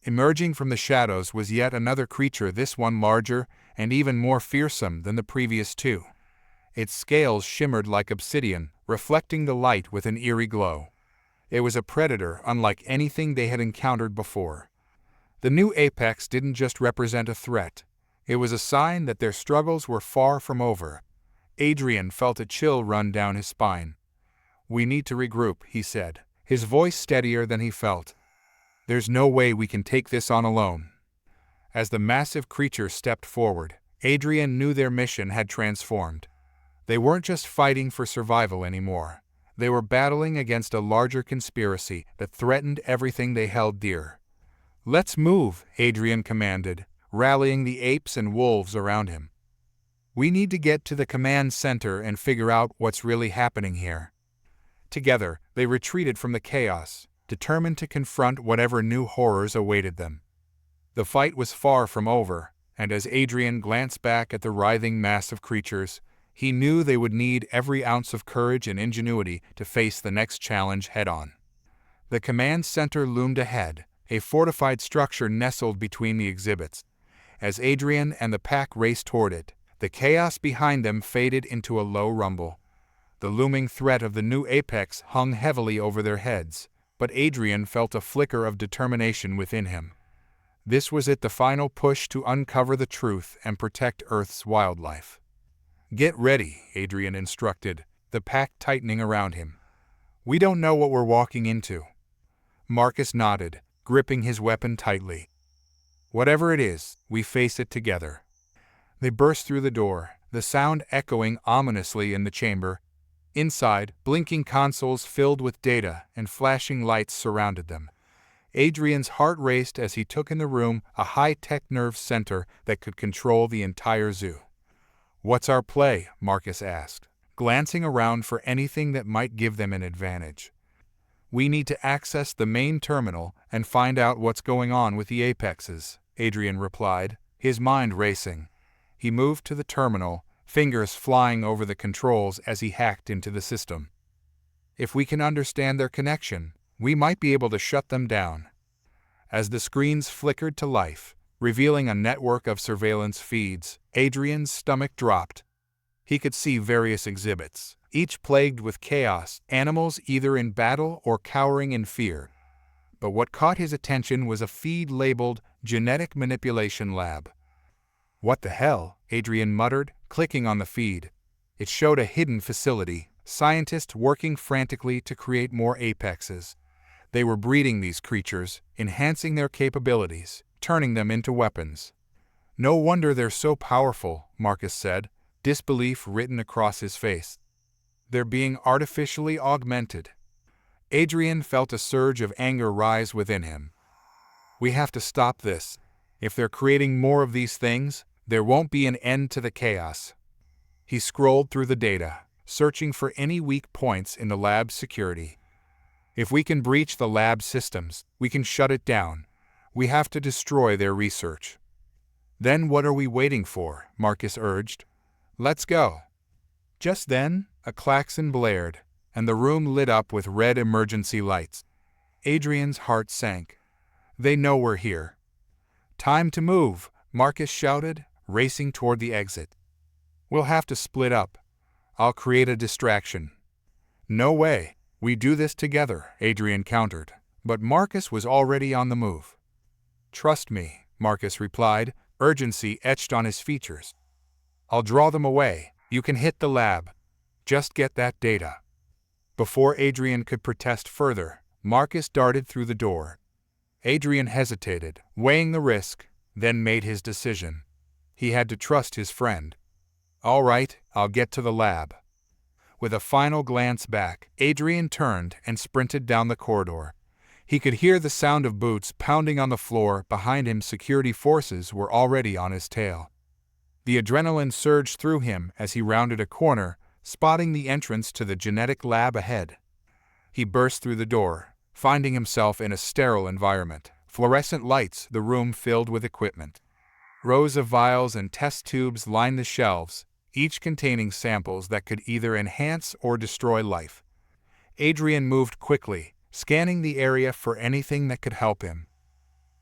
Emerging from the shadows was yet another creature, this one larger and even more fearsome than the previous two. Its scales shimmered like obsidian, reflecting the light with an eerie glow. It was a predator unlike anything they had encountered before. The new apex didn't just represent a threat. It was a sign that their struggles were far from over. Adrian felt a chill run down his spine. "We need to regroup," he said, his voice steadier than he felt. "There's no way we can take this on alone." As the massive creature stepped forward, Adrian knew their mission had transformed. They weren't just fighting for survival anymore. They were battling against a larger conspiracy that threatened everything they held dear. "Let's move," Adrian commanded, rallying the apes and wolves around him. "We need to get to the command center and figure out what's really happening here." Together, they retreated from the chaos, determined to confront whatever new horrors awaited them. The fight was far from over, and as Adrian glanced back at the writhing mass of creatures, he knew they would need every ounce of courage and ingenuity to face the next challenge head-on. The command center loomed ahead, a fortified structure nestled between the exhibits. As Adrian and the pack raced toward it, the chaos behind them faded into a low rumble. The looming threat of the new apex hung heavily over their heads, but Adrian felt a flicker of determination within him. This was it, the final push to uncover the truth and protect Earth's wildlife. "Get ready," Adrian instructed, the pack tightening around him. "We don't know what we're walking into." Marcus nodded, gripping his weapon tightly. "Whatever it is, we face it together." They burst through the door, the sound echoing ominously in the chamber. Inside, blinking consoles filled with data and flashing lights surrounded them. Adrian's heart raced as he took in the room, a high-tech nerve center that could control the entire zoo. "What's our play?" Marcus asked, glancing around for anything that might give them an advantage. "We need to access the main terminal and find out what's going on with the apexes," Adrian replied, his mind racing. He moved to the terminal, fingers flying over the controls as he hacked into the system. "If we can understand their connection, we might be able to shut them down." As the screens flickered to life, revealing a network of surveillance feeds, Adrian's stomach dropped. He could see various exhibits, each plagued with chaos, animals either in battle or cowering in fear. But what caught his attention was a feed labeled Genetic Manipulation Lab. "What the hell?" Adrian muttered, clicking on the feed. It showed a hidden facility, scientists working frantically to create more apexes. They were breeding these creatures, enhancing their capabilities, turning them into weapons. "No wonder they're so powerful," Marcus said, disbelief written across his face. "They're being artificially augmented." Adrian felt a surge of anger rise within him. "We have to stop this. If they're creating more of these things, there won't be an end to the chaos." He scrolled through the data, searching for any weak points in the lab's security. If we can breach the lab systems, we can shut it down. We have to destroy their research. Then what are we waiting for? Marcus urged. Let's go. Just then, a klaxon blared, and the room lit up with red emergency lights. Adrian's heart sank. They know we're here. Time to move, Marcus shouted, racing toward the exit. We'll have to split up. I'll create a distraction. No way. We do this together, Adrian countered, but Marcus was already on the move. Trust me, Marcus replied, urgency etched on his features. I'll draw them away. You can hit the lab. Just get that data. Before Adrian could protest further, Marcus darted through the door. Adrian hesitated, weighing the risk, then made his decision. He had to trust his friend. All right, I'll get to the lab. With a final glance back, Adrian turned and sprinted down the corridor. He could hear the sound of boots pounding on the floor behind him. Security forces were already on his tail. The adrenaline surged through him as he rounded a corner, spotting the entrance to the genetic lab ahead. He burst through the door, finding himself in a sterile environment. Fluorescent lights, the room filled with equipment. Rows of vials and test tubes lined the shelves, each containing samples that could either enhance or destroy life. Adrian moved quickly, scanning the area for anything that could help him.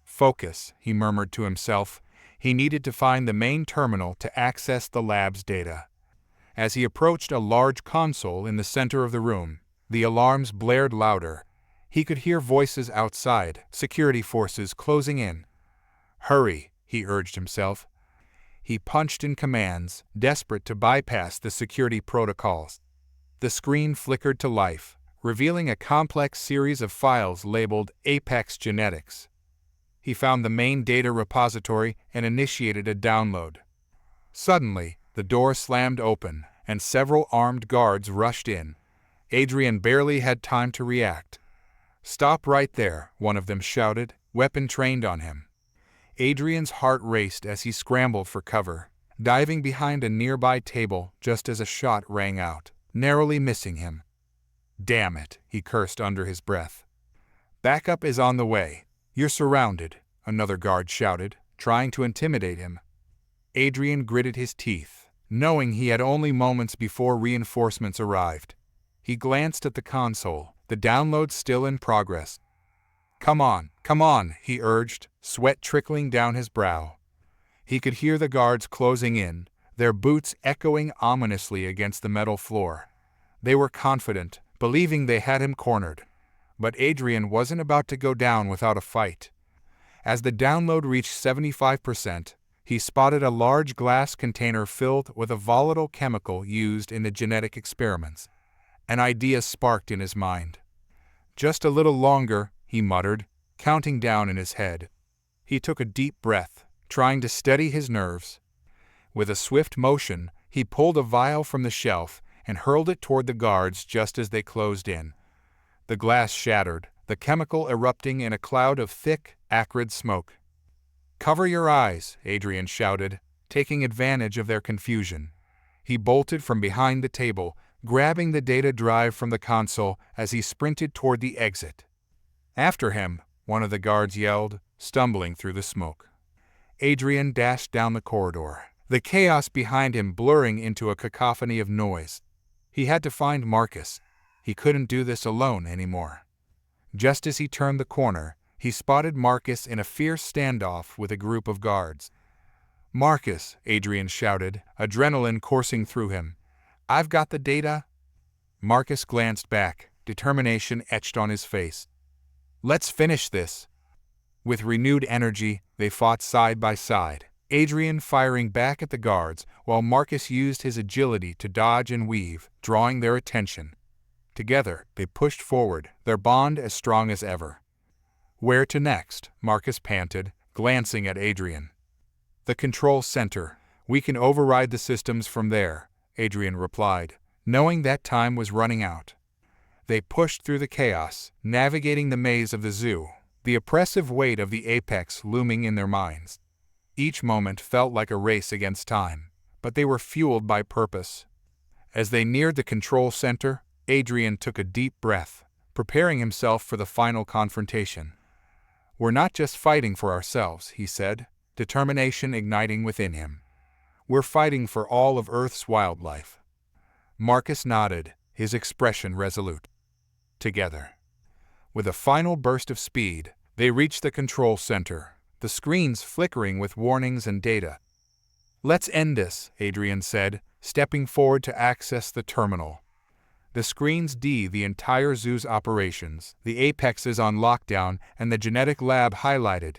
Focus, he murmured to himself. He needed to find the main terminal to access the lab's data. As he approached a large console in the center of the room, the alarms blared louder. He could hear voices outside, security forces closing in. Hurry, he urged himself. He punched in commands, desperate to bypass the security protocols. The screen flickered to life, revealing a complex series of files labeled Apex Genetics. He found the main data repository and initiated a download. Suddenly, the door slammed open, and several armed guards rushed in. Adrian barely had time to react. Stop right there, one of them shouted, weapon trained on him. Adrian's heart raced as he scrambled for cover, diving behind a nearby table just as a shot rang out, narrowly missing him. Damn it, he cursed under his breath. Backup is on the way. You're surrounded, another guard shouted, trying to intimidate him. Adrian gritted his teeth, knowing he had only moments before reinforcements arrived. He glanced at the console, the download still in progress. Come on, he urged, sweat trickling down his brow. He could hear the guards closing in, their boots echoing ominously against the metal floor. They were confident, believing they had him cornered. But Adrian wasn't about to go down without a fight. As the download reached 75%, he spotted a large glass container filled with a volatile chemical used in the genetic experiments. An idea sparked in his mind. Just a little longer, he muttered, counting down in his head. He took a deep breath, trying to steady his nerves. With a swift motion, he pulled a vial from the shelf and hurled it toward the guards just as they closed in. The glass shattered, the chemical erupting in a cloud of thick, acrid smoke. Cover your eyes, Adrian shouted, taking advantage of their confusion. He bolted from behind the table, grabbing the data drive from the console as he sprinted toward the exit. After him, one of the guards yelled, stumbling through the smoke. Adrian dashed down the corridor, the chaos behind him blurring into a cacophony of noise. He had to find Marcus. He couldn't do this alone anymore. Just as he turned the corner, he spotted Marcus in a fierce standoff with a group of guards. Marcus, Adrian shouted, adrenaline coursing through him. I've got the data. Marcus glanced back, determination etched on his face. Let's finish this. With renewed energy, they fought side by side, Adrian firing back at the guards while Marcus used his agility to dodge and weave, drawing their attention. Together, they pushed forward, their bond as strong as ever. Where to next? Marcus panted, glancing at Adrian. The control center. We can override the systems from there, Adrian replied, knowing that time was running out. They pushed through the chaos, navigating the maze of the zoo, the oppressive weight of the apex looming in their minds. Each moment felt like a race against time, but they were fueled by purpose. As they neared the control center, Adrian took a deep breath, preparing himself for the final confrontation. "We're not just fighting for ourselves," he said, determination igniting within him. "We're fighting for all of Earth's wildlife." Marcus nodded, his expression resolute. Together. With a final burst of speed, they reached the control center, the screens flickering with warnings and data. "Let's end this," Adrian said, stepping forward to access the terminal. The screens the entire zoo's operations, the apexes on lockdown, and the genetic lab highlighted.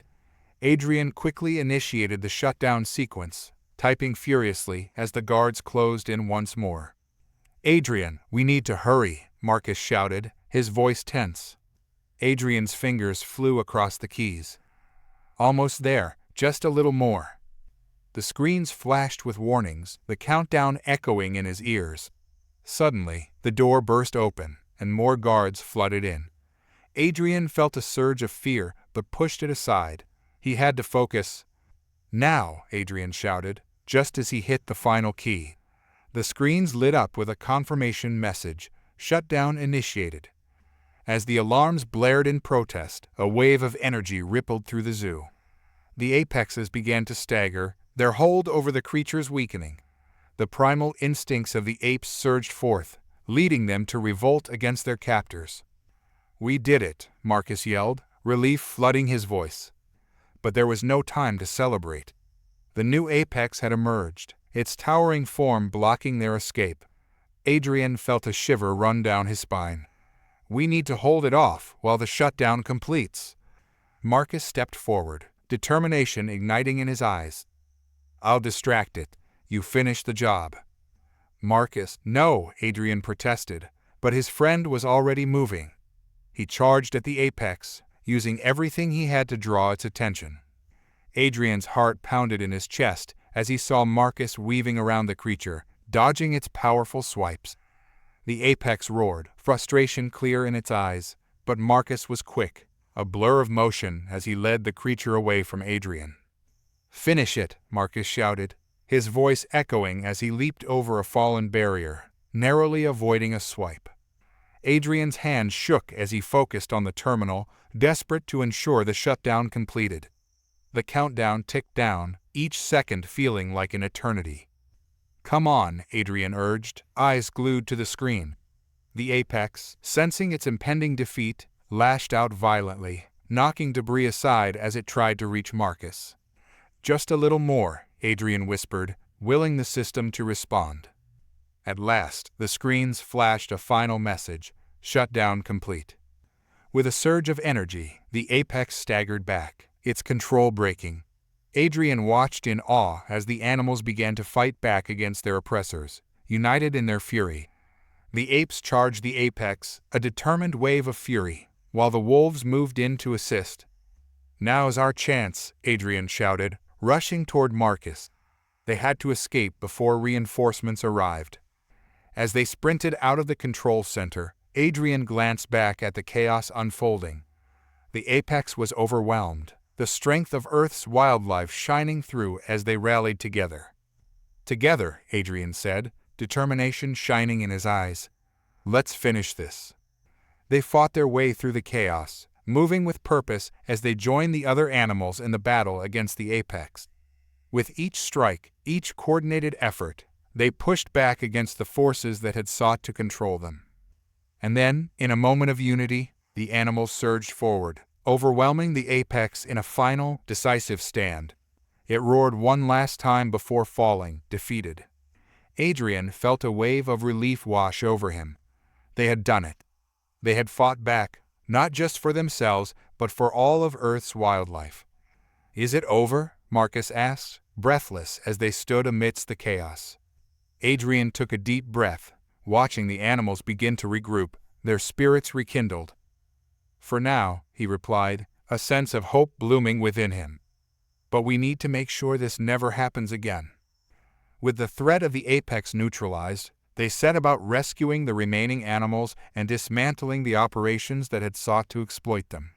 Adrian quickly initiated the shutdown sequence, typing furiously as the guards closed in once more. "Adrian, we need to hurry," Marcus shouted, his voice tense. Adrian's fingers flew across the keys. "Almost there, just a little more." The screens flashed with warnings, the countdown echoing in his ears. Suddenly, the door burst open, and more guards flooded in. Adrian felt a surge of fear, but pushed it aside. He had to focus. "Now," Adrian shouted, just as he hit the final key. The screens lit up with a confirmation message, "Shutdown initiated." As the alarms blared in protest, a wave of energy rippled through the zoo. The apexes began to stagger, their hold over the creatures weakening. The primal instincts of the apes surged forth, leading them to revolt against their captors. "We did it," Marcus yelled, relief flooding his voice. But there was no time to celebrate. The new apex had emerged, its towering form blocking their escape. Adrian felt a shiver run down his spine. "We need to hold it off while the shutdown completes." Marcus stepped forward, determination igniting in his eyes. "I'll distract it. You finish the job." "Marcus, no," Adrian protested, but his friend was already moving. He charged at the apex, using everything he had to draw its attention. Adrian's heart pounded in his chest as he saw Marcus weaving around the creature, dodging its powerful swipes. The apex roared, frustration clear in its eyes, but Marcus was quick, a blur of motion as he led the creature away from Adrian. "Finish it," Marcus shouted, his voice echoing as he leaped over a fallen barrier, narrowly avoiding a swipe. Adrian's hand shook as he focused on the terminal, desperate to ensure the shutdown completed. The countdown ticked down, each second feeling like an eternity. "Come on," Adrian urged, eyes glued to the screen. The apex, sensing its impending defeat, lashed out violently, knocking debris aside as it tried to reach Marcus. "Just a little more," Adrian whispered, willing the system to respond. At last, the screens flashed a final message, "Shutdown complete." With a surge of energy, the apex staggered back, its control breaking. Adrian watched in awe as the animals began to fight back against their oppressors, united in their fury. The apes charged the apex, a determined wave of fury, while the wolves moved in to assist. "Now's our chance," Adrian shouted, rushing toward Marcus. They had to escape before reinforcements arrived. As they sprinted out of the control center, Adrian glanced back at the chaos unfolding. The apex was overwhelmed, the strength of Earth's wildlife shining through as they rallied together. "Together," Adrian said, determination shining in his eyes. "Let's finish this." They fought their way through the chaos, moving with purpose as they joined the other animals in the battle against the apex. With each strike, each coordinated effort, they pushed back against the forces that had sought to control them. And then, in a moment of unity, the animals surged forward, overwhelming the apex in a final, decisive stand. It roared one last time before falling, defeated. Adrian felt a wave of relief wash over him. They had done it. They had fought back, not just for themselves, but for all of Earth's wildlife. "Is it over?" Marcus asked, breathless as they stood amidst the chaos. Adrian took a deep breath, watching the animals begin to regroup, their spirits rekindled. "For now," he replied, a sense of hope blooming within him. "But we need to make sure this never happens again." With the threat of the apex neutralized, they set about rescuing the remaining animals and dismantling the operations that had sought to exploit them.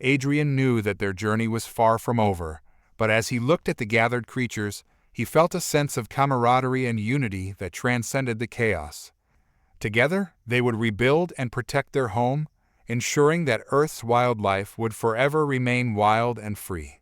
Adrian knew that their journey was far from over, but as he looked at the gathered creatures, he felt a sense of camaraderie and unity that transcended the chaos. Together, they would rebuild and protect their home, ensuring that Earth's wildlife would forever remain wild and free.